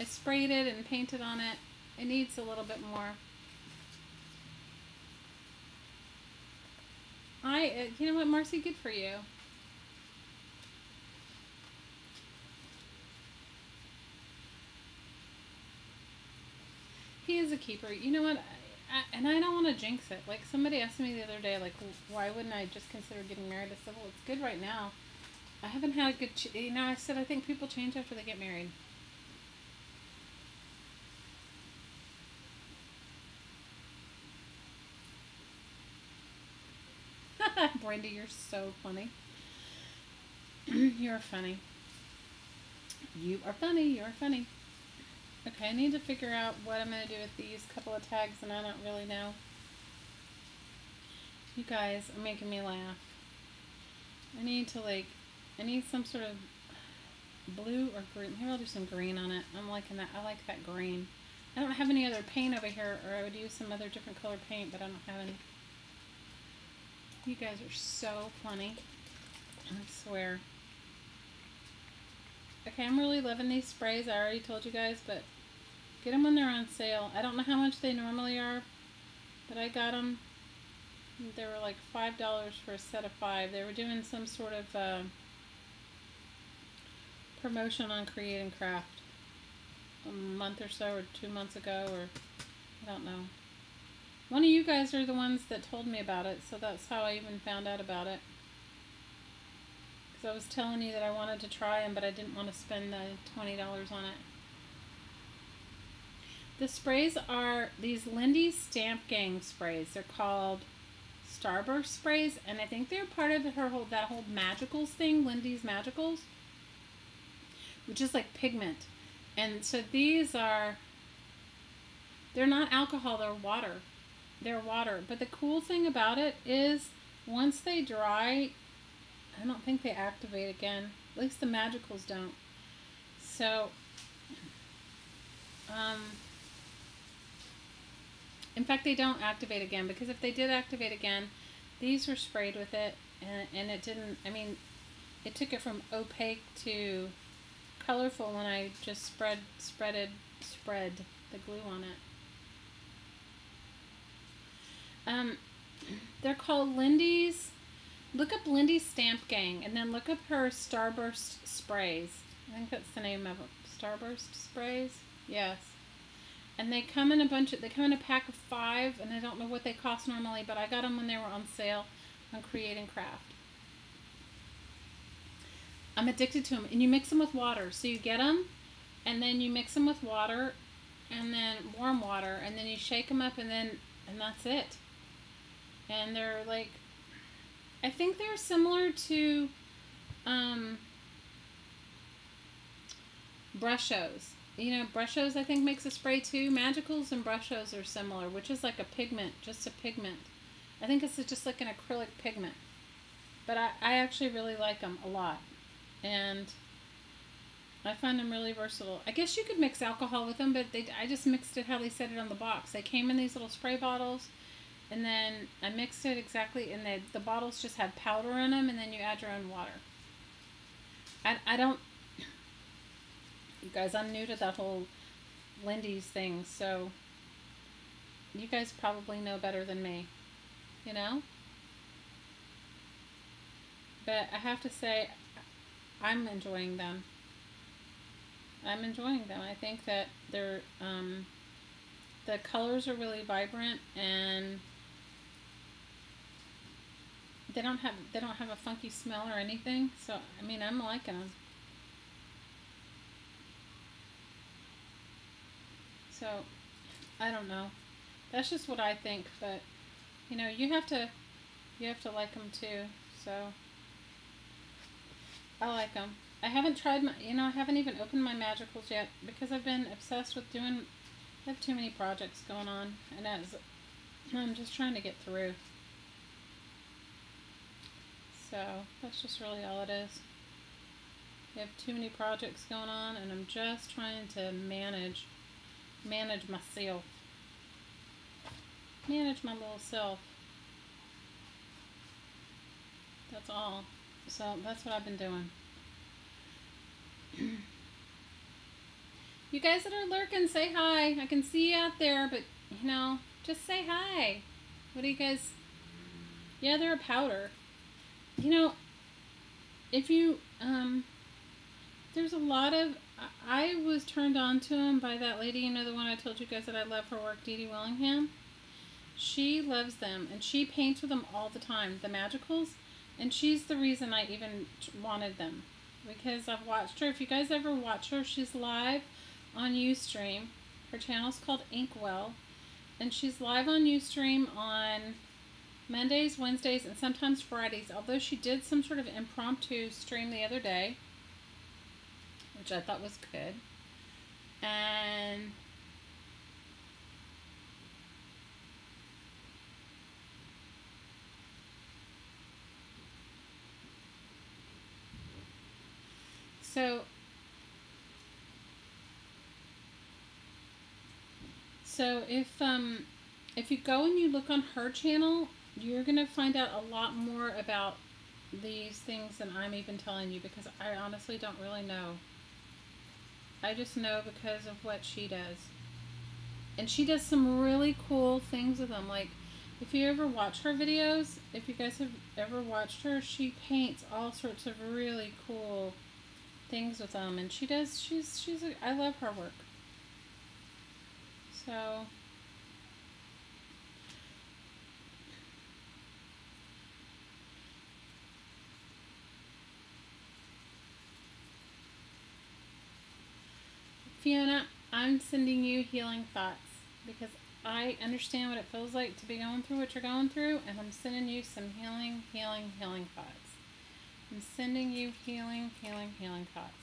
sprayed it and painted on it. It needs a little bit more. You know what, Marcy, good for you. He is a keeper. You know what? and I don't want to jinx it. Like, somebody asked me the other day, like, why wouldn't I just consider getting married? I said, well, it's good right now. I haven't had a good, I said, I think people change after they get married. Brandy, you're so funny. You're funny. You are funny. You're funny. Okay, I need to figure out what I'm going to do with these couple of tags, and I don't really know. You guys are making me laugh. I need some sort of blue or green. Maybe I'll do some green on it. I'm liking that. I like that green. I don't have any other paint over here, or I would use some other different color paint, but I don't have any. You guys are so funny. I swear. Okay, I'm really loving these sprays. I already told you guys, but get them when they're on sale. I don't know how much they normally are, but I got them. They were like $5 for a set of 5. They were doing some sort of promotion on Create and Craft a month or so, or 2 months ago, or I don't know. One of you guys are the ones that told me about it, so that's how I even found out about it. Because I was telling you that I wanted to try them, but I didn't want to spend the $20 on it. The sprays are these Lindy's Stamp Gang sprays. They're called Starburst sprays, and I think they're part of that whole Magicals thing, Lindy's Magicals, which is like pigment. And so these are, they're not alcohol, they're water. They're water. But the cool thing about it is once they dry, I don't think they activate again. At least the Magicals don't. So, in fact, they don't activate again, because if they did activate again, these were sprayed with it, and it didn't, I mean, it took it from opaque to colorful when I just spread the glue on it. They're called Lindy's. Look up Lindy's Stamp Gang, and then look up her Starburst sprays. I think that's the name of them. Starburst sprays? Yes. And they come in a pack of 5, and I don't know what they cost normally, but I got them when they were on sale on Create and Craft. I'm addicted to them. And you mix them with water. So you get them, and then you mix them with water, and then warm water, and then you shake them up, and that's it. And they're like, I think they're similar to Brush-O's. You know, Brush-O's I think makes a spray too. Magicals and Brush-O's are similar, which is like a pigment, just a pigment. I think it's just like an acrylic pigment. But I actually really like them a lot. And I find them really versatile. I guess you could mix alcohol with them, but I just mixed it how they said it on the box. They came in these little spray bottles, and then I mixed it exactly, and the bottles just had powder in them, and then you add your own water. I don't, you guys, I'm new to that whole Lindy's thing, so you guys probably know better than me, you know? But I have to say, I'm enjoying them. I'm enjoying them. I think that they're, the colors are really vibrant, and they don't have a funky smell or anything. So, I mean, I'm liking them. So, I don't know. That's just what I think, but you know, you have to like them too. So, I like them. I haven't tried I haven't even opened my Magicals yet, because I've been obsessed with I have too many projects going on, and I'm just trying to get through. So, that's just really all it is. I have too many projects going on, and I'm just trying to manage myself. Manage my little self. That's all. So, that's what I've been doing. You guys that are lurking, say hi. I can see you out there, but, you know, just say hi. What do you guys... Yeah, they're a powder. You know, if you, there's a lot of... I was turned on to them by that lady, you know, the one I told you guys that I love her work, Dee Dee Willingham. She loves them, and she paints with them all the time, the magicals, and she's the reason I even wanted them, because I've watched her. If you guys ever watch her, she's live on Ustream. Her channel's called Inkwell, and she's live on Ustream on Mondays, Wednesdays, and sometimes Fridays, although she did some sort of impromptu stream the other day, which I thought was good. And so if you go and you look on her channel, you're gonna find out a lot more about these things than I'm even telling you, because I honestly don't really know. I just know because of what she does. And she does some really cool things with them. Like, if you ever watch her videos, if you guys have ever watched her, she paints all sorts of really cool things with them. And she does, I love her work. So, Fiona, I'm sending you healing thoughts, because I understand what it feels like to be going through what you're going through, and I'm sending you some healing thoughts. I'm sending you healing thoughts.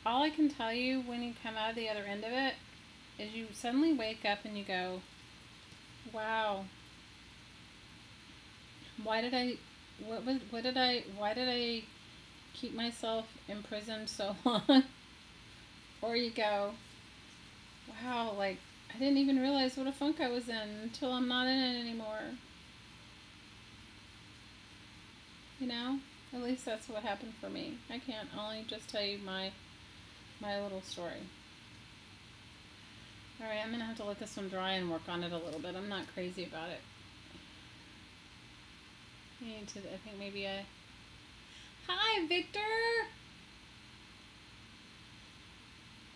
All I can tell you when you come out of the other end of it is you suddenly wake up and you go, wow, why did I keep myself imprisoned so long? Or you go, wow, like, I didn't even realize what a funk I was in until I'm not in it anymore. You know? At least that's what happened for me. I can't only just tell you my little story. Alright, I'm going to have to let this one dry and work on it a little bit. I'm not crazy about it. I think maybe Hi, Victor!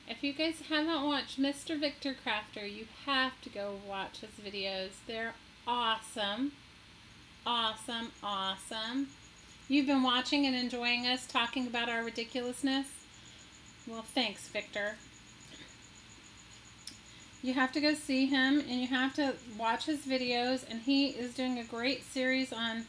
If you guys haven't watched Mr. Victor Crafter, you have to go watch his videos. They're awesome. Awesome, awesome. You've been watching and enjoying us talking about our ridiculousness? Well, thanks, Victor. You have to go see him, and you have to watch his videos, and he is doing a great series on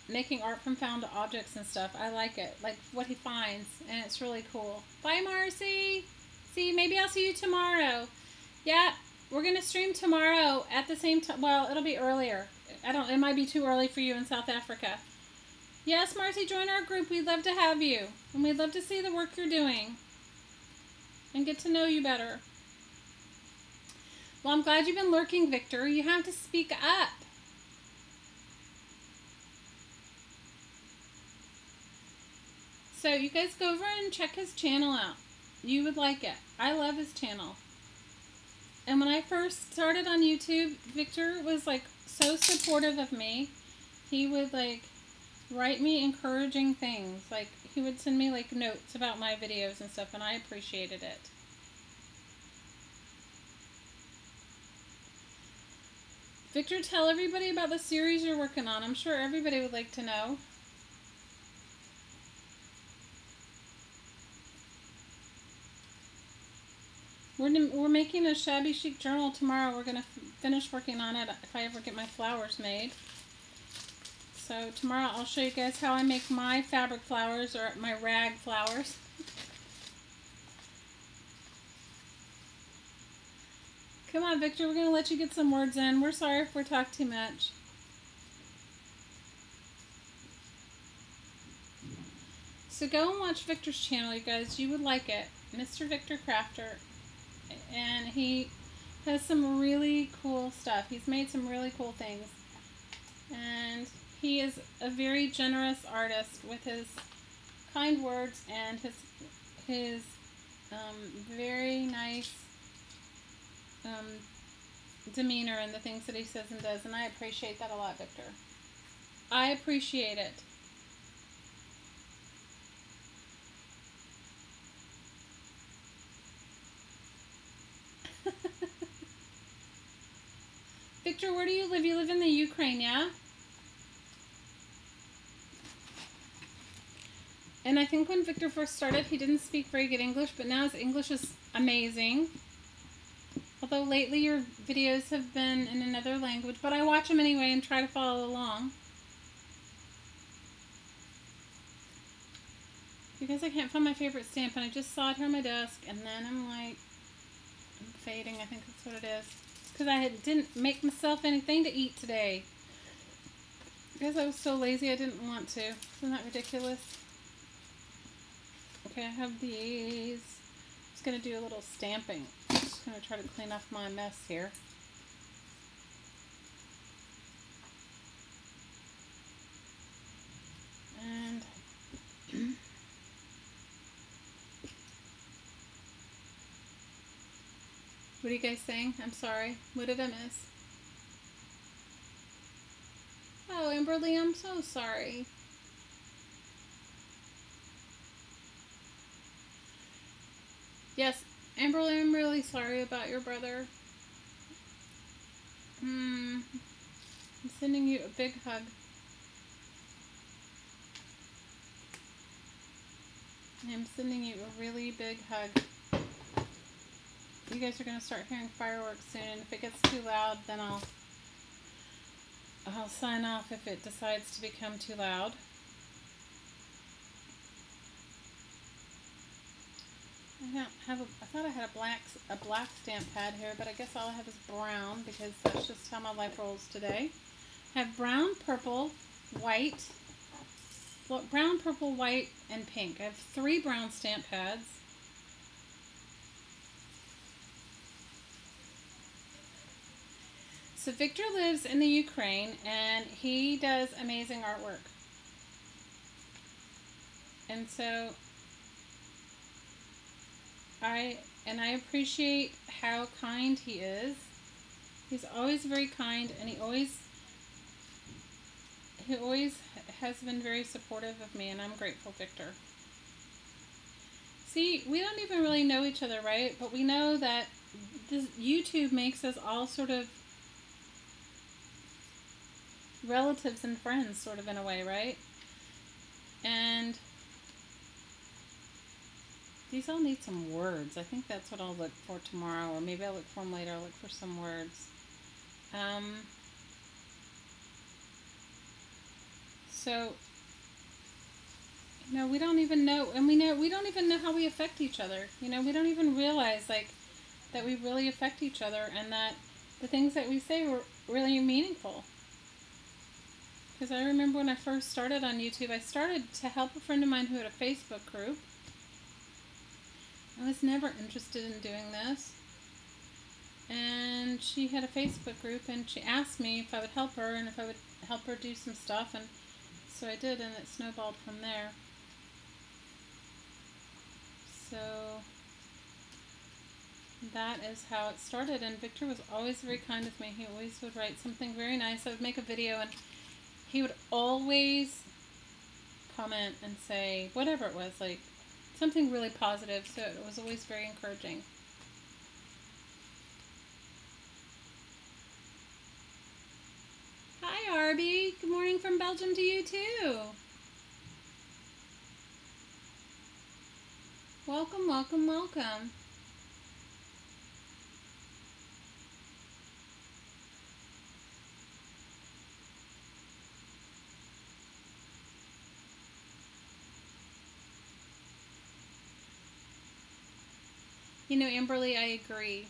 making art from found objects and stuff. I like it, like what he finds, and it's really cool. Bye, Marcy. See, maybe I'll see you tomorrow. Yeah, we're gonna stream tomorrow at the same time. Well, it'll be earlier. It might be too early for you in South Africa. Yes, Marcy, join our group. We'd love to have you, and we'd love to see the work you're doing and get to know you better. Well, I'm glad you've been lurking, Victor. You have to speak up. So you guys go over and check his channel out. You would like it. I love his channel. And when I first started on YouTube, Victor was like so supportive of me. He would like write me encouraging things. Like he would send me like notes about my videos and stuff, and I appreciated it. Victor, tell everybody about the series you're working on. I'm sure everybody would like to know. We're making a shabby chic journal tomorrow. We're going to finish working on it if I ever get my flowers made. So tomorrow I'll show you guys how I make my fabric flowers, or my rag flowers. Come on, Victor, we're going to let you get some words in. We're sorry if we talk too much. So go and watch Victor's channel, you guys. You would like it. Mr. Victor Crafter. And he has some really cool stuff. He's made some really cool things. And he is a very generous artist with his kind words and his very nice demeanor in the things that he says and does. And I appreciate that a lot, Victor. I appreciate it. Victor, where do you live? You live in the Ukraine, yeah? And I think when Victor first started, he didn't speak very good English, but now his English is amazing. Although lately your videos have been in another language, but I watch them anyway and try to follow along. Because I can't find my favorite stamp, and I just saw it here on my desk, and then I'm like, I'm fading, I think that's what it is. Because I didn't make myself anything to eat today. Because I was so lazy I didn't want to. Isn't that ridiculous? Okay, I have these. I'm just going to do a little stamping. I'm just going to try to clean off my mess here. And what are you guys saying? I'm sorry. What did I miss? Oh, Amberly, I'm so sorry. Yes, Amberly, I'm really sorry about your brother. I'm sending you a big hug. I'm sending you a really big hug. You guys are going to start hearing fireworks soon, and if it gets too loud, then I'll sign off if it decides to become too loud. I thought I had a black stamp pad here, but I guess all I have is brown because that's just how my life rolls today. I have brown, purple, white, brown, purple, white, and pink. I have 3 brown stamp pads. So Victor lives in the Ukraine, and he does amazing artwork. And so I appreciate how kind he is. He's always very kind, and he always has been very supportive of me, and I'm grateful, Victor. See, we don't even really know each other, right? But we know that this YouTube makes us all sort of relatives and friends, sort of, in a way, right? And these all need some words. I think that's what I'll look for tomorrow, or maybe I'll look for them later. I'll look for some words. So, you know, we don't even know, and we don't even know how we affect each other. You know, we don't even realize, like, that we really affect each other, and that the things that we say were really meaningful. Because I remember when I first started on YouTube, I started to help a friend of mine who had a Facebook group. I was never interested in doing this. And she had a Facebook group, and she asked me if I would help her, and if I would help her do some stuff, and so I did, and it snowballed from there. So that is how it started, and Victor was always very kind with me. He always would write something very nice. I would make a video, and he would always comment and say whatever it was, like something really positive, so it was always very encouraging. Hi, Arby. Good morning from Belgium to you, too. Welcome, welcome, welcome. You know, Amberly, I agree.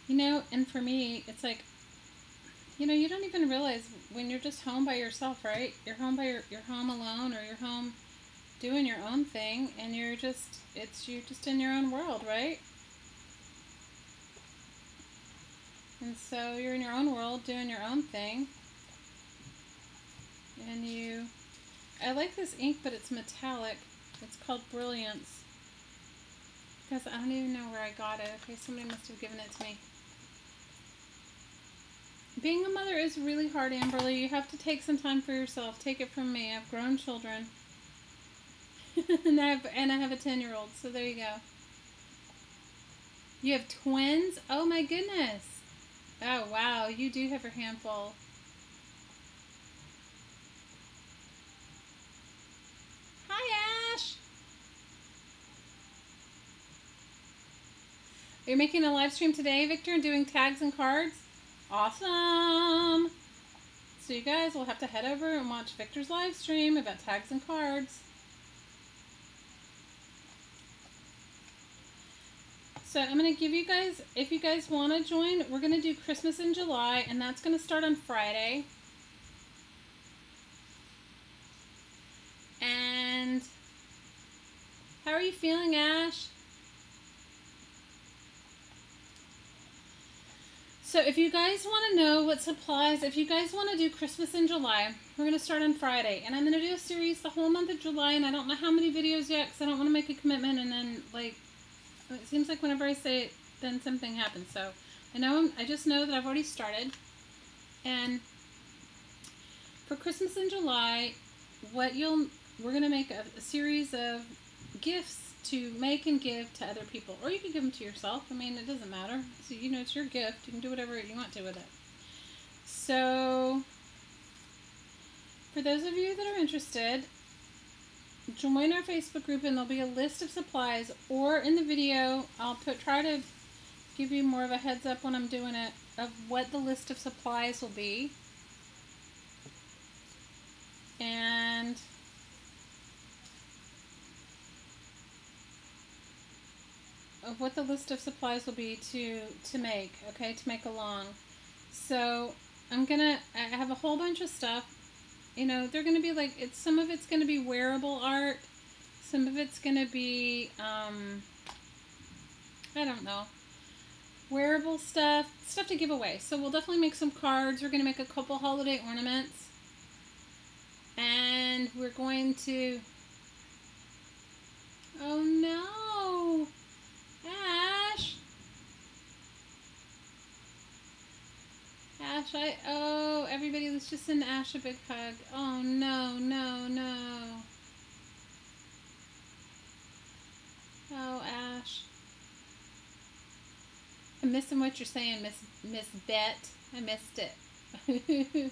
You know, and for me, it's like, you know, you don't even realize when you're just home by yourself, right? You're home by you're home alone, or you're home doing your own thing, and you're just in your own world, right? And so you're in your own world doing your own thing. And I like this ink, but it's metallic. It's called Brilliance. Because I don't even know where I got it. Okay, somebody must have given it to me. Being a mother is really hard, Amberly. You have to take some time for yourself. Take it from me. I've grown children. and I have a 10-year-old, so there you go. You have twins? Oh my goodness. Oh wow, you do have your handful. Hi Ash! Are you making a live stream today, Victor, and doing tags and cards? Awesome! So you guys will have to head over and watch Victor's live stream about tags and cards. So I'm going to give you guys, if you guys want to join, we're going to do Christmas in July, and that's going to start on Friday. And how are you feeling, Ash? So if you guys want to know what supplies, if you guys want to do Christmas in July, we're going to start on Friday. And I'm going to do a series the whole month of July, and I don't know how many videos yet because I don't want to make a commitment and then, like, it seems like whenever I say it, then something happens. So I just know that I've already started. And for Christmas in July, we're going to make a series of gifts to make and give to other people, or you can give them to yourself. I mean, it doesn't matter. So, you know, it's your gift. You can do whatever you want to with it. So, for those of you that are interested, join our Facebook group, and there'll be a list of supplies, or in the video, I'll try to give you more of a heads up when I'm doing it of what the list of supplies will be. And of what the list of supplies will be to make, okay, to make along. So I have a whole bunch of stuff. You know, they're going to be like, some of it's going to be wearable art, some of it's going to be, I don't know, wearable stuff to give away. So we'll definitely make some cards. We're going to make a couple holiday ornaments, and we're going to, oh no, Ash. Ash, oh, everybody, let's just send Ash a big hug. Oh, no, no, no. Oh, Ash. I'm missing what you're saying, Miss Bet. I missed it.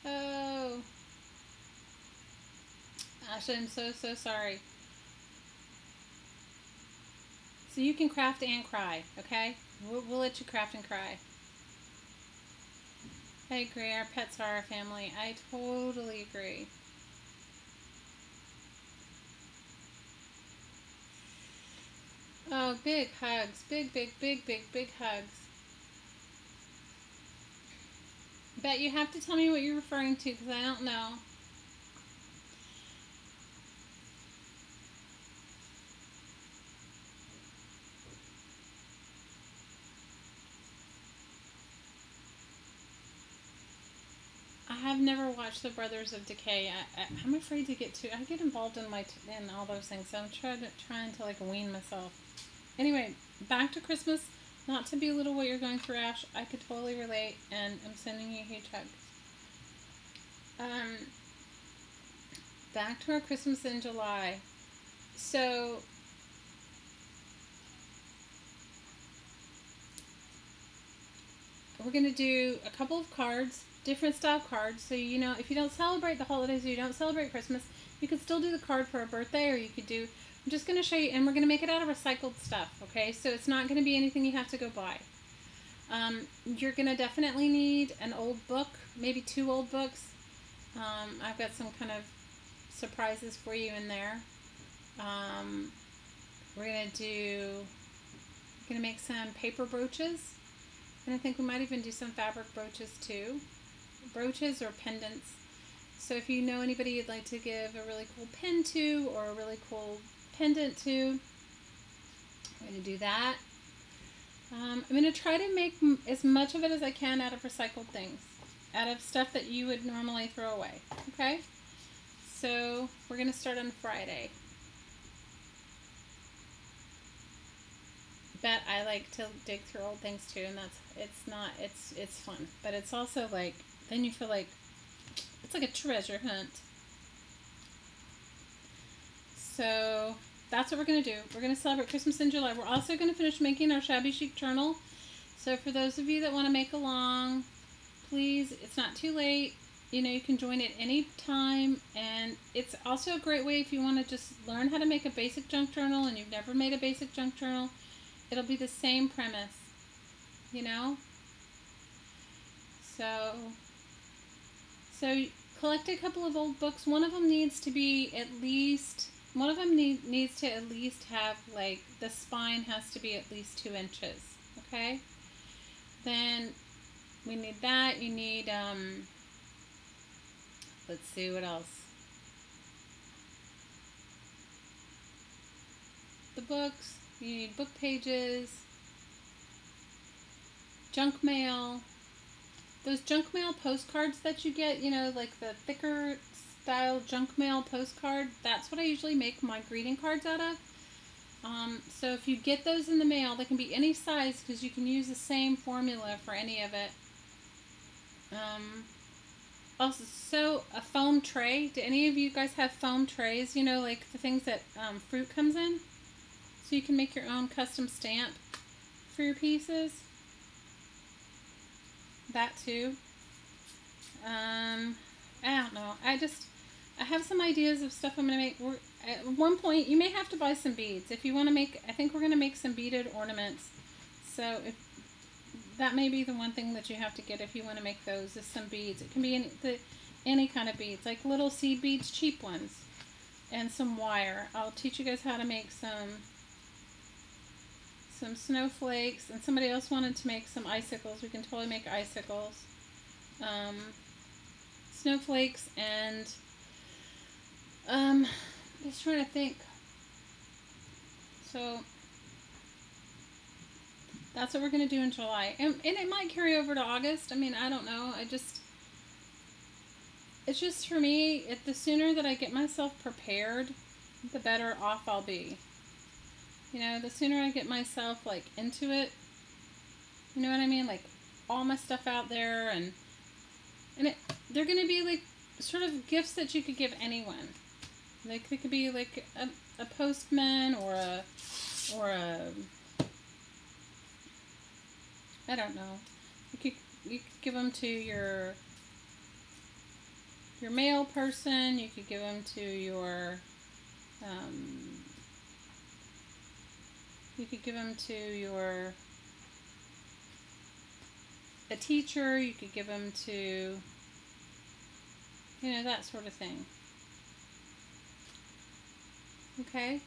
Oh. Ash, I'm so, so sorry. So you can craft and cry, okay? We'll let you craft and cry. I agree. Our pets are our family. I totally agree. Oh, big hugs. Big, big, big, big, big hugs. Bet you have to tell me what you're referring to because I don't know. I've never watched The Brothers of Decay. I'm afraid to I get involved in all those things, so I'm trying to like wean myself. Anyway, back to Christmas. Not to belittle what you're going through, Ash. I could totally relate, and I'm sending you a huge hug. Back to our Christmas in July. So we're going to do a couple of cards, different style cards. So, you know, if you don't celebrate the holidays or you don't celebrate Christmas, you could still do the card for a birthday, or you could do, I'm just going to show you, and we're going to make it out of recycled stuff, okay? So it's not going to be anything you have to go buy. You're going to definitely need an old book, maybe 2 old books. I've got some kind of surprises for you in there. We're going to make some paper brooches. And I think we might even do some fabric brooches too. Brooches or pendants. So if you know anybody you'd like to give a really cool pin to, or a really cool pendant to, we're going to do that. I'm going to try to make as much of it as I can out of recycled things. Out of stuff that you would normally throw away. Okay? So we're going to start on Friday. Bet I like to dig through old things too, and it's fun, but it's also like, then you feel like it's like a treasure hunt. So that's what we're going to do. We're going to celebrate Christmas in July. We're also going to finish making our Shabby Chic journal. So for those of you that want to make along, please, it's not too late. You know, you can join at any time. And it's also a great way if you want to just learn how to make a basic junk journal and you've never made a basic junk journal. It'll be the same premise, you know? So collect a couple of old books. One of them needs to be at least, needs to at least have, like, the spine has to be at least 2 inches, okay? Then we need that. You need, let's see, what else? The books. You need book pages. Junk mail. Those junk mail postcards that you get, you know, like the thicker style junk mail postcard, that's what I usually make my greeting cards out of. So if you get those in the mail, they can be any size because you can use the same formula for any of it. Also, so a foam tray. Do any of you guys have foam trays? You know, like the things that fruit comes in? So you can make your own custom stamp for your pieces. That too. I don't know. I have some ideas of stuff I'm going to make. At one point, you may have to buy some beads. If you want to make, I think we're going to make some beaded ornaments. So that may be the one thing that you have to get if you want to make those, is some beads. It can be any kind of beads, like little seed beads, cheap ones, and some wire. I'll teach you guys how to make some snowflakes, and somebody else wanted to make some icicles. We can totally make icicles. Snowflakes, and just trying to think. So that's what we're going to do in July. And it might carry over to August. I mean, I don't know. It's just for me, the sooner that I get myself prepared, the better off I'll be. You know, the sooner I get myself, like, into it, you know what I mean? Like, all my stuff out there, and they're going to be, like, sort of gifts that you could give anyone. Like, they could be, like, a postman, or a, I don't know. You could give them to your mail person. You could give them to your, you could give them to a teacher. You could give them to, you know, that sort of thing. Okay?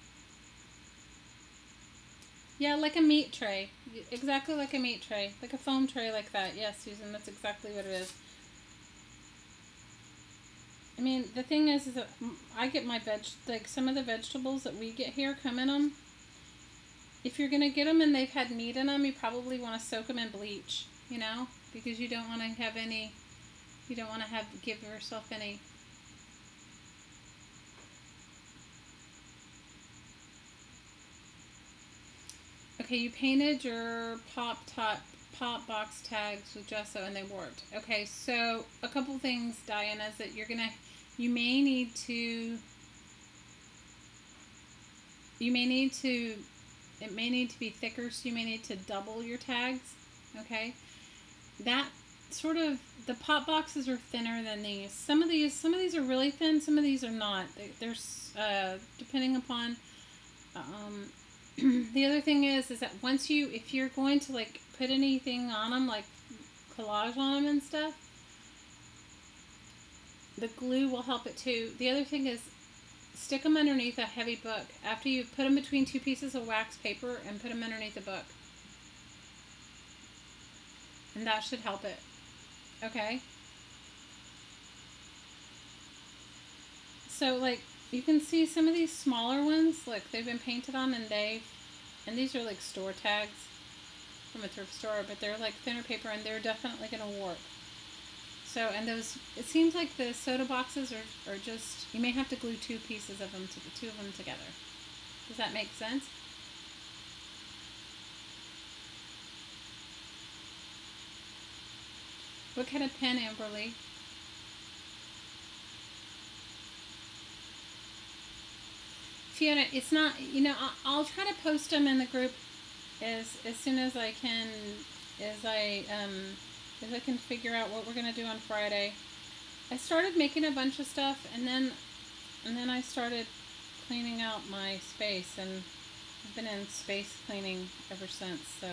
Yeah, like a meat tray. Exactly like a meat tray. Like a foam tray like that. Yes, Susan, that's exactly what it is. I mean, the thing is that I get my like some of the vegetables that we get here come in them. If you're going to get them and they've had meat in them, you probably want to soak them in bleach, you know, because you don't want to have any, you don't want to give yourself any. Okay, you painted your pop box tags with gesso and they worked. Okay, so a couple things, Diana, is that you may need to, it may need to be thicker, so you may need to double your tags, okay? That sort of, the pop boxes are thinner than these. Some of these are really thin, some of these are not. There's, depending upon, the other thing is that if you're going to, like, put anything on them, like collage on them and stuff, the glue will help it too. The other thing is, stick them underneath a heavy book. After you put them between 2 pieces of wax paper and put them underneath the book. And that should help it. Okay? So, like, you can see some of these smaller ones, like, they've been painted on, and these are like store tags from a thrift store, but they're like thinner paper, and they're definitely going to warp. So, and those, it seems like the soda boxes are just, you may have to glue 2 pieces of them, two of them together. Does that make sense? What kind of pen, Amberly? Fiona, it's not, you know, I'll try to post them in the group as soon as I can, as I can figure out what we're gonna do on Friday. I started making a bunch of stuff, and then I started cleaning out my space, and I've been in space cleaning ever since. So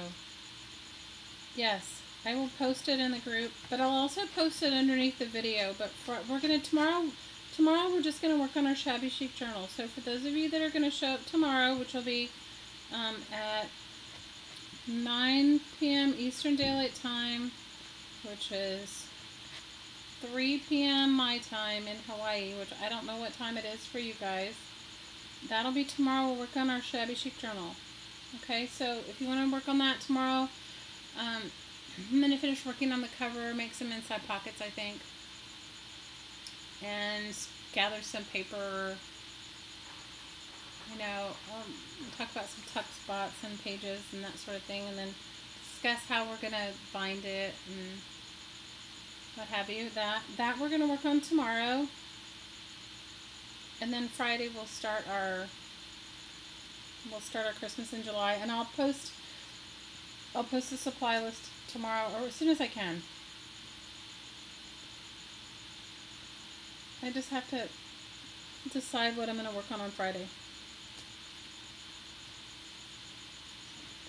yes, I will post it in the group, but I'll also post it underneath the video. But we're gonna tomorrow we're just gonna work on our shabby chic journal. So for those of you that are gonna show up tomorrow, which will be at 9 p.m. Eastern Daylight Time, which is 3 p.m. my time in Hawaii, which I don't know what time it is for you guys. That'll be tomorrow. We'll work on our shabby chic journal. Okay, so if you want to work on that tomorrow, I'm going to finish working on the cover, make some inside pockets, I think, and gather some paper. You know, talk about some tuck spots and pages and that sort of thing, and then discuss how we're going to bind it and what have you. That we're going to work on tomorrow. And then Friday we'll start our Christmas in July, and I'll post the supply list tomorrow, or as soon as I can. I just have to decide what I'm going to work on Friday.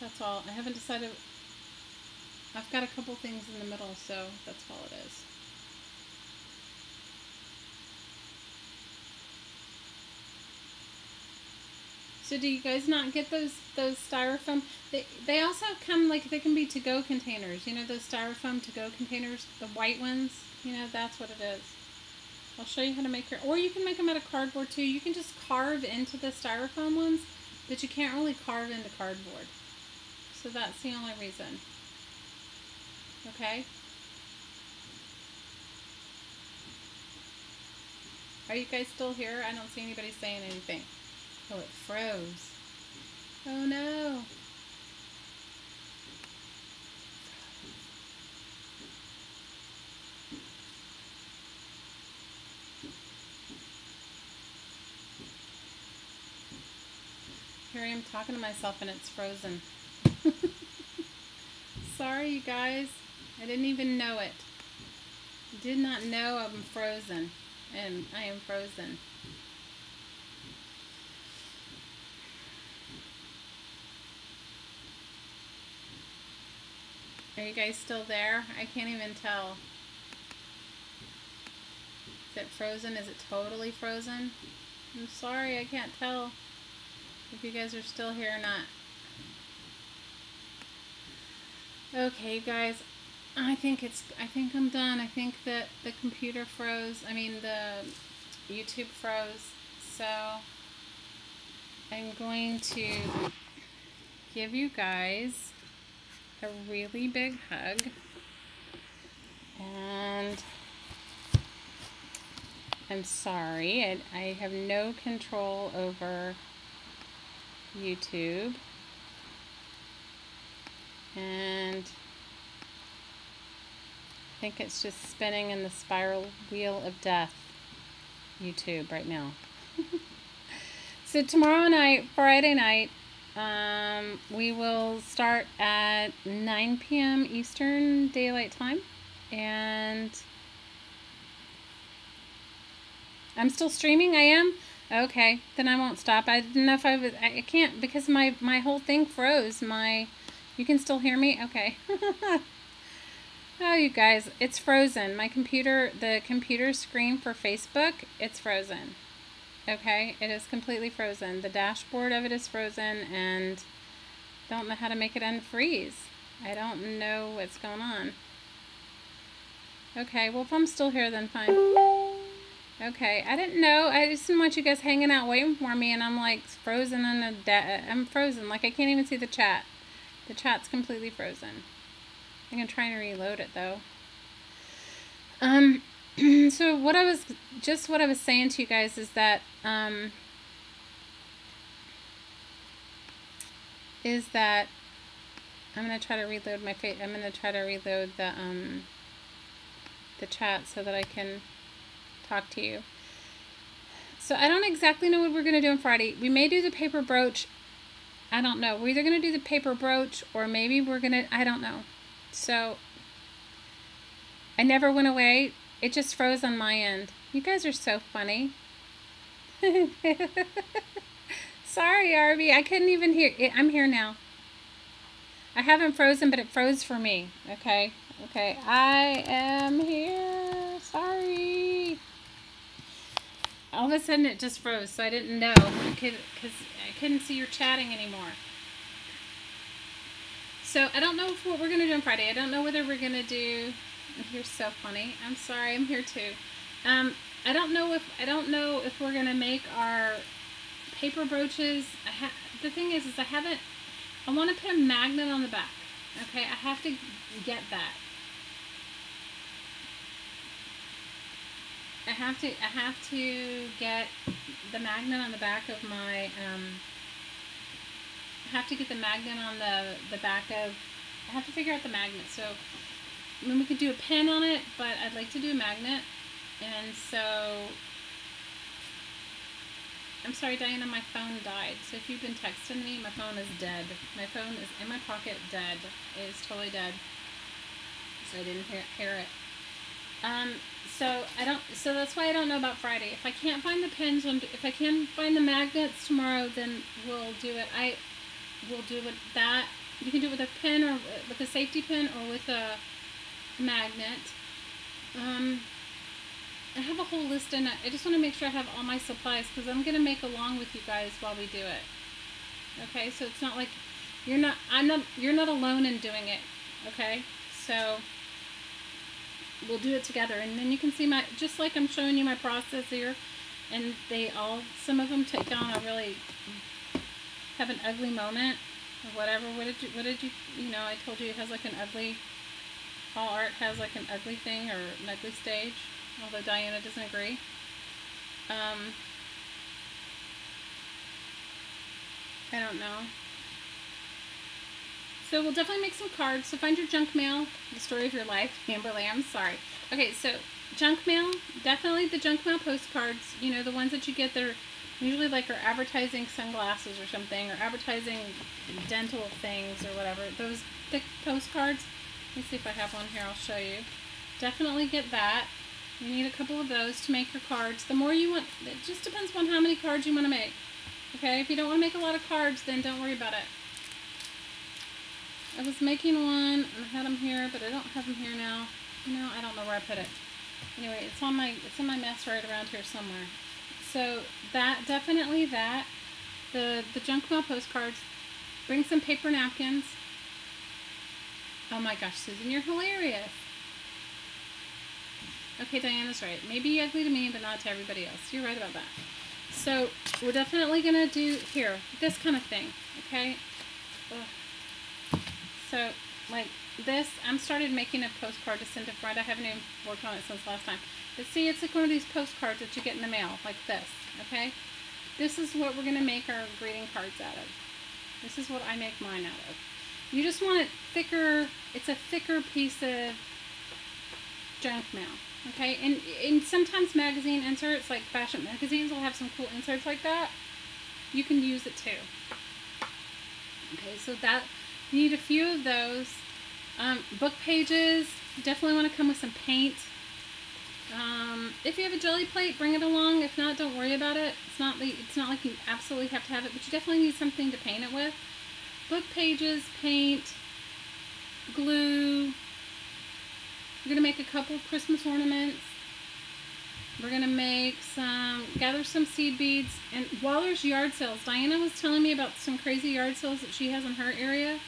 That's all. I haven't decided. I've got a couple things in the middle, so that's all it is. So do you guys not get those styrofoam? They also come, like, they can be to-go containers. You know, those styrofoam to-go containers, the white ones? You know, that's what it is. I'll show you how to make your, or you can make them out of cardboard too. You can just carve into the styrofoam ones, but you can't really carve into cardboard. So that's the only reason. Okay? Are you guys still here? I don't see anybody saying anything. Oh, it froze. Oh no. Here I am talking to myself and it's frozen. Sorry, you guys. I didn't even know it. Did not know I'm frozen. And I am frozen. Are you guys still there? I can't even tell. Is it frozen? Is it totally frozen? I'm sorry, I can't tell if you guys are still here or not. Okay, guys, I think I'm done. I think that the computer froze. I mean, the YouTube froze. So I'm going to give you guys a really big hug. And I'm sorry. I have no control over YouTube. And I think it's just spinning in the spiral wheel of death, YouTube, right now. So tomorrow night, Friday night, we will start at 9 p.m. Eastern Daylight Time. And I'm still streaming? I am? Okay, then I won't stop. I didn't know if I was, I can't, because my whole thing froze. You can still hear me? Okay. Oh, you guys, it's frozen. My computer, the computer screen for Facebook, it's frozen. Okay, it is completely frozen. The dashboard of it is frozen, and don't know how to make it unfreeze. I don't know what's going on. Okay, well, if I'm still here, then fine. Okay, I didn't know. I just didn't want you guys hanging out waiting for me, and I'm like frozen in I'm frozen. Like, I can't even see the chat. The chat's completely frozen. I'm gonna try and reload it though. So what I was saying to you guys is that I'm gonna try to reload I'm gonna try to reload the chat so that I can talk to you. So I don't exactly know what we're going to do on Friday. We may do the paper brooch. I don't know. We're either going to do the paper brooch or maybe we're going to, I don't know. So I never went away. It just froze on my end. You guys are so funny. Sorry, Arby. I couldn't even hear. I'm here now. I haven't frozen, but it froze for me. Okay. Okay. I am here. Sorry. All of a sudden it just froze, so I didn't know because I couldn't see your chatting anymore. So I don't know what we're going to do on Friday. I don't know whether we're going to do... You're so funny. I'm sorry. I'm here too. I don't know if we're going to make our paper brooches. The thing is I want to put a magnet on the back. Okay, I have to get that. I have to get the magnet on the back of my, I have to get the magnet on the back of, I have to figure out the magnet. So, I mean, we could do a pin on it, but I'd like to do a magnet. And so, I'm sorry, Diana, my phone died. So if you've been texting me, my phone is dead. My phone is in my pocket, dead. It is totally dead. So I didn't hear it. So that's why I don't know about Friday. If I can't find the pins, if I can find the magnets tomorrow, then we'll do it. We'll do it that. You can do it with a pin or with a safety pin or with a magnet. I have a whole list and I just want to make sure I have all my supplies because I'm going to make along with you guys while we do it. Okay, so it's not like you're not alone in doing it. Okay, so we'll do it together, and then you can see just like I'm showing you my process here, and some of them take on a really have an ugly moment or whatever. What did you I told you it has like an ugly, all art has like an ugly thing or an ugly stage, although Diana doesn't agree. I don't know. So we'll definitely make some cards. So find your junk mail, the story of your life, Amberly. I'm sorry. Okay, so junk mail, definitely the junk mail postcards. You know, the ones that you get that are usually like are advertising sunglasses or something, or advertising dental things or whatever. Those thick postcards. Let me see if I have one here. I'll show you. Definitely get that. You need a couple of those to make your cards. The more you want, it just depends on how many cards you want to make. Okay, if you don't want to make a lot of cards, then don't worry about it. I was making one, and I had them here, but I don't have them here now. No, I don't know where I put it. Anyway, it's in my mess right around here somewhere. So definitely that. The junk mail postcards. Bring some paper napkins. Oh my gosh, Susan, you're hilarious. Okay, Diana's right. Maybe ugly to me, but not to everybody else. You're right about that. So we're definitely gonna do here this kind of thing. Okay. Ugh. So, like this, I'm started making a postcard to send to Fred. I haven't even worked on it since last time. But see, it's like one of these postcards that you get in the mail, like this, okay? This is what we're going to make our greeting cards out of. This is what I make mine out of. You just want it thicker. It's a thicker piece of junk mail, okay? And sometimes magazine inserts, like fashion magazines, will have some cool inserts like that. You can use it too. Okay, so that... You need a few of those. Book pages, definitely want to come with some paint. If you have a jelly plate, bring it along. If not, don't worry about it. It's not like you absolutely have to have it, but you definitely need something to paint it with. Book pages, paint, glue. We're going to make a couple of Christmas ornaments. We're going to gather some seed beads. And while there's yard sales, Diana was telling me about some crazy yard sales that she has in her area.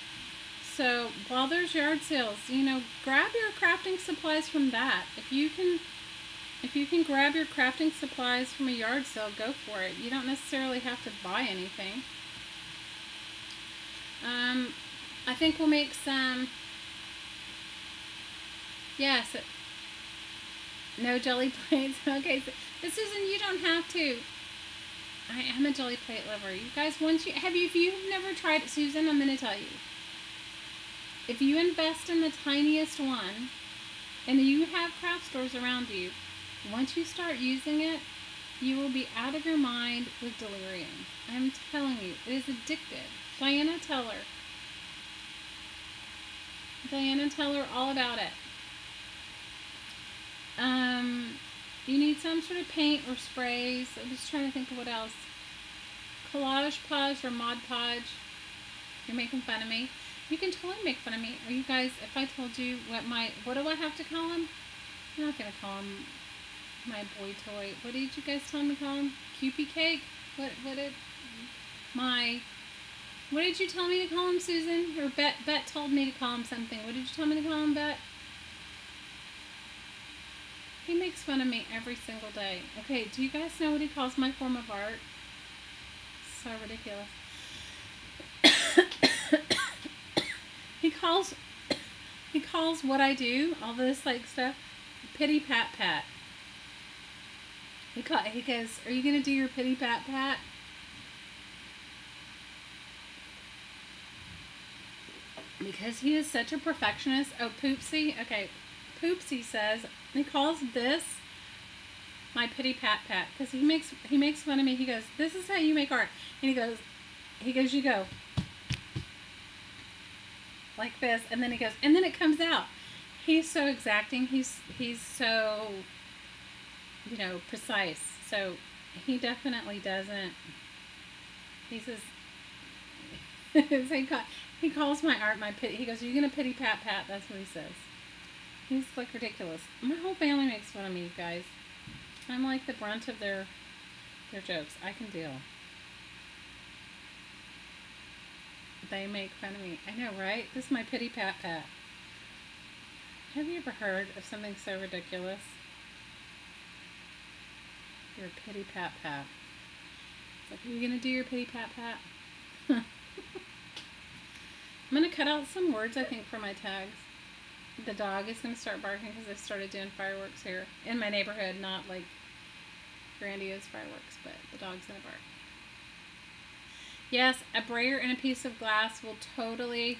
So while there's yard sales, grab your crafting supplies from that. If you can grab your crafting supplies from a yard sale, go for it. You don't necessarily have to buy anything. I think we'll make some, yes, no jelly plates. Okay, but Susan, you don't have to. I am a jelly plate lover. You guys, if you've never tried it, Susan, I'm going to tell you. If you invest in the tiniest one, and you have craft stores around you, once you start using it, You will be out of your mind with delirium. I'm telling you, it is addictive. Diana, tell her. Diana, tell her all about it. You need some sort of paint or sprays. I'm just trying to think of what else. Collage Podge or Mod Podge. You're making fun of me. You can totally make fun of me. Are you guys, if I told you what do I have to call him? I'm not going to call him my boy toy. What did you guys tell me to call him? Cupie Cake? What did you tell me to call him, Susan? Or Bet told me to call him something. What did you tell me to call him, Bet? He makes fun of me every single day. Okay, do you guys know what he calls my form of art? So ridiculous. He calls what I do, all this like stuff, pity pat pat. He goes, are you gonna do your pity pat pat? Because he is such a perfectionist. Oh, Poopsie. Okay, Poopsie says he calls this my pity pat pat because he makes fun of me. He goes, this is how you make art, and he goes, you go like this, and then he goes, and then it comes out. He's so exacting. He's so, precise. So he definitely doesn't. He says, he calls my art my pity. He goes, are you gonna pity pat pat? That's what he says. He's like ridiculous. My whole family makes fun of me, you guys. I'm like the brunt of their jokes. I can deal. They make fun of me. I know, right? This is my pity pat pat. Have you ever heard of something so ridiculous? Your pity pat pat. It's like, are you gonna do your pity pat pat? I'm gonna cut out some words, I think, for my tags. The dog is gonna start barking because I started doing fireworks here in my neighborhood, not like grandiose fireworks, but the dog's gonna bark. Yes, a brayer and a piece of glass will totally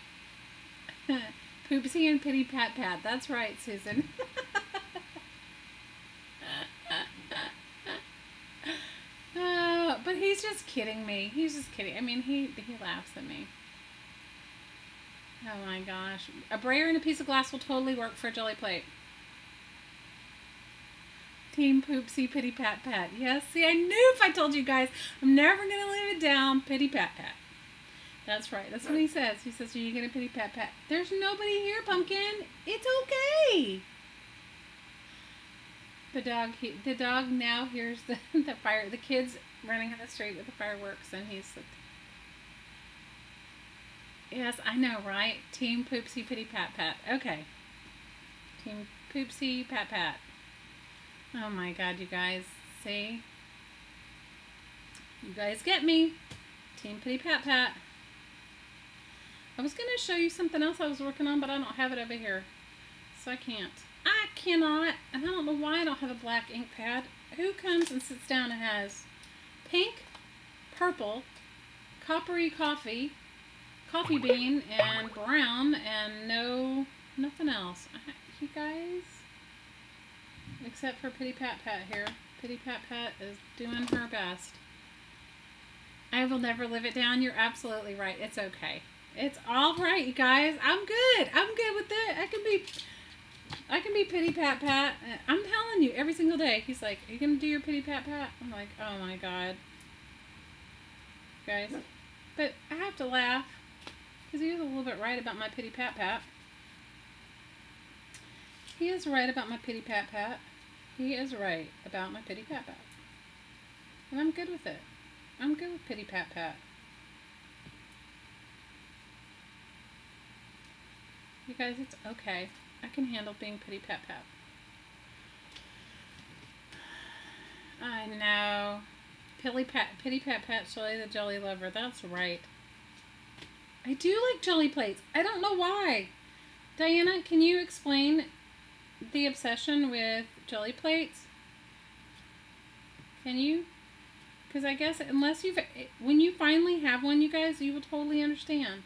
Poopsie and pity pat pat. That's right, Susan. But he's just kidding me. He's just kidding. I mean, he laughs at me. Oh my gosh. A brayer and a piece of glass will totally work for a jelly plate. Team Poopsie pity pat pat. Yes, see, I knew if I told you guys, I'm never going to live it down. Pity pat pat. That's right. That's what he says. He says, are you going to pity pat pat? There's nobody here, Pumpkin. It's okay. The dog now hears the kids running on the street with the fireworks, and he's like, yes, I know, right? Team Poopsie pity pat pat. Okay. Team Poopsie pat pat. Oh my God, you guys. See? You guys get me. Team pity pat pat. I was going to show you something else I was working on, but I don't have it over here. So I can't. I cannot. And I don't know why I don't have a black ink pad. Who comes and sits down and has pink, purple, coppery coffee bean, and brown, and nothing else. You guys? Except for Pity Pat Pat here. Pity Pat Pat is doing her best. I will never live it down. You're absolutely right. It's okay. It's all right, you guys. I'm good. I'm good with it. I can be Pity Pat Pat. I'm telling you, every single day. He's like, are you going to do your Pity Pat Pat? I'm like, oh my God. Guys. But I have to laugh. Because he was a little bit right about my Pity Pat Pat. He is right about my Pity Pat Pat. He is right about my Pity Pat Pat. And I'm good with it. I'm good with Pity Pat Pat. You guys, it's okay. I can handle being Pity Pat Pat. I know. Pity Pat Pat, Shelly the Jelly Lover. That's right. I do like jelly plates. I don't know why. Diana, can you explain the obsession with jelly plates? Can you? Because I guess when you finally have one, you guys, you will totally understand.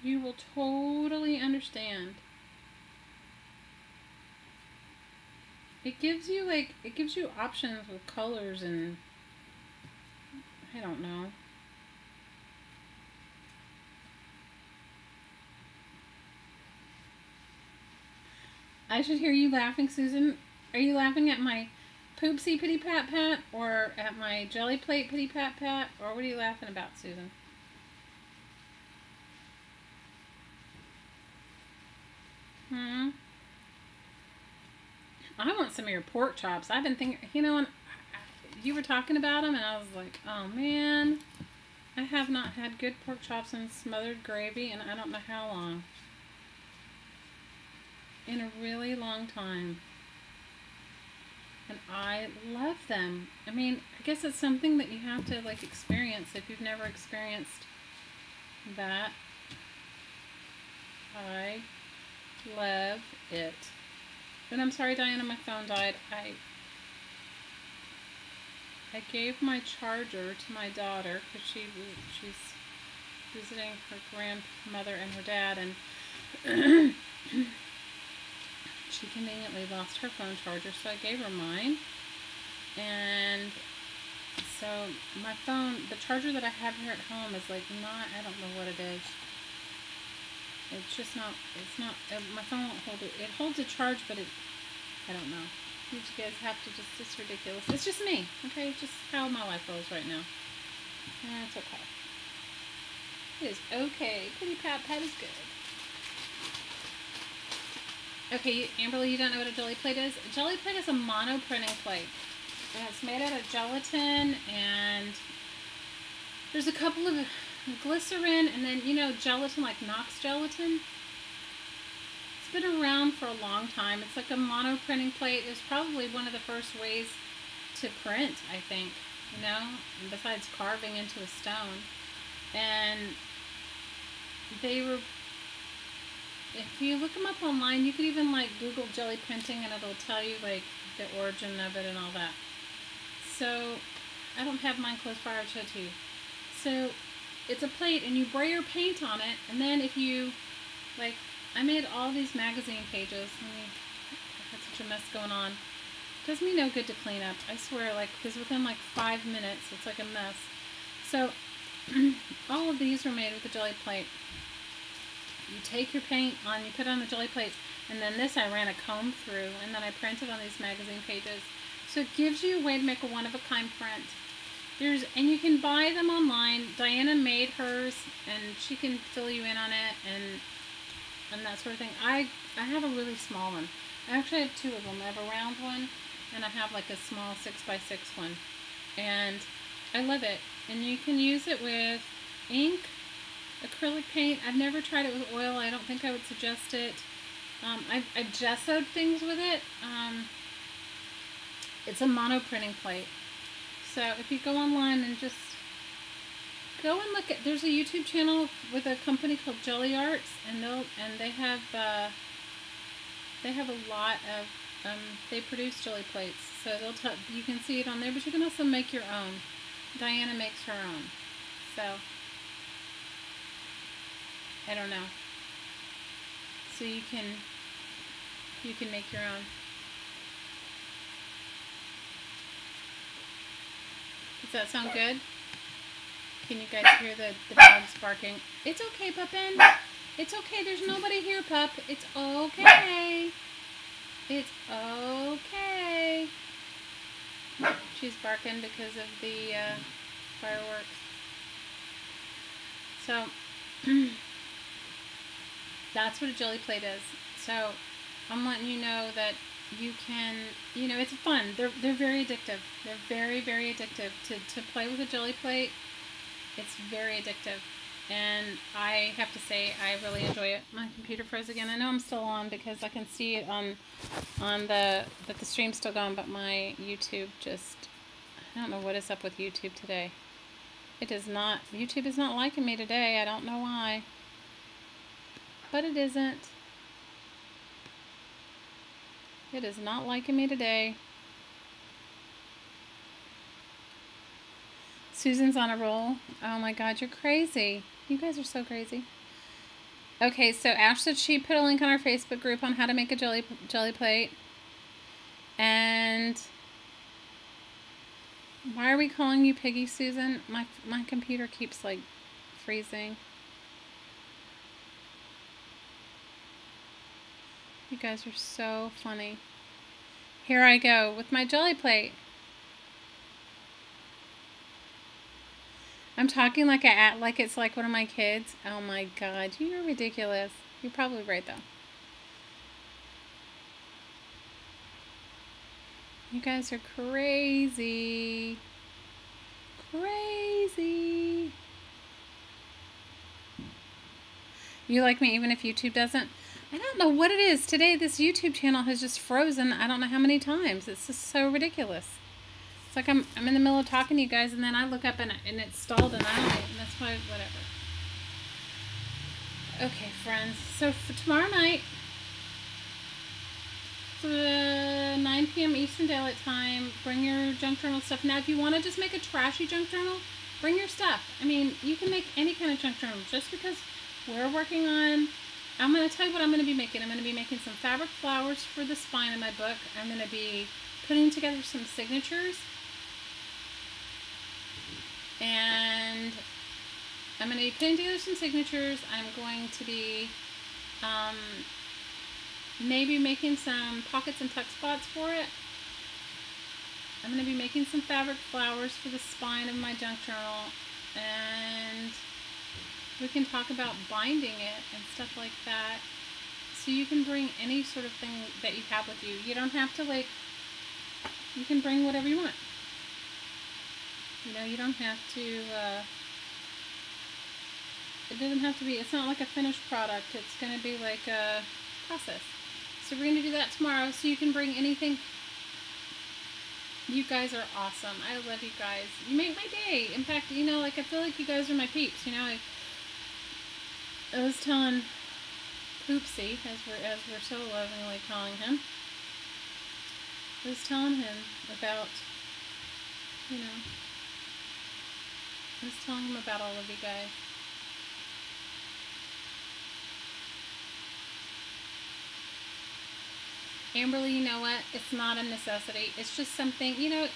You will totally understand. It gives you options with colors and I don't know. I should hear you laughing, Susan. Are you laughing at my poopsie pitty pat pat or at my jelly plate pitty pat pat? Or what are you laughing about, Susan? I want some of your pork chops. I've been thinking, when you were talking about them, and I was like, oh man, I have not had good pork chops and smothered gravy, and I don't know how long. In a really long time. And I love them. I mean, I guess it's something that you have to experience if you've never experienced that. I love it. And I'm sorry, Diana, my phone died. I gave my charger to my daughter because she's visiting her grandmother and her dad, and she conveniently lost her phone charger, so I gave her mine. And so my phone, the charger that I have here at home is not, I don't know what it is. It's just not, my phone won't hold it. It holds a charge, but I don't know. You guys have to it's ridiculous. It's just me, okay? It's just how my life goes right now. It's okay. It is okay. Kitty Pat Pat is good. Okay, Amberly, you don't know what a jelly plate is? A jelly plate is a mono printing plate. And it's made out of gelatin, and there's a couple of glycerin, and then, gelatin, like Knox gelatin. It's been around for a long time. It's like a mono printing plate. It was probably one of the first ways to print, I think, besides carving into a stone. And they were, if you look them up online, you could even Google jelly printing, and it'll tell you the origin of it and all that. So I don't have mine close by. I'll show it to you. So it's a plate, and you spray your paint on it, and then if you I made all these magazine pages. I had such a mess going on. It does me no good to clean up, I swear, because within 5 minutes it's a mess. So all of these were made with a jelly plate. You take your paint on, you put it on the jelly plate, and then this I ran a comb through, and then I printed on these magazine pages. So it gives you a way to make a one-of-a-kind print. And you can buy them online. Diana made hers, and she can fill you in on it, and that sort of thing. I have a really small one. I actually have two of them. I have a round one, and I have a small 6x6 one. And I love it. And you can use it with ink, acrylic paint. I've never tried it with oil. I don't think I would suggest it. I've gessoed things with it. It's a mono printing plate. So if you go online and just go and look at, there's a YouTube channel with a company called Jelly Arts, and they have a lot of they produce jelly plates. So you can see it on there, but you can also make your own. Diana makes her own. So I don't know. So you can make your own. Does that sound good? Can you guys hear the dogs barking? It's okay, Puppin. It's okay. There's nobody here, Pup. It's okay. It's okay. She's barking because of the fireworks. So that's what a jelly plate is. So I'm letting you know that you can, it's fun. They're very addictive. They're very, very addictive. To play with a jelly plate, it's very addictive. And I have to say, I really enjoy it. My computer froze again. I know I'm still on because I can see it on that the stream's still going, but my YouTube just, I don't know what is up with YouTube today. YouTube is not liking me today. I don't know why. But it isn't. It is not liking me today. Susan's on a roll. Oh my God, you're crazy. You guys are so crazy. Okay, so Ash said she put a link on our Facebook group on how to make a jelly plate. And why are we calling you Piggy, Susan? My computer keeps like freezing. You guys are so funny. Here I go with my jelly plate. I'm talking like it's like one of my kids. Oh my God, you're ridiculous. You're probably right though. You guys are crazy. Crazy. You like me even if YouTube doesn't? I don't know what it is. Today this YouTube channel has just frozen. I don't know how many times. It's just so ridiculous. It's like I'm in the middle of talking to you guys and then I look up and it's stalled and I don't know. And that's why, whatever. Okay, friends. So for tomorrow night, for 9 p.m. Eastern Daylight Time, bring your junk journal stuff. Now, if you want to just make a trashy junk journal, bring your stuff. I mean, you can make any kind of junk journal. Just because we're working on, I'm going to tell you what I'm going to be making. I'm going to be making some fabric flowers for the spine of my book. I'm going to be putting together some signatures. And I'm going to be putting together some signatures. I'm going to be maybe making some pockets and tuck spots for it. I'm going to be making some fabric flowers for the spine of my junk journal. And we can talk about binding it and stuff like that. So you can bring any sort of thing that you have with you. You don't have to you can bring whatever you want. You know, you don't have to, it doesn't have to be, it's not like a finished product. It's going to be like a process. So we're going to do that tomorrow so you can bring anything. You guys are awesome. I love you guys. You make my day. In fact, you know, like I feel like you guys are my peeps. You know, I was telling Poopsie, as we're so lovingly calling him, I was telling him about, you know, I was telling him about all of you guys. Amberly, you know what? It's not a necessity. It's just something, you know,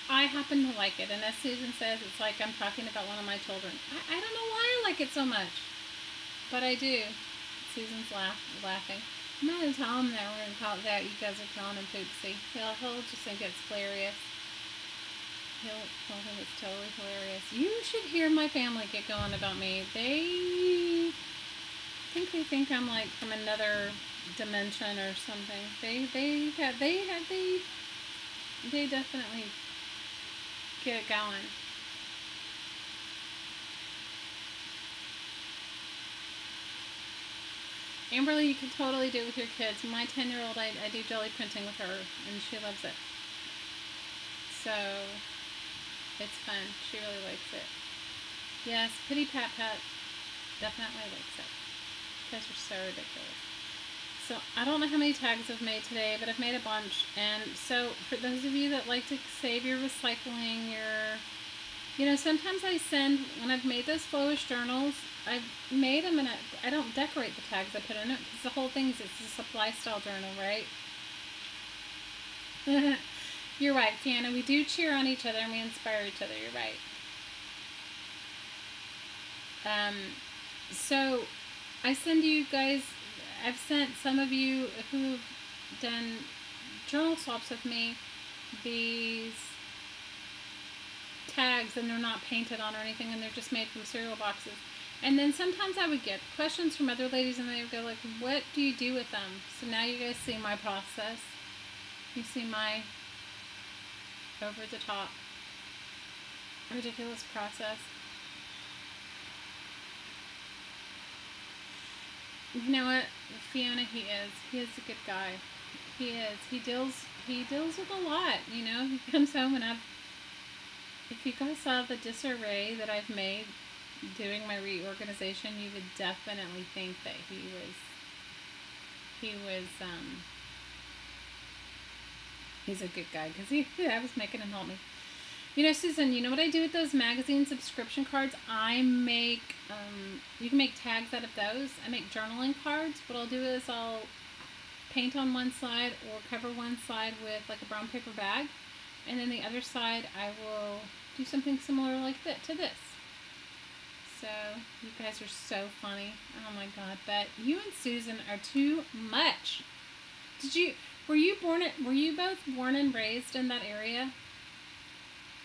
I happen to like it. And as Susan says, it's like I'm talking about one of my children. I don't know why I like it so much. But I do. Susan's laughing. I'm not going to tell him that we're going to call it that. You guys are calling him Poopsie. He'll just think it's hilarious. He'll think it's totally hilarious. You should hear my family get going about me. They think I'm like from another dimension or something. They definitely get it going. Amberly, you can totally do it with your kids. My 10-year-old, I do jelly printing with her, and she loves it. So, it's fun. She really likes it. Yes, Pitty Pat Pat definitely likes it. You guys are so ridiculous. So, I don't know how many tags I've made today, but I've made a bunch. And so, for those of you that like to save your recycling, you know, sometimes I send, when I've made those flowish journals, I've made them and I don't decorate the tags I put in it because the whole thing is it's a supply style journal, right? You're right, Fiona. We do cheer on each other and we inspire each other. You're right. So I send you guys, I've sent some of you who've done journal swaps with me these tags, and they're not painted on or anything, and they're just made from cereal boxes. And then sometimes I would get questions from other ladies and they would go like, what do you do with them? So now you guys see my process. You see my over the top ridiculous process. You know what, Fiona, he is a good guy. He is. He deals with a lot, you know. He comes home and if you guys saw the disarray that I've made doing my reorganization, you would definitely think that he's a good guy, because I was making him help me. You know, Susan, you know what I do with those magazine subscription cards? I make, you can make tags out of those. I make journaling cards. What I'll do is paint on one side or cover one side with like a brown paper bag, and then the other side I will do something similar like that to this. So you guys are so funny. Oh my god, but you and Susan are too much. Were you both born and raised in that area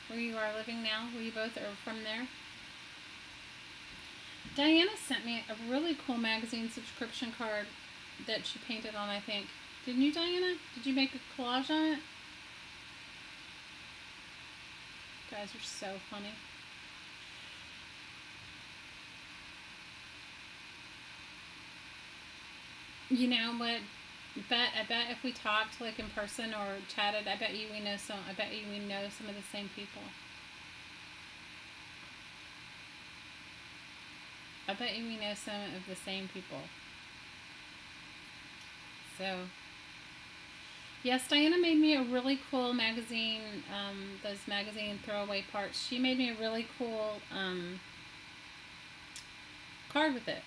where you are living now? Were you both are from there? Diana sent me a really cool magazine subscription card that she painted on, I think. Didn't you, Diana? Did you make a collage on it? You guys are so funny. You know what? I bet if we talked like in person or chatted, I bet you we know some of the same people. I bet you we know some of the same people. So, yes, Diana made me a really cool magazine, those magazine throwaway parts. She made me a really cool card with it.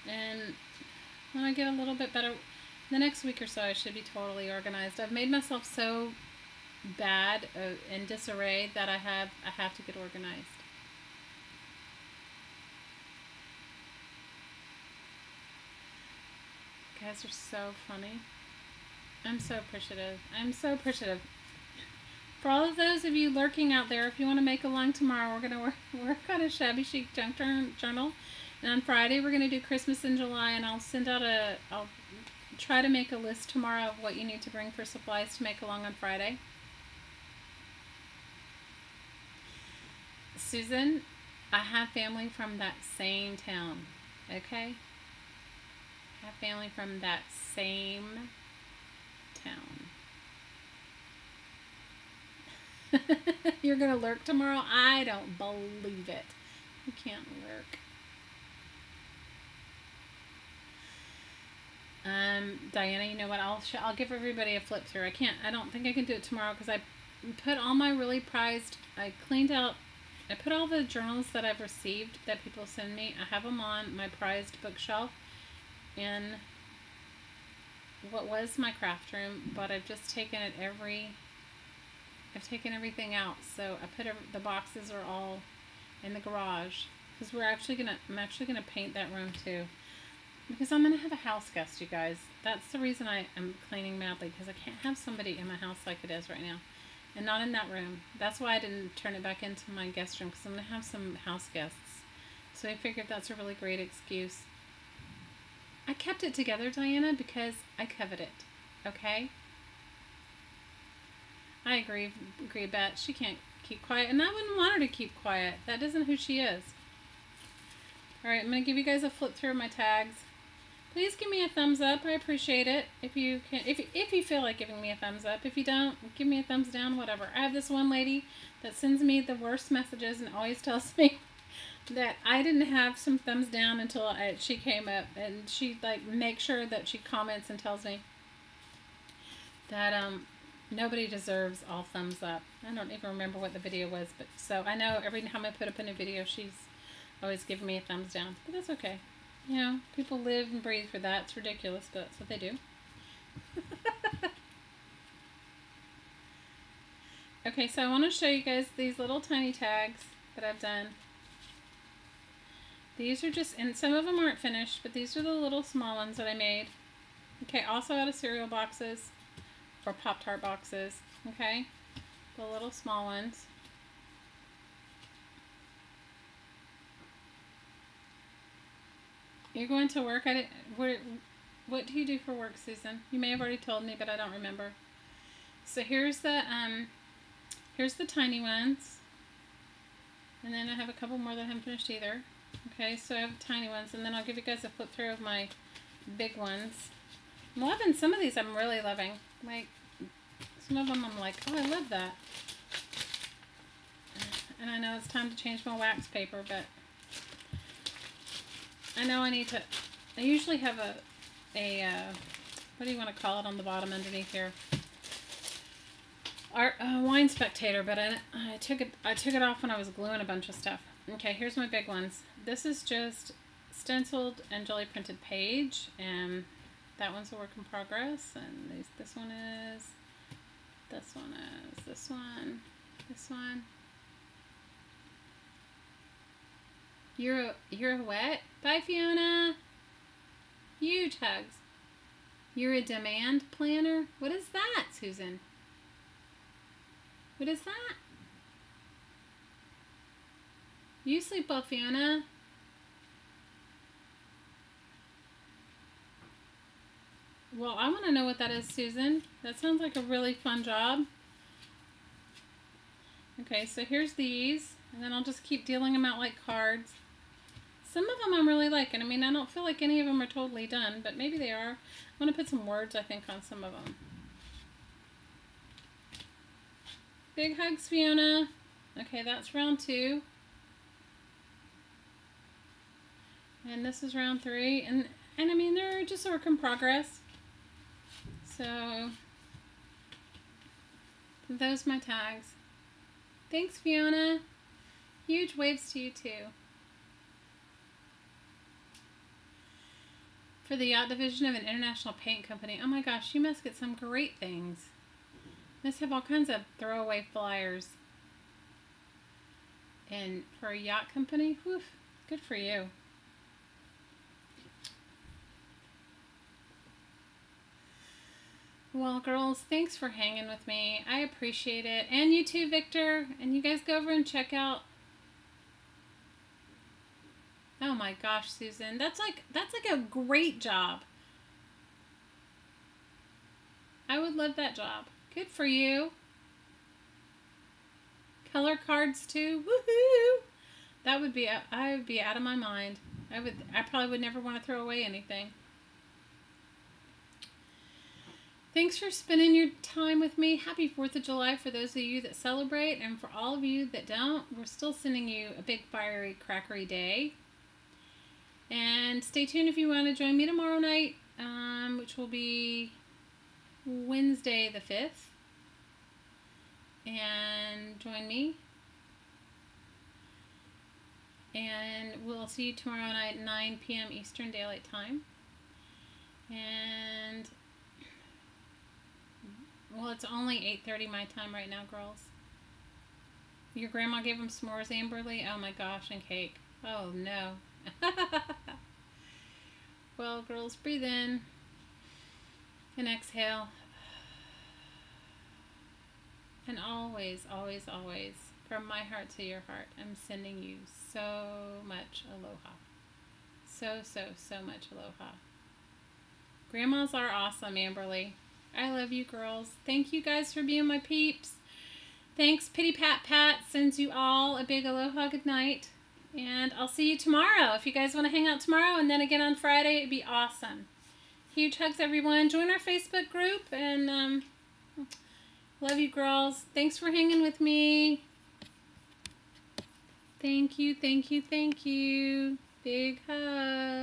And when I get a little bit better, the next week or so I should be totally organized. I've made myself so bad in disarray that I have to get organized. You guys are so funny. I'm so appreciative. I'm so appreciative. For all of those of you lurking out there, if you want to make along tomorrow, we're going to work on a shabby chic junk journal. And on Friday, we're going to do Christmas in July, and I'll try to make a list tomorrow of what you need to bring for supplies to make along on Friday. Susan, I have family from that same town, okay? I have family from that same town. You're going to lurk tomorrow? I don't believe it. You can't lurk. Diana, you know what? I'll give everybody a flip through. I don't think I can do it tomorrow because I put all my really prized, I put all the journals that I've received that people send me. I have them on my prized bookshelf in what was my craft room, but I've just taken I've taken everything out. So I put the boxes are all in the garage because I'm actually gonna paint that room too. Because I'm going to have a house guest, you guys. That's the reason I am cleaning madly, because I can't have somebody in my house like it is right now. And not in that room. That's why I didn't turn it back into my guest room, because I'm going to have some house guests. So I figured that's a really great excuse. I kept it together, Diana, because I covet it. Okay? I agree, Bet. She can't keep quiet. And I wouldn't want her to keep quiet. That isn't who she is. Alright, I'm going to give you guys a flip through of my tags. Please give me a thumbs up. I appreciate it. If you can, if you feel like giving me a thumbs up. If you don't, give me a thumbs down, whatever. I have this one lady that sends me the worst messages and always tells me that I didn't have some thumbs down until she came up, and she like makes sure that she comments and tells me that nobody deserves all thumbs up. I don't even remember what the video was, but so I know every time I put up in a video, she's always giving me a thumbs down, but that's okay. You know, people live and breathe for that. It's ridiculous, but that's what they do. Okay, so I want to show you guys these little tiny tags that I've done. These are just, and some of them aren't finished, but these are the little small ones that I made. Okay, also out of cereal boxes or Pop-Tart boxes. Okay, the little small ones. You're going to work at it. What do you do for work, Susan? You may have already told me, but I don't remember. So here's the tiny ones, and then I have a couple more that I haven't finished either. Okay, so I have tiny ones, and then I'll give you guys a flip through of my big ones. I'm loving some of these. I'm really loving. Like some of them, I'm like, oh, I love that. And I know it's time to change my wax paper, but I know I need to. I usually have a what do you want to call it on the bottom underneath here? Wine spectator, but I took it off when I was gluing a bunch of stuff. Okay, here's my big ones. This is just stenciled and jelly printed page, and That one's a work in progress, and this one is, this one is, this one. You're what? Bye, Fiona. Huge hugs. You're a demand planner? What is that, Susan? What is that? You sleep well, Fiona. Well, I want to know what that is, Susan. That sounds like a really fun job. Okay, so here's these, and then I'll just keep dealing them out like cards. Some of them I'm really liking. I mean, I don't feel like any of them are totally done, but maybe they are. I'm going to put some words, I think, on some of them. Big hugs, Fiona. Okay, that's round 2. And this is round 3. And I mean, they're just a work in progress. So, those are my tags. Thanks, Fiona. Huge waves to you, too. For the yacht division of an international paint company. Oh my gosh, you must get some great things. Must have all kinds of throwaway flyers. And for a yacht company, whew, good for you. Well, girls, thanks for hanging with me. I appreciate it. And you too, Victor. And you guys go over and check out. Oh my gosh, Susan. That's like a great job. I would love that job. Good for you. Color cards too. Woohoo! That would be, I would be out of my mind. I probably would never want to throw away anything. Thanks for spending your time with me. Happy 4th of July for those of you that celebrate, and for all of you that don't, we're still sending you a big fiery crackery day. And stay tuned if you want to join me tomorrow night, which will be Wednesday the 5th. And join me. And we'll see you tomorrow night at 9 p.m. Eastern Daylight Time. And well, it's only 8:30 my time right now, girls. Your grandma gave them s'mores, Amberly? Oh my gosh, and cake. Oh no. Well, girls, breathe in and exhale. And always, always, always, from my heart to your heart, I'm sending you so much aloha. So, so, so much aloha. Grandmas are awesome, Amberly. I love you, girls. Thank you guys for being my peeps. Thanks, Pitty Pat Pat sends you all a big aloha good night. And I'll see you tomorrow. If you guys want to hang out tomorrow and then again on Friday, it'd be awesome. Huge hugs, everyone. Join our Facebook group. And love you, girls. Thanks for hanging with me. Thank you, thank you, thank you. Big hug.